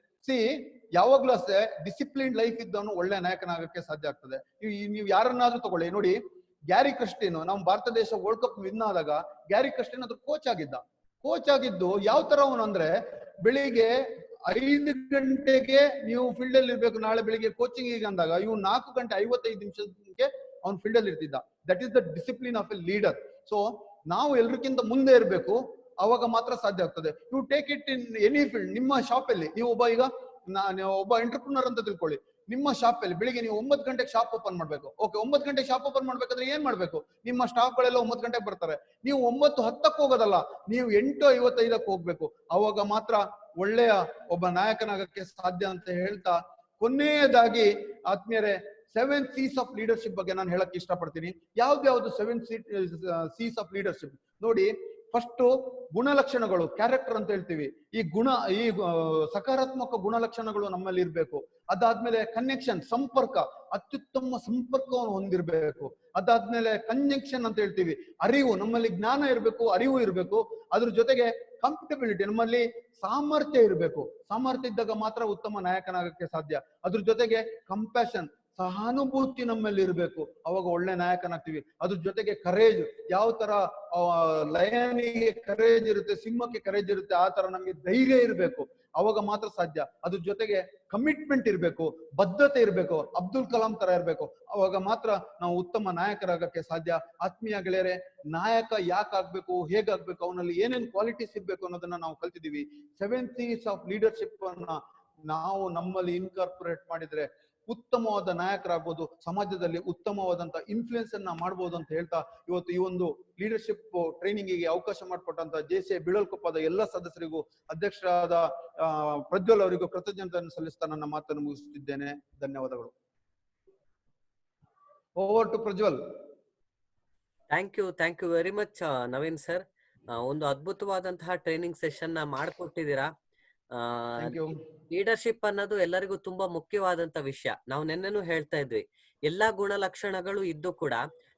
ಯಾವಾಗ್ಲೂ ಅಷ್ಟೇ ಡಿಸಿಪ್ಲಿನ್ ಲೈಫ್ ಇದ್ದವನು ಒಳ್ಳೆ ನಾಯಕನಾಗಕ್ಕೆ ಸಾಧ್ಯ ಆಗ್ತದೆ. ನೀವು ಯಾರನ್ನಾದ್ರೂ ತಗೊಳ್ಳಿ, ನೋಡಿ ಗ್ಯಾರಿ ಕ್ರಿಸ್ಟಿನ್, ನಮ್ಮ ಭಾರತ ದೇಶ ವರ್ಲ್ಡ್ ಕಪ್ ವಿನ್ ಆದಾಗ ಗ್ಯಾರಿ ಕ್ರಿಸ್ಟಿನ್ ಅದ್ರ ಕೋಚ್ ಆಗಿದ್ದು ಯಾವ ತರ ಅವನು ಅಂದ್ರೆ, ಬೆಳಿಗ್ಗೆ 5 ಗಂಟೆಗೆ ನೀವು ಫೀಲ್ಡ್ ಅಲ್ಲಿ ಇರ್ಬೇಕು, ನಾಳೆ ಬೆಳಿಗ್ಗೆ ಕೋಚಿಂಗ್ ಈಗ ಅಂದಾಗ ಇವ್ 4 ಗಂಟೆ 55 ನಿಮಿಷಕ್ಕೆ ಅವ್ನು ಫೀಲ್ಡ್ ಅಲ್ಲಿ ಇರ್ತಿದ್ದ. That is the discipline of a leader. So ನಾವು ಎಲ್ರಿಗಿಂತ ಮುಂದೆ ಇರಬೇಕು, ಅವಾಗ ಮಾತ್ರ ಸಾಧ್ಯ ಆಗ್ತದೆ. You take it in any field. ನಿಮ್ಮ ಶಾಪ್ ಅಲ್ಲಿ ನೀವು ಒಬ್ಬ ಎಂಟರ್ಪ್ರಿನರ್ ಅಂತ ತಿಳ್ಕೊಳ್ಳಿ. ನಿಮ್ಮ ಶಾಪ್ ಅಲ್ಲಿ ಬೆಳಿಗ್ಗೆ ನೀವು 9 ಗಂಟೆಗೆ ಶಾಪ್ ಓಪನ್ ಮಾಡ್ಬೇಕು. ಓಕೆ, 9 ಗಂಟೆಗೆ ಶಾಪ್ ಓಪನ್ ಮಾಡ್ಬೇಕಾದ್ರೆ ಏನ್ ಮಾಡ್ಬೇಕು? ನಿಮ್ಮ ಸ್ಟಾಫ್ ಗಳೆಲ್ಲ 9 ಗಂಟೆಗೆ ಬರ್ತಾರೆ, ನೀವು 9:10 ಹೋಗೋದಲ್ಲ, ನೀವು 8:55 ಹೋಗ್ಬೇಕು. ಅವಾಗ ಮಾತ್ರ ಒಳ್ಳೆಯ ಒಬ್ಬ ನಾಯಕನಾಗಕ್ಕೆ ಸಾಧ್ಯ ಅಂತ ಹೇಳ್ತಾ, ಕೊನೆಯದಾಗಿ ಆತ್ಮೀಯರೇ, 7 C's ಆಫ್ ಲೀಡರ್ಶಿಪ್ ಬಗ್ಗೆ ನಾನು ಹೇಳಕ್ ಇಷ್ಟಪಡ್ತೀನಿ. ಯಾವ್ದು 7 C's ಆಫ್ ಲೀಡರ್ಶಿಪ್ ನೋಡಿ. ಫಸ್ಟ್ ಗುಣಲಕ್ಷಣಗಳು, ಕ್ಯಾರೆಕ್ಟರ್ ಅಂತ ಹೇಳ್ತೀವಿ. ಈ ಸಕಾರಾತ್ಮಕ ಗುಣಲಕ್ಷಣಗಳು ನಮ್ಮಲ್ಲಿ ಇರ್ಬೇಕು. ಅದಾದ್ಮೇಲೆ ಕನೆಕ್ಷನ್, ಸಂಪರ್ಕ, ಅತ್ಯುತ್ತಮ ಸಂಪರ್ಕವನ್ನು ಹೊಂದಿರ್ಬೇಕು. ಅದಾದ್ಮೇಲೆ ಕಂಜಂಕ್ಷನ್ ಅಂತ ಹೇಳ್ತೀವಿ, ಅರಿವು, ನಮ್ಮಲ್ಲಿ ಜ್ಞಾನ ಇರ್ಬೇಕು, ಅರಿವು ಇರ್ಬೇಕು. ಅದ್ರ ಜೊತೆಗೆ ಕಂಫರ್ಟಬಿಲಿಟಿ, ನಮ್ಮಲ್ಲಿ ಸಾಮರ್ಥ್ಯ ಇರ್ಬೇಕು. ಸಾಮರ್ಥ್ಯ ಇದ್ದಾಗ ಮಾತ್ರ ಉತ್ತಮ ನಾಯಕನಾಗಕ್ಕೆ ಸಾಧ್ಯ. ಅದ್ರ ಜೊತೆಗೆ ಕಂಪ್ಯಾಷನ್, ಸಹಾನುಭೂತಿ ನಮ್ಮಲ್ಲಿ ಇರಬೇಕು, ಅವಾಗ ಒಳ್ಳೆ ನಾಯಕನಾಗ್ತೀವಿ. ಅದ್ರ ಜೊತೆಗೆ ಕರೇಜ್, ಯಾವ ತರ ಲಯನಿಗೆ ಕರೇಜ್ ಇರುತ್ತೆ, ಸಿಂಹಕ್ಕೆ ಕರೇಜ್ ಇರುತ್ತೆ, ಆ ತರ ನಮ್ಗೆ ಧೈರ್ಯ ಇರಬೇಕು, ಅವಾಗ ಮಾತ್ರ ಸಾಧ್ಯ. ಅದ್ರ ಜೊತೆಗೆ ಕಮಿಟ್ಮೆಂಟ್ ಇರಬೇಕು, ಬದ್ಧತೆ ಇರಬೇಕು, ಅಬ್ದುಲ್ ಕಲಾಂ ತರ ಇರಬೇಕು, ಅವಾಗ ಮಾತ್ರ ನಾವು ಉತ್ತಮ ನಾಯಕರಾಗಕ್ಕೆ ಸಾಧ್ಯ. ಆತ್ಮೀಯ ಗೆಳೆಯರೆ, ನಾಯಕ ಯಾಕಾಗ್ಬೇಕು, ಹೇಗಾಗ್ಬೇಕು, ಅವನಲ್ಲಿ ಏನೇನ್ ಕ್ವಾಲಿಟೀಸ್ ಇರ್ಬೇಕು ಅನ್ನೋದನ್ನ ನಾವು ಕಲ್ತಿದೀವಿ. 7 C's ಆಫ್ ಲೀಡರ್ಶಿಪ್ ಅನ್ನ ನಾವು ನಮ್ಮಲ್ಲಿ ಇನ್ಕಾರ್ಪೊರೇಟ್ ಮಾಡಿದ್ರೆ ಉತ್ತಮವಾದ ನಾಯಕರಾಗ್ಬೋದು, ಸಮಾಜದಲ್ಲಿ ಉತ್ತಮವಾದಂತ ಇನ್ಫ್ಲುಯೆನ್ಸ್ ಅನ್ನ ಮಾಡ್ಬೋದು ಅಂತ ಹೇಳ್ತಾ, ಇವತ್ತು ಈ ಒಂದು ಲೀಡರ್ಶಿಪ್ ಟ್ರೈನಿಂಗಿಗೆ ಅವಕಾಶ ಮಾಡಿಕೊಟ್ಟಂತ JCI ಬಿಳಲ್ಕೊಪ್ಪದ ಎಲ್ಲ ಸದಸ್ಯರಿಗೂ, ಅಧ್ಯಕ್ಷರಾದ ಪ್ರಜ್ವಲ್ ಅವರಿಗೂ ಕೃತಜ್ಞತೆಯನ್ನು ಸಲ್ಲಿಸ್ತಾ ನನ್ನ ಮಾತನ್ನು ಮುಗಿಸುತ್ತಿದ್ದೇನೆ. ಧನ್ಯವಾದಗಳು. Over to Prajwal. Thank you very much Naveen sir. ಒಂದು ಅದ್ಭುತವಾದಂತಹ ಟ್ರೈನಿಂಗ್ ಸೆಷನ್ ನ ಮಾಡ್ಕೊಟ್ಟಿದ್ದೀರಾ. ಲೀಡರ್ಶಿಪ್ ಅನ್ನೋದು ಎಲ್ಲರಿಗೂ ತುಂಬಾ ಮುಖ್ಯವಾದಂತ ವಿಷಯ. ನಾವು ನೆನ್ನೆನೂ ಹೇಳ್ತಾ ಇದ್ವಿ, ಎಲ್ಲಾ ಗುಣಲಕ್ಷಣಗಳು ಇದ್ದು ಕೂಡ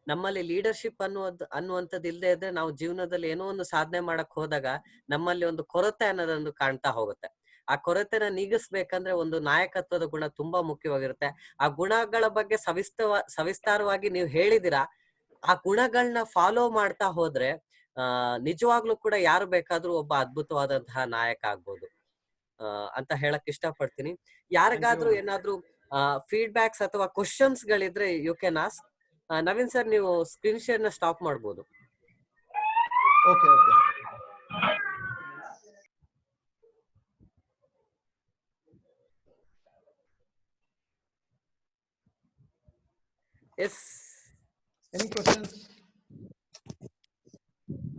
ನಮ್ಮಲ್ಲಿ ಲೀಡರ್ಶಿಪ್ ಅನ್ನುವಂಥದ್ದು ಇಲ್ಲದೆ ಇದ್ರೆ ನಾವು ಜೀವನದಲ್ಲಿ ಏನೋ ಒಂದು ಸಾಧನೆ ಮಾಡಕ್ ಹೋದಾಗ ನಮ್ಮಲ್ಲಿ ಒಂದು ಕೊರತೆ ಅನ್ನೋದೊಂದು ಕಾಣ್ತಾ ಹೋಗುತ್ತೆ. ಆ ಕೊರತೆನ ನೀಗಿಸ್ಬೇಕಂದ್ರೆ ಒಂದು ನಾಯಕತ್ವದ ಗುಣ ತುಂಬಾ ಮುಖ್ಯವಾಗಿರುತ್ತೆ. ಆ ಗುಣಗಳ ಬಗ್ಗೆ ಸವಿಸ್ತಾರವಾಗಿ ನೀವು ಹೇಳಿದಿರಾ. ಆ ಗುಣಗಳನ್ನ ಫಾಲೋ ಮಾಡ್ತಾ ಹೋದ್ರೆ ನಿಜವಾಗ್ಲೂ ಕೂಡ ಯಾರು ಬೇಕಾದ್ರೂ ಒಬ್ಬ ಅದ್ಭುತವಾದಂತಹ ನಾಯಕ ಆಗ್ಬೋದು ಅಂತ ಹೇಳಕ್ ಇಷ್ಟಪಡ್ತೀನಿ. ಯಾರಿಗಾದ್ರೂ ಏನಾದ್ರೂ ಫೀಡ್ಬ್ಯಾಕ್ಸ್ ಅಥವಾ ಕ್ವಶನ್ಸ್ ಗಳಿದ್ರೆ you can ask. Naveen sir, ನೀವು ಸ್ಕ್ರೀನ್ ಶೇರ್ ನ ಸ್ಟಾಪ್ ಮಾಡ್ಬೋದು. ಓಕೆ. Yes, any questions?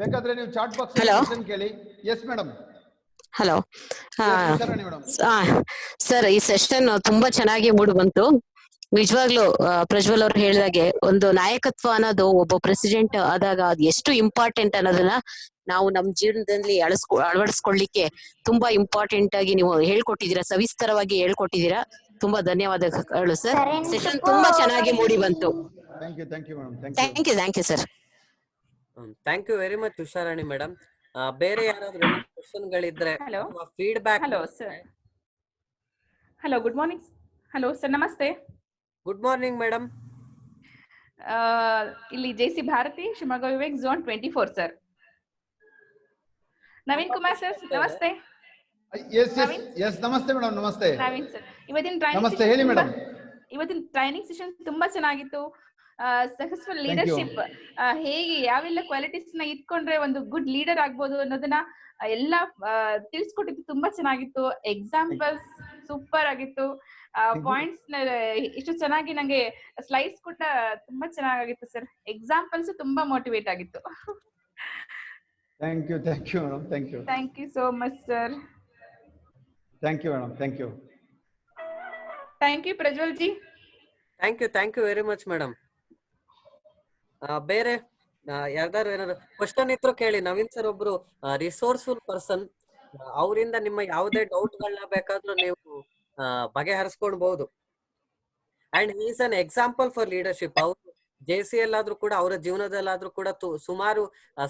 ಬೇಕಾದ್ರೆ ನೀವು ಚಾಟ್ ಬಾಕ್ಸ್ ಕ್ವಶನ್ ಕೇಳಿ. Yes madam. ಹಲೋ ಸರ್, ಈ ಸೆಷನ್ ತುಂಬಾ ಚೆನ್ನಾಗಿ ಮೂಡಿ ಬಂತು. ನಿಜವಾಗ್ಲೂ ಪ್ರಜ್ವಲ್ ಅವ್ರು ಹೇಳಿದಾಗೆ ಒಂದು ನಾಯಕತ್ವ ಅನ್ನೋದು ಒಬ್ಬ ಪ್ರೆಸಿಡೆಂಟ್ ಆದಾಗ ಅದು ಎಷ್ಟು ಇಂಪಾರ್ಟೆಂಟ್ ಅನ್ನೋದನ್ನ ನಾವು ನಮ್ ಜೀವನದಲ್ಲಿ ಅಳವಡಿಸ್ಕೊಳ್ಳಿಕ್ಕೆ ತುಂಬಾ ಇಂಪಾರ್ಟೆಂಟ್ ಆಗಿ ನೀವು ಹೇಳ್ಕೊಟ್ಟಿದ್ದೀರಾ, ಸವಿಸ್ತರವಾಗಿ ಹೇಳ್ಕೊಟ್ಟಿದ್ದೀರಾ. ತುಂಬಾ ಧನ್ಯವಾದಗಳು ಸರ್. ಸೆಷನ್ ತುಂಬಾ ಚೆನ್ನಾಗಿ ಮೂಡಿ ಬಂತು. Thank you sir. Thank you very much Usharani madam. ಬೇರೆ ಯಾರಾದ್ರೂ ಕ್ವೆಶ್ಚನ್ ಗಳಿದ್ರೆ feedback? Hello sir. Hello, good morning. Hello sir, namaste. Good morning madam. ಇಲ್ಲಿ JC Bharati, Shivamogga Vivek, zone 24 sir. Naveen Kumar sir, namaste. Namaste madam. Namaste Naveen sir. ಇವತ್ತಿನ ಟ್ರೈನಿಂಗ್ ಸೆಷನ್ ತುಂಬಾ ಚೆನ್ನಾಗಿತ್ತು. ಸಕ್ಸಸ್ಫುಲ್ ಲೀಡರ್ಶಿಪ್ ಹೇಗೆ ಯಾವೆಲ್ಲ ಕ್ವಾಲಿಟೀಸ್ ನ ಇಟ್ಕೊಂಡ್ರೆ ಒಂದು ಗುಡ್ ಲೀಡರ್ ಆಗ್ಬೋದು ಅನ್ನೋದನ್ನ ಎಲ್ಲ ತಿಳಿಸ್ಕೊಟ್ಟಿದ್ದು ತುಂಬಾ ಚೆನ್ನಾಗಿತ್ತು. ಎಕ್ಸಾಂಪಲ್ಸ್ ಸೂಪರ್ ಆಗಿತ್ತು. ಪಾಯಿಂಟ್ಸ್ ಇಷ್ಟು ಚೆನ್ನಾಗಿ ನಂಗೆ ಸ್ಲೈಡ್ಸ್ ಕೂಡ ತುಂಬಾ ಚೆನ್ನಾಗಿತ್ತು ಸರ್. ಎಕ್ಸಾಂಪಲ್ಸ್ ತುಂಬಾ ಮೋಟಿವೇಟ್ ಆಗಿತ್ತು. Thank you madam, thank you. Thank you so much sir. Thank you madam, thank you. Thank you Prajwal ji. Thank you very much madam. ಬೇರೆ ಯಾರ್ದಾರು ಏನಾದ್ರು ಕ್ವಶನ್ ಇದ್ರು ಕೇಳಿ. ನವೀನ್ ಸರ್ ಒಬ್ರು ರಿಸೋರ್ಸ್ಫುಲ್ ಪರ್ಸನ್, ಅವರಿಂದ ನಿಮ್ಮ ಯಾವುದೇ ಡೌಟ್ ಗಳನ್ನ ಬೇಕಾದ್ರೂ ನೀವು ಬಗೆಹರಿಸ್ಕೊಳ್ಬಹುದು. And he is an example for leadership. ಅವರು JCL ಆದ್ರೂ ಕೂಡ ಅವರ ಜೀವನದಲ್ಲಾದ್ರೂ ಕೂಡ ಸುಮಾರು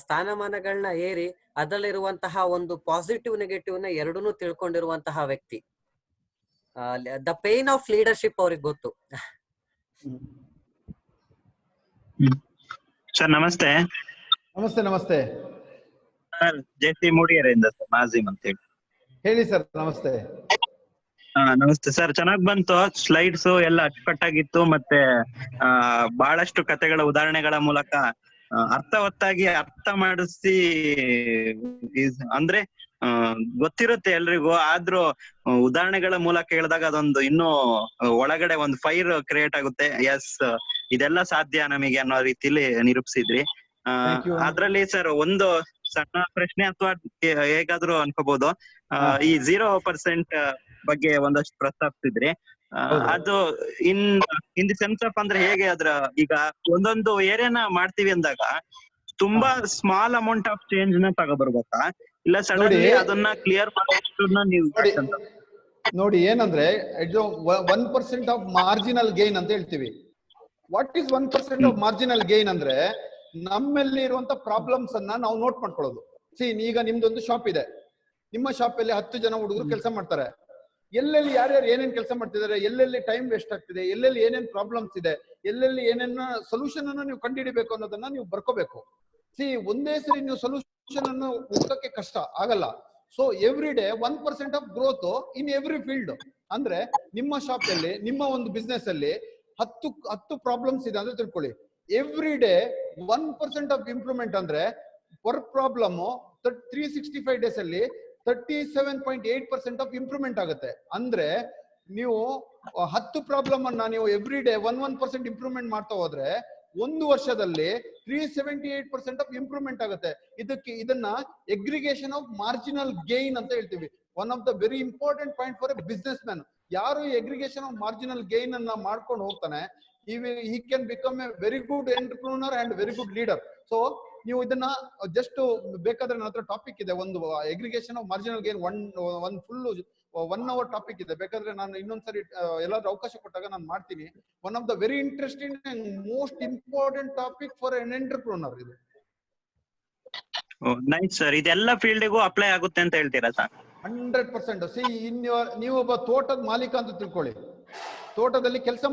ಸ್ಥಾನಮಾನಗಳನ್ನ ಏರಿ ಅದರಲ್ಲಿರುವಂತಹ ಒಂದು ಪಾಸಿಟಿವ್ ನೆಗೆಟಿವ್ ನ ಎರಡನ್ನೂ ತಿಳ್ಕೊಂಡಿರುವಂತಹ ವ್ಯಕ್ತಿ. ದ ಪೇನ್ ಆಫ್ ಲೀಡರ್ಶಿಪ್ ಅವ್ರಿಗೆ ಗೊತ್ತು. ಸರ್ ನಮಸ್ತೆ. ನಮಸ್ತೆ ನಮಸ್ತೆ ಸರ್, JC ಮೂಡಿಗೆರೆಯಿಂದ ಸರ್, ನಾಜಿಮ್ ಅಂತ ಹೇಳಿ. ಹೇಳಿ ಸರ್. ನಮಸ್ತೆ. ನಮಸ್ತೆ ಸರ್, ಚೆನ್ನಾಗ್ ಬಂತು. ಸ್ಲೈಡ್ಸ್ ಎಲ್ಲ ಅಚ್ಚುಕಟ್ಟಾಗಿತ್ತು. ಮತ್ತೆ ಬಹಳಷ್ಟು ಕಥೆಗಳ ಉದಾಹರಣೆಗಳ ಮೂಲಕ ಅರ್ಥವತ್ತಾಗಿ ಅರ್ಥ ಮಾಡಿಸಿ, ಅಂದ್ರೆ ಗೊತ್ತಿರುತ್ತೆ ಎಲ್ರಿಗೂ, ಆದ್ರೂ ಉದಾಹರಣೆಗಳ ಮೂಲಕ ಹೇಳಿದಾಗ ಅದೊಂದು ಇನ್ನೂ ಒಳಗಡೆ ಒಂದು ಫೈರ್ ಕ್ರಿಯೇಟ್ ಆಗುತ್ತೆ. ಎಸ್, ಇದೆಲ್ಲ ಸಾಧ್ಯ ನಮಗೆ ಅನ್ನೋ ರೀತಿಲಿ ನಿರೂಪಿಸಿದ್ರಿ. ಅದ್ರಲ್ಲಿ ಸರ್ ಒಂದು ಸಣ್ಣ ಪ್ರಶ್ನೆ ಅಥವಾ ಹೇಗಾದ್ರೂ ಅನ್ಕೋಬಹುದು. ಈ 0% ಬಗ್ಗೆ ಒಂದಷ್ಟು ಪ್ರಸ್ತಾಪಿಸಿದ್ರಿ. ಅದು ಇನ್ ದಿ ಸೆನ್ಸ್ ಆಫ್ ಅಂದ್ರೆ ಹೇಗೆ ಅದ್ರ ಈಗ ಒಂದೊಂದು ಏರಿಯಾನ ಮಾಡ್ತೀವಿ ಅಂದಾಗ ತುಂಬಾ ಸ್ಮಾಲ್ ಅಮೌಂಟ್ ಆಫ್ ಚೇಂಜ್ ನ ತಗೋಬರ್ಬೇಕಾ, ಇಲ್ಲ ಸಡನ್ಲಿ ಅದನ್ನ ಕ್ಲಿಯರ್ ಮಾಡೋದನ್ನ ನೀವು ನೋಡಿ? ಏನಂದ್ರೆ ಇದು 1% ಆಫ್ ಮಾರ್ಜಿನಲ್ ಗೈನ್ ಅಂತ ಹೇಳ್ತೀವಿ. What is 1% of marginal gain ಅಂದ್ರೆ ನಮ್ಮಲ್ಲಿ ಇರುವಂತ ಪ್ರಾಬ್ಲಮ್ಸ್ ಅನ್ನ ನಾವು ನೋಟ್ ಮಾಡ್ಕೊಳ್ಳೋದು. ಈಗ ನಿಮ್ದೊಂದು ಶಾಪ್ ಇದೆ. ನಿಮ್ಮ ಶಾಪ್ ಅಲ್ಲಿ 10 ಜನ ಹುಡುಗರು ಕೆಲಸ ಮಾಡ್ತಾರೆ. ಎಲ್ಲೆಲ್ಲಿ ಯಾರ್ಯಾರು ಏನೇನ್ ಕೆಲಸ ಮಾಡ್ತಿದ್ದಾರೆ, ಎಲ್ಲೆಲ್ಲಿ ಟೈಮ್ ವೇಸ್ಟ್ ಆಗ್ತಿದೆ, ಎಲ್ಲೆಲ್ಲಿ ಏನೇನ್ ಪ್ರಾಬ್ಲಮ್ಸ್ ಇದೆ, ಎಲ್ಲೆಲ್ಲಿ ಏನೇನ ಸೊಲ್ಯೂಷನ್ ಅನ್ನ ನೀವು ಕಂಡುಹಿಡಿಬೇಕು ಅನ್ನೋದನ್ನ ನೀವು ಬರ್ಕೋಬೇಕು. ಒಂದೇ ಸರಿ ನೀವು ಸೊಲ್ಯೂಷನ್ ಅನ್ನು ಹುಡುಕಕ್ಕೆ ಕಷ್ಟ ಆಗಲ್ಲ. So every day 1% of growth in every field. ಅಂದ್ರೆ ನಿಮ್ಮ ಶಾಪ್ ಅಲ್ಲಿ, ನಿಮ್ಮ ಒಂದು ಬಿಸ್ನೆಸ್ ಅಲ್ಲಿ 10 ಪ್ರಾಬ್ಲಮ್ಸ್ ಇದೆ ಅಂದ್ರೆ ತಿಳ್ಕೊಳ್ಳಿ. ಎವ್ರಿ ಡೇ 1% ಆಫ್ ಇಂಪ್ರೂವ್ಮೆಂಟ್ ಅಂದ್ರೆ ಪರ್ ಪ್ರಾಬ್ಲಮ್ 365 ಡೇಸ್ ಅಲ್ಲಿ 37.8% ಆಫ್ ಇಂಪ್ರೂವ್ಮೆಂಟ್ ಆಗುತ್ತೆ. ಅಂದ್ರೆ ನೀವು 10 ಪ್ರಾಬ್ಲಮ್ ಅನ್ನ ನೀವು ಎವ್ರಿ ಡೇ 1% ಇಂಪ್ರೂವ್ಮೆಂಟ್ ಮಾಡ್ತಾ ಹೋದ್ರೆ 1 ವರ್ಷದಲ್ಲಿ 378% ಆಫ್ ಇಂಪ್ರೂವ್ಮೆಂಟ್ ಆಗುತ್ತೆ. ಇದನ್ನ ಎಗ್ರಿಗೇಷನ್ ಆಫ್ ಮಾರ್ಜಿನಲ್ ಗೈನ್ ಅಂತ ಹೇಳ್ತೀವಿ. One of the very important point for A business man. ಯಾರು ಎಗ್ರಿಗೇಷನ್ ಆಫ್ ಮಾರ್ಜಿನಲ್ ಗೈನ್ ಅನ್ನ ಮಾಡ್ಕೊಂಡು ಹೋಗ್ತಾನೆ, he can become a very good entrepreneur and very good leader. So ನೀವು ಇದನ್ನ ಜಸ್ಟ್ ಬೇಕಾದ್ರೆ ನನ್ನ ಹತ್ರ ಟಾಪಿಕ್ ಇದೆ, ಒಂದು ಎಗ್ರಿಗೇಷನ್ ಆಫ್ ಮಾರ್ಜಿನಲ್ ಗೇನ್ ಒಂದು ಫುಲ್ 1 hour ಟಾಪಿಕ್ ಇದೆ. ಬೇಕಾದ್ರೆ ನಾನು ಇನ್ನೊಂದ್ಸರಿ ಎಲ್ಲಾದ್ರೂ ಅವಕಾಶ ಕೊಟ್ಟಾಗ ನಾನು ಮಾಡ್ತೀನಿ. One of the very interesting and most important topic for an entrepreneur ಇದು. ನೈಸ್ ಸರ್, ಇದೆಲ್ಲ ಫೀಲ್ಡ್ಗೂ ಅಪ್ಲೈ ಆಗುತ್ತೆ ಅಂತ ಹೇಳ್ತೀರಾ ಸರ್? 100%. ನೀವೊಬ್ಬ ತೋಟದ ಮಾಲೀಕ ಅಂತ ತಿಳ್ಕೊಳ್ಳಿ. ತೋಟದಲ್ಲಿ ಕೆಲಸ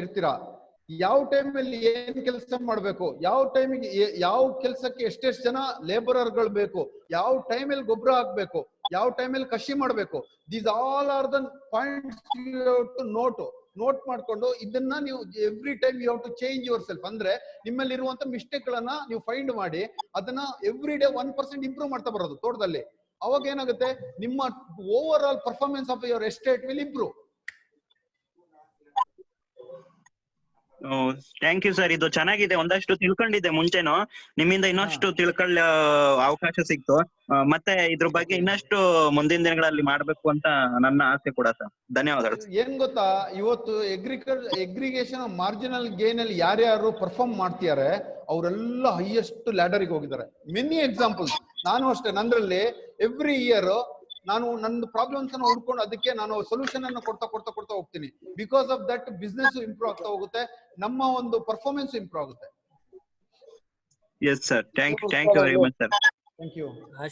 ಇರ್ತೀರಾ. ಯಾವ ಟೈಮಲ್ಲಿ ಏನ್ ಕೆಲಸ ಮಾಡ್ಬೇಕು, ಯಾವ ಟೈಮಿಗೆ ಯಾವ ಕೆಲಸಕ್ಕೆ ಎಷ್ಟೆಷ್ಟು ಜನ ಲೇಬರರ್ಗಳು ಬೇಕು, ಯಾವ ಟೈಮಲ್ಲಿ ಗೊಬ್ಬರ ಹಾಕ್ಬೇಕು, ಯಾವ ಟೈಮಲ್ಲಿ ಕೃಷಿ ಮಾಡ್ಬೇಕು, these all are the points you have to note ಮಾಡ್ಕೊಂಡು ಇದನ್ನ ನೀವು every time you have to change your self. ಅಂದ್ರೆ ನಿಮ್ಮಲ್ಲಿ ಇರುವಂತ ಮಿಸ್ಟೇಕ್ ಗಳನ್ನ ನೀವು ಫೈಂಡ್ ಮಾಡಿ ಅದನ್ನ ಎವ್ರಿ ಡೇ 1% ಇಂಪ್ರೂವ್ ಮಾಡ್ತಾ ಬರೋದು ತೋಟದಲ್ಲಿ. ಅವಾಗ ಏನಾಗುತ್ತೆ, ನಿಮ್ಮ overall performance of your estate will improve. Thank you sir, ಇದು ಚೆನ್ನಾಗಿದೆ. ಒಂದಷ್ಟು ತಿಳ್ಕೊಂಡಿದ್ದೆ ಮುಂಚೆನೂ, ನಿಮ್ಮಿಂದ ಇನ್ನಷ್ಟು ತಿಳ್ಕೊಳ್ಳ ಅವಕಾಶ ಸಿಕ್ತು. ಮತ್ತೆ ಇದ್ರ ಬಗ್ಗೆ ಇನ್ನಷ್ಟು ಮುಂದಿನ ದಿನಗಳಲ್ಲಿ ಮಾಡ್ಬೇಕು ಅಂತ ನನ್ನ ಆಸೆ ಕೂಡ ಸರ್. ಧನ್ಯವಾದಗಳು. ಏನ್ ಗೊತ್ತಾ, ಇವತ್ತು ಎಗ್ರಿಗೇಷನ್ ಮಾರ್ಜಿನಲ್ ಗೇನ್ ಅಲ್ಲಿ ಯಾರ್ಯಾರು ಪರ್ಫಾರ್ಮ್ ಮಾಡ್ತಿದ್ದಾರೆ ಅವರೆಲ್ಲ ಹೈಯೆಸ್ಟ್ ಲ್ಯಾಡರ್ಗೆ ಹೋಗಿದ್ದಾರೆ. Many examples. ನಾನು ಅಷ್ಟೇ, ನಂದ್ರಲ್ಲಿ ಎವ್ರಿ ಇಯರ್ ನಾನು ನನ್ನ ಪ್ರಾಬ್ಲಮ್ಸ್ ಅನ್ನು ಹುಡ್ಕೊಂಡು ಅದಕ್ಕೆ ನಾನು ಸೊಲ್ಯೂಷನ್ ಅನ್ನು ಕೊಡ್ತಾ ಹೋಗ್ತೀನಿ. Because of that business improve ಆಗ್ತಾ ಹೋಗುತ್ತೆ, ನಮ್ಮ ಒಂದು ಪರ್ಫಾರ್ಮೆನ್ಸ್ ಇಂಪ್ರೂವ್ ಆಗುತ್ತೆ. Yes sir, thank you very much sir. Thank you.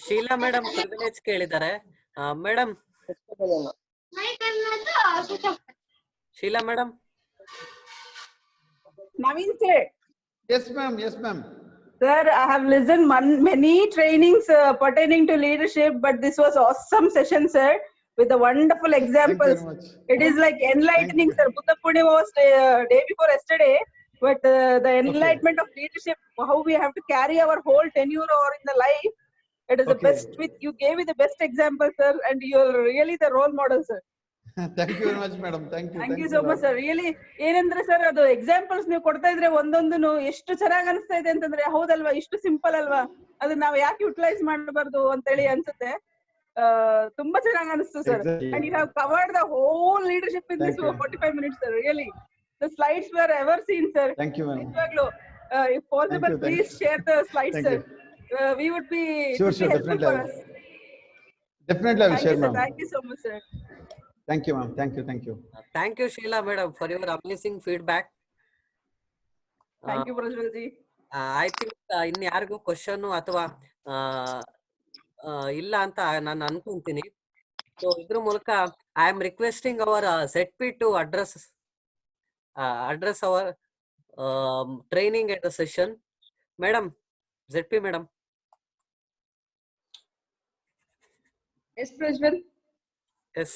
Sheela madam privilege ಕೇಳಿದ್ದಾರೆ. Madam, Sheela madam. Naveen sir. Yes ma'am, yes ma'am. Sir, I have listened many trainings pertaining to leadership, but this was awesome session, sir, with the wonderful examples. It is like enlightening, sir. Buddha Purnima was day before yesterday, but the enlightenment of leadership, how we have to carry our whole tenure or in the life, it is the best. You gave me the best example, sir, and you are really the role model, sir. Thank you very much madam. Thank you so much sir. Really ಏನಂದ್ರೆ sir ಅದು examples ನೀವು ಕೊಡ್ತಾ ಇದ್ರೆ ಒಂದೊಂದು ಎಷ್ಟು ಚೆನ್ನಾಗಿ ಅನಿಸ್ತಾ ಇದೆ ಅಂತಂದ್ರೆ, ಹೌದಲ್ವಾ, ಇಷ್ಟು ಸಿಂಪಲ್ ಅಲ್ವಾ, ಅದನ್ನ ನಾವು ಯಾಕೆ ಯುಟಿಲೈಸ್ ಮಾಡಬಾರ್ದು ಅಂತೇಳಿ ಅನ್ಸುತ್ತೆ. ತುಂಬಾ ಚೆನ್ನಾಗಿ ಅನಿಸ್ತು sir. And you have covered the whole leadership in this 45 minutes sir. Really, the slides were ever seen sir. Thank you ma'am. If possible, please share the slides sir. We would be sure definitely for us. Definitely I will share ma'am. Thank you so much sir. Thank you ma'am. Thank you. Thank you Sheila madam for your amazing feedback. Thank you Prajwal ji. I think ಇನ್ನು ಯಾರಿಗೂ question ಅಥವಾ ಇಲ್ಲ ಅಂತ ನಾನು ಅನ್ಕೊಂತೀನಿ. So ಇದ್ರ ಮೂಲಕ I am requesting our ZP to address our training at the session. Madam, ZP madam. Yes Prajwal. Yes,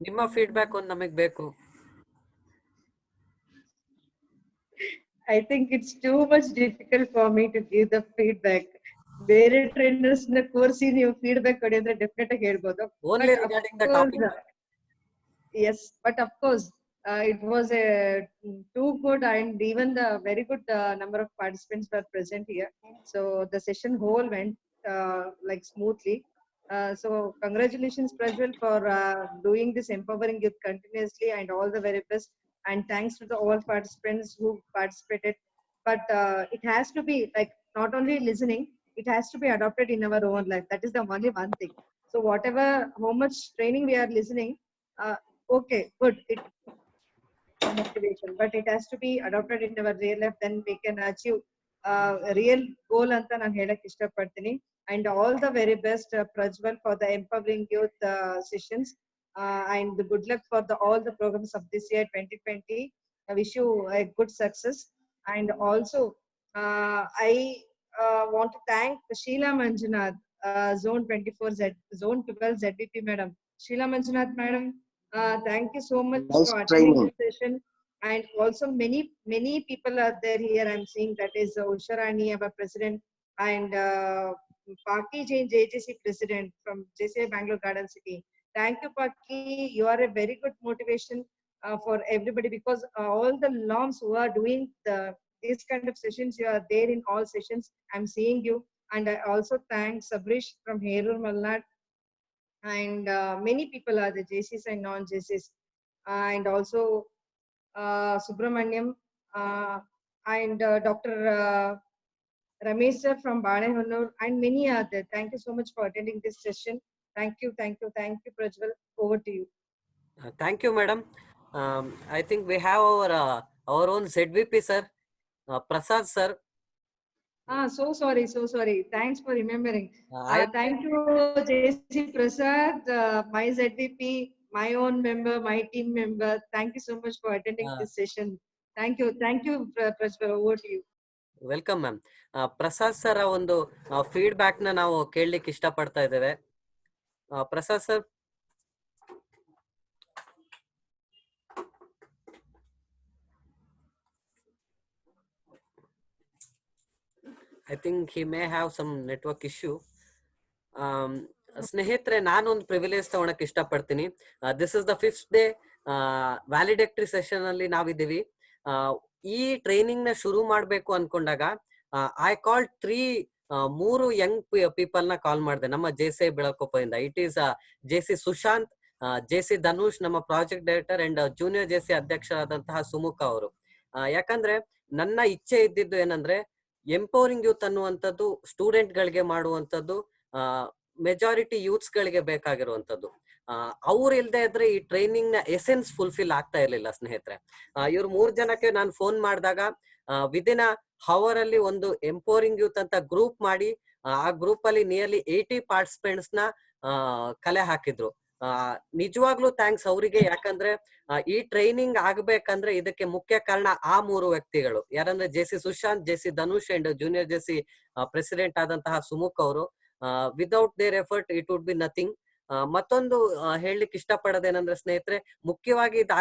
ನಿಮ್ಮ ಫೀಡ್ಬ್ಯಾಕ್ ಒಂದು ನಮಗೆ ಬೇಕು. I think it's too much difficult for me to give the feedback. ಬೇರೆ trainers ನ ಕೋರ್ಸಿ ನೀವು feedback ಕೊಡಿ ಅಂದ್ರೆ definite ಆಗಿ ಹೇಳ್ಬೋದು. Only regarding the topic. Yes, but of course it was a too good and even the very good number of participants were present here. So the session whole went like smoothly. So congratulations Prajwal for doing this empowering youth continuously and all the very best. And thanks to all participants who participated. But it has to be like not only listening, it has to be adopted in our own life. That is the only one thing. So whatever, how much training we are listening, okay, good, it motivation, but it has to be adopted in our real life. Then we can achieve real goal anta nan helak ishtapadtini. And all the very best Prajwal for the empowering youth sessions. And good luck for all the programs of this year 2020. I wish you a good success. And also I want to thank Sheila Manjunath, Zone 12 ZBP madam. Sheila Manjunath madam, thank you so much for attending this session. And also many people are there here. I'm seeing that is Usharani, our president, and Paki Jain, JJC president from JCI Bangalore Garden City. Thank you Paki, you are a very good motivation for everybody, because all the norms who are doing this kind of sessions, you are there in all sessions. I'm seeing you. And I also thank Sabrish from Herur Malnad, and many people are the JCs and non-JCs, and also Subramaniam and Dr. Ramesh sir from Banehonnur, and many are there. Thank you so much for attending this session. Thank you Prajwal. Over to you. Thank you madam. I think we have our own ZVP sir, Prasad sir. So sorry. Thanks for remembering. Thank you JC Prasad, my ZVP, my own member, my team member. Thank you so much for attending this session. Thank you Prajwal. Over to you. Welcome ma'am. Prasad sir ಒಂದು feedback ನ ನಾವು ಕೇಳಲಿಕ್ಕೆ ಇಷ್ಟಪಡ್ತಾ ಇದ್ದೇವೆ. Prasad sir. I think he may have some network issue. ಸ್ನೇಹಿತರೆ, ನಾನೊಂದು privilege ತಗೊಳಕ್ ಇಷ್ಟಪಡ್ತೀನಿ. This is the 5th day valedictory session ಅಲ್ಲಿ ನಾವಿದ್ದೀವಿ. ಈ ಟ್ರೈನಿಂಗ್ ನ ಶುರು ಮಾಡ್ಬೇಕು ಅನ್ಕೊಂಡಾಗ ಐ ಕಾಲ್ 3 ಯಂಗ್ ಪೀಪಲ್ ನ ಕಾಲ್ ಮಾಡಿದೆ ನಮ್ಮ JCI ಬೆಳಕೊಪ್ಪದಿಂದ. It is JC Sushant, JC Dhanush ನಮ್ಮ project director, and junior JC ಅಧ್ಯಕ್ಷರಾದಂತಹ ಸುಮುಖ ಅವರು. ಯಾಕಂದ್ರೆ ನನ್ನ ಇಚ್ಛೆ ಇದ್ದಿದ್ದು ಏನಂದ್ರೆ, ಎಂಪವರಿಂಗ್ ಯೂತ್ ಅನ್ನುವಂಥದ್ದು ಸ್ಟೂಡೆಂಟ್ ಗಳಿಗೆ ಮಾಡುವಂಥದ್ದು, ಮೆಜಾರಿಟಿ ಯೂತ್ಸ್ ಗಳಿಗೆ ಬೇಕಾಗಿರುವಂತದ್ದು. ಅವ್ರು ಇಲ್ದೇ ಇದ್ರೆ ಈ ಟ್ರೈನಿಂಗ್ ನ ಎಸೆನ್ಸ್ ಫುಲ್ಫಿಲ್ ಆಗ್ತಾ ಇರ್ಲಿಲ್ಲ ಸ್ನೇಹಿತರೆ. ಇವ್ರು 3 ಜನಕ್ಕೆ ನಾನು ಫೋನ್ ಮಾಡಿದಾಗ ವಿದಿನ್ ಹವರ್ ಅಲ್ಲಿ ಒಂದು ಎಂಪವರಿಂಗ್ ಯೂತ್ ಅಂತ ಗ್ರೂಪ್ ಮಾಡಿ ಆ ಗ್ರೂಪ್ ಅಲ್ಲಿ ನಿಯರ್ಲಿ 80 ಪಾರ್ಟಿಸಿಪೆಂಟ್ಸ್ ನ ಕಲೆ ಹಾಕಿದ್ರು. ನಿಜವಾಗ್ಲೂ ಥ್ಯಾಂಕ್ಸ್ ಅವರಿಗೆ. ಯಾಕಂದ್ರೆ ಈ ಟ್ರೈನಿಂಗ್ ಆಗ್ಬೇಕಂದ್ರೆ ಇದಕ್ಕೆ ಮುಖ್ಯ ಕಾರಣ ಆ 3 ವ್ಯಕ್ತಿಗಳು. ಯಾರಂದ್ರೆ JC Sushant, JC Dhanush and junior JC president ಆದಂತಹ ಸುಮುಖ್ ಅವರು. Without their effort it would be nothing. ಮತ್ತೊಂದು ಹೇಳಲಿಕ್ಕೆ ಇಷ್ಟಪಡೋದೇನಂದ್ರೆ ಸ್ನೇಹಿತರೆ, ಮುಖ್ಯವಾಗಿ ಇದು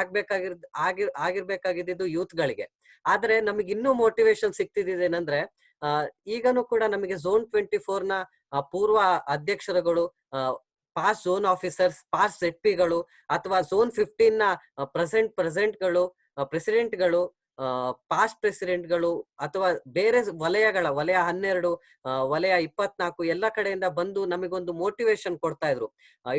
ಆಗಿರ್ಬೇಕಾಗಿದ್ದು ಯೂತ್ ಗಳಿಗೆ. ಆದ್ರೆ ನಮಗೆ ಇನ್ನೂ ಮೋಟಿವೇಶನ್ ಸಿಗ್ತಿದ್ದೇನೆಂದ್ರೆ, ಈಗನೂ ಕೂಡ ನಮಗೆ ಝೋನ್ 24 ನ ಪೂರ್ವ ಅಧ್ಯಕ್ಷರುಗಳು past zone officers, past ZP ಗಳು ಅಥವಾ ಝೋನ್ 15 ನ ಪ್ರೆಸಿಡೆಂಟ್ಗಳು, ಪಾಸ್ಟ್ ಪ್ರೆಸಿಡೆಂಟ್ಗಳು ಅಥವಾ ಬೇರೆ ವಲಯ 12, ವಲಯ 24 ಎಲ್ಲ ಕಡೆಯಿಂದ ಬಂದು ನಮಗೊಂದು ಮೋಟಿವೇಶನ್ ಕೊಡ್ತಾ ಇದ್ರು.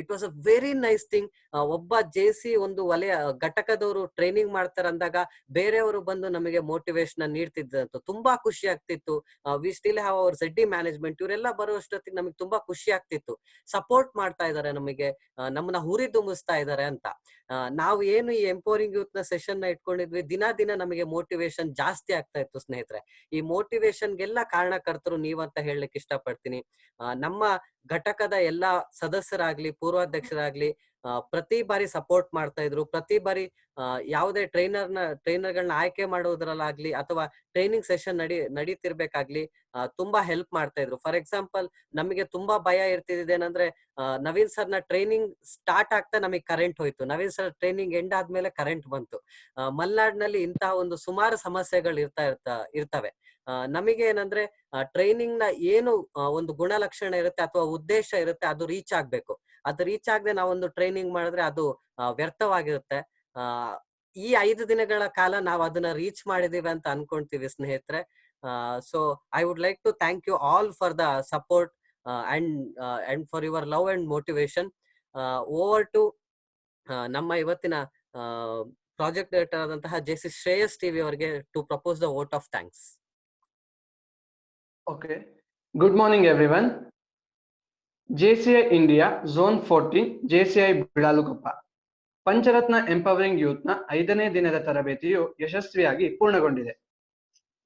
It was a very nice thing. ಒಬ್ಬ JC ಒಂದು ವಲಯ ಘಟಕದವರು ಟ್ರೈನಿಂಗ್ ಮಾಡ್ತಾರೆ ಅಂದಾಗ ಬೇರೆಯವರು ಬಂದು ನಮಗೆ ಮೋಟಿವೇಶನ್ ನೀಡ್ತಿದ್ದಂತ ತುಂಬಾ ಖುಷಿ ಆಗ್ತಿತ್ತು. We still have our ZD management, ಇವರೆಲ್ಲ ಬರುವಷ್ಟೊತ್ತಿಗೆ ನಮಗೆ ತುಂಬಾ ಖುಷಿ ಆಗ್ತಿತ್ತು. ಸಪೋರ್ಟ್ ಮಾಡ್ತಾ ಇದಾರೆ ನಮಗೆ, ನಮ್ಮನ್ನ ಹುರಿದುಂಬಿಸ್ತಾ ಇದಾರೆ ಅಂತ. ನಾವು ಏನು ಈ ಎಂಪವರಿಂಗ್ ಯೂತ್ ನ ಸೆಷನ್ ನ ಇಟ್ಕೊಂಡಿದ್ವಿ, ದಿನ ನಮಗೆ ಮೋಟಿವೇಶನ್ ಜಾಸ್ತಿ ಆಗ್ತಾ ಇತ್ತು ಸ್ನೇಹಿತರೆ. ಈ ಮೋಟಿವೇಶನ್ಗೆಲ್ಲ ಕಾರಣಕರ್ತರು ನೀವಂತ ಹೇಳಲಿಕ್ಕೆ ಇಷ್ಟಪಡ್ತೀನಿ. ನಮ್ಮ ಘಟಕದ ಎಲ್ಲಾ ಸದಸ್ಯರಾಗ್ಲಿ, ಪೂರ್ವಾಧ್ಯಕ್ಷರಾಗ್ಲಿ ಪ್ರತಿ ಬಾರಿ ಸಪೋರ್ಟ್ ಮಾಡ್ತಾ ಇದ್ರು. ಪ್ರತಿ ಬಾರಿ ಯಾವುದೇ ಟ್ರೈನರ್ಗಳನ್ನ ಆಯ್ಕೆ ಮಾಡೋದ್ರಲ್ಲಾಗ್ಲಿ ಅಥವಾ ಟ್ರೈನಿಂಗ್ ಸೆಷನ್ ನಡೀತಿರ್ಬೇಕಾಗ್ಲಿ ತುಂಬಾ ಹೆಲ್ಪ್ ಮಾಡ್ತಾ ಇದ್ರು. ಫಾರ್ ಎಕ್ಸಾಂಪಲ್, ನಮಗೆ ತುಂಬಾ ಭಯ ಇರ್ತಿದ್ದೇನಂದ್ರೆ ನವೀನ್ ಸರ್ ನ ಟ್ರೈನಿಂಗ್ ಸ್ಟಾರ್ಟ್ ಆಗ್ತಾ ನಮಗೆ ಕರೆಂಟ್ ಹೋಯ್ತು, ನವೀನ್ ಸರ್ ಟ್ರೈನಿಂಗ್ ಎಂಡ್ ಆದ್ಮೇಲೆ ಕರೆಂಟ್ ಬಂತು. ಮಲ್ನಾಡ್ನಲ್ಲಿ ಇಂತಹ ಒಂದು ಸುಮಾರು ಸಮಸ್ಯೆಗಳು ಇರ್ತವೆ. ನಮಗೆ ಏನಂದ್ರೆ ಟ್ರೈನಿಂಗ್ ನ ಏನು ಒಂದು ಗುಣಲಕ್ಷಣ ಇರುತ್ತೆ ಅಥವಾ ಉದ್ದೇಶ ಇರುತ್ತೆ ಅದು ರೀಚ್ ಆಗ್ಬೇಕು. ಅದು ರೀಚ್ ಆಗದೆ ನಾವೊಂದು ಟ್ರೈನಿಂಗ್ ಮಾಡಿದ್ರೆ ಅದು ವ್ಯರ್ಥವಾಗಿರುತ್ತೆ. ಈ 5 ದಿನಗಳ ಕಾಲ ನಾವು ಅದನ್ನ ರೀಚ್ ಮಾಡಿದೀವಿ ಅಂತ ಅನ್ಕೊಂತೀವಿ ಸ್ನೇಹಿತರೆ. So I would like to thank you all for the support and for your love and motivation. Over to ನಮ್ಮ ಇವತ್ತಿನ ಪ್ರಾಜೆಕ್ಟ್ ಡೈರೆಕ್ಟರ್ ಆದಂತಹ JC ಶ್ರೇಯಸ್ TV ಅವರಿಗೆ to propose the vote of thanks. Okay. Good morning, everyone. JCI India Zone 14 JCI Bidalukoppa Pancharatna empowering youth ನ 5ನೇ ದಿನದ ತರಬೇತಿಯು ಯಶಸ್ವಿಯಾಗಿ ಪೂರ್ಣಗೊಂಡಿದೆ.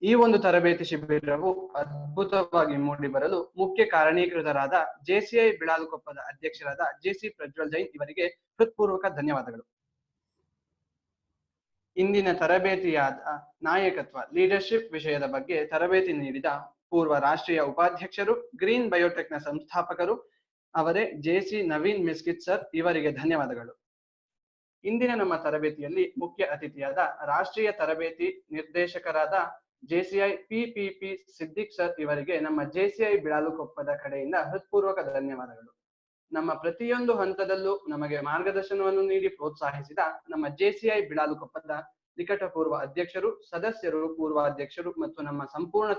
ಈ ಒಂದು ತರಬೇತಿ ಶಿಬಿರವು ಅದ್ಭುತವಾಗಿ ಮೂಡಿಬರಲು ಮುಖ್ಯ ಕಾರಣೀಕೃತರಾದ JCI ಬಿಳಾಲುಕೊಪ್ಪದ ಅಧ್ಯಕ್ಷರಾದ JC ಪ್ರಜ್ವಲ್ ಜೈನ್ ಇವರಿಗೆ ಹೃತ್ಪೂರ್ವಕ ಧನ್ಯವಾದಗಳು. ಇಂದಿನ ತರಬೇತಿಯಾದ ನಾಯಕತ್ವ ಲೀಡರ್ಶಿಪ್ ವಿಷಯದ ಬಗ್ಗೆ ತರಬೇತಿ ನೀಡಿದ ಪೂರ್ವ ರಾಷ್ಟ್ರೀಯ ಉಪಾಧ್ಯಕ್ಷರು, ಗ್ರೀನ್ ಬಯೋಟೆಕ್ ನ ಸಂಸ್ಥಾಪಕರು ಅವರೇ JC ನವೀನ್ ಮಿಸ್ಕಿತ್ ಸರ್ ಇವರಿಗೆ ಧನ್ಯವಾದಗಳು. ಇಂದಿನ ನಮ್ಮ ತರಬೇತಿಯಲ್ಲಿ ಮುಖ್ಯ ಅತಿಥಿಯಾದ ರಾಷ್ಟ್ರೀಯ ತರಬೇತಿ ನಿರ್ದೇಶಕರಾದ JCI PPP ಸಿದ್ದಿಕ್ ಸರ್ ಇವರಿಗೆ ನಮ್ಮ JCI ಬಿಳಾಲುಕೊಪ್ಪದ ಕಡೆಯಿಂದ ಹೃತ್ಪೂರ್ವಕ ಧನ್ಯವಾದಗಳು. ನಮ್ಮ ಪ್ರತಿಯೊಂದು ಹಂತದಲ್ಲೂ ನಮಗೆ ಮಾರ್ಗದರ್ಶನವನ್ನು ನೀಡಿ ಪ್ರೋತ್ಸಾಹಿಸಿದ ನಮ್ಮ JCI ಬಿಳಾಲುಕೊಪ್ಪದ ನಿಕಟಪೂರ್ವ ಅಧ್ಯಕ್ಷರು, ಸದಸ್ಯರು, ಪೂರ್ವಾಧ್ಯಕ್ಷರು ಮತ್ತು ನಮ್ಮ ಸಂಪೂರ್ಣ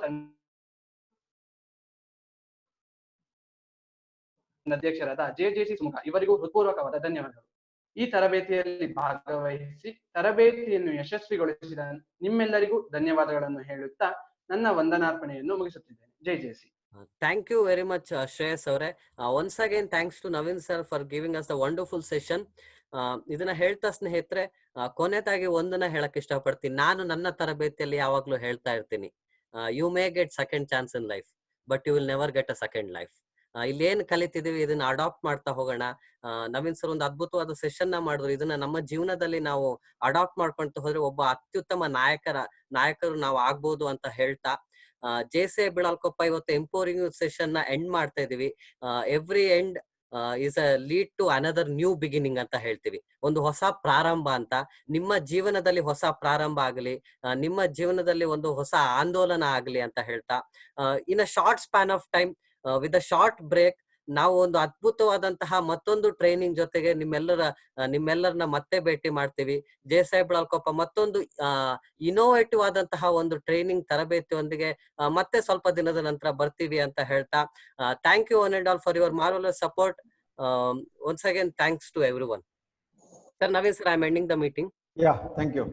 ಅಧ್ಯಕ್ಷರಾದ JJC ಸುಮುಖ ಇವರಿಗೂ ಹೃತ್ಪೂರ್ವಕವಾದ ಧನ್ಯವಾದಗಳು. ಈ ತರಬೇತಿಯಲ್ಲಿ ಭಾಗವಹಿಸಿ ತರಬೇತಿಯನ್ನು ಯಶಸ್ವಿಗೊಳಿಸಿದ ನಿಮ್ಮೆಲ್ಲರಿಗೂ ಧನ್ಯವಾದಗಳನ್ನು ಹೇಳುತ್ತಾ ನನ್ನ ವಂದನಾರ್ಪಣೆಯನ್ನು ಮುಗಿಸುತ್ತಿದ್ದೇನೆ. JJC. Thank you very much, Shreyas avare. Once again, thanks to Naveen sir for giving us the wonderful session. ಇದನ್ನ ಹೇಳ್ತಾ ಸ್ನೇಹಿತರೆ, ಕೊನೆಯದಾಗಿ ಒಂದನ್ನ ಹೇಳಕ್ ಇಷ್ಟಪಡ್ತೀನಿ. ನಾನು ನನ್ನ ತರಬೇತಿಯಲ್ಲಿ ಯಾವಾಗ್ಲೂ ಹೇಳ್ತಾ ಇರ್ತೀನಿ, you may get second chance in life but you will never get a second life. ಇಲ್ಲೇನ್ ಕಲಿತಿದೀವಿ ಇದನ್ನ ಅಡಾಪ್ಟ್ ಮಾಡ್ತಾ ಹೋಗೋಣ. ನವೀನ್ ಸರ್ ಒಂದು ಅದ್ಭುತವಾದ ಸೆಷನ್ ನ ಮಾಡಿದ್ರು. ಇದನ್ನ ನಮ್ಮ ಜೀವನದಲ್ಲಿ ನಾವು ಅಡಾಪ್ಟ್ ಮಾಡ್ಕೊಂತ ಹೋದ್ರೆ ಒಬ್ಬ ಅತ್ಯುತ್ತಮ ನಾಯಕರು ನಾವು ಆಗ್ಬೋದು ಅಂತ ಹೇಳ್ತಾ, JCI ಬಿಳಾಲುಕೊಪ್ಪ ಇವತ್ತು ಎಂಪವರಿಂಗ್ ಸೆಷನ್ ನ ಎಂಡ್ ಮಾಡ್ತಾ ಇದೀವಿ. Every end is a lead to another new beginning ಅಂತ ಹೇಳ್ತೀವಿ. ಒಂದು ಹೊಸ ಪ್ರಾರಂಭ ಅಂತ. ನಿಮ್ಮ ಜೀವನದಲ್ಲಿ ಹೊಸ ಪ್ರಾರಂಭ ಆಗಲಿ, ನಿಮ್ಮ ಜೀವನದಲ್ಲಿ ಒಂದು ಹೊಸ ಆಂದೋಲನ ಆಗಲಿ ಅಂತ ಹೇಳ್ತಾ, in a short span of time with a short break ನಾವು ಒಂದು ಅದ್ಭುತವಾದಂತಹ ಮತ್ತೊಂದು ಟ್ರೈನಿಂಗ್ ಜೊತೆಗೆ ನಿಮ್ಮೆಲ್ಲರನ್ನ ಮತ್ತೆ ಭೇಟಿ ಮಾಡ್ತೀವಿ. JCI ಬಿಳಾಲುಕೊಪ್ಪ ಮತ್ತೊಂದು ಇನೋವೇಟಿವ್ ಆದಂತಹ ಒಂದು ಟ್ರೈನಿಂಗ್ ತರಬೇತಿಯೊಂದಿಗೆ ಮತ್ತೆ ಸ್ವಲ್ಪ ದಿನದ ನಂತರ ಬರ್ತೀವಿ ಅಂತ ಹೇಳ್ತಾ, thank you one and all for your marvellous support. Once again thanks to every one. Sir, Naveen sir, I am ending the meeting. Yeah, thank you.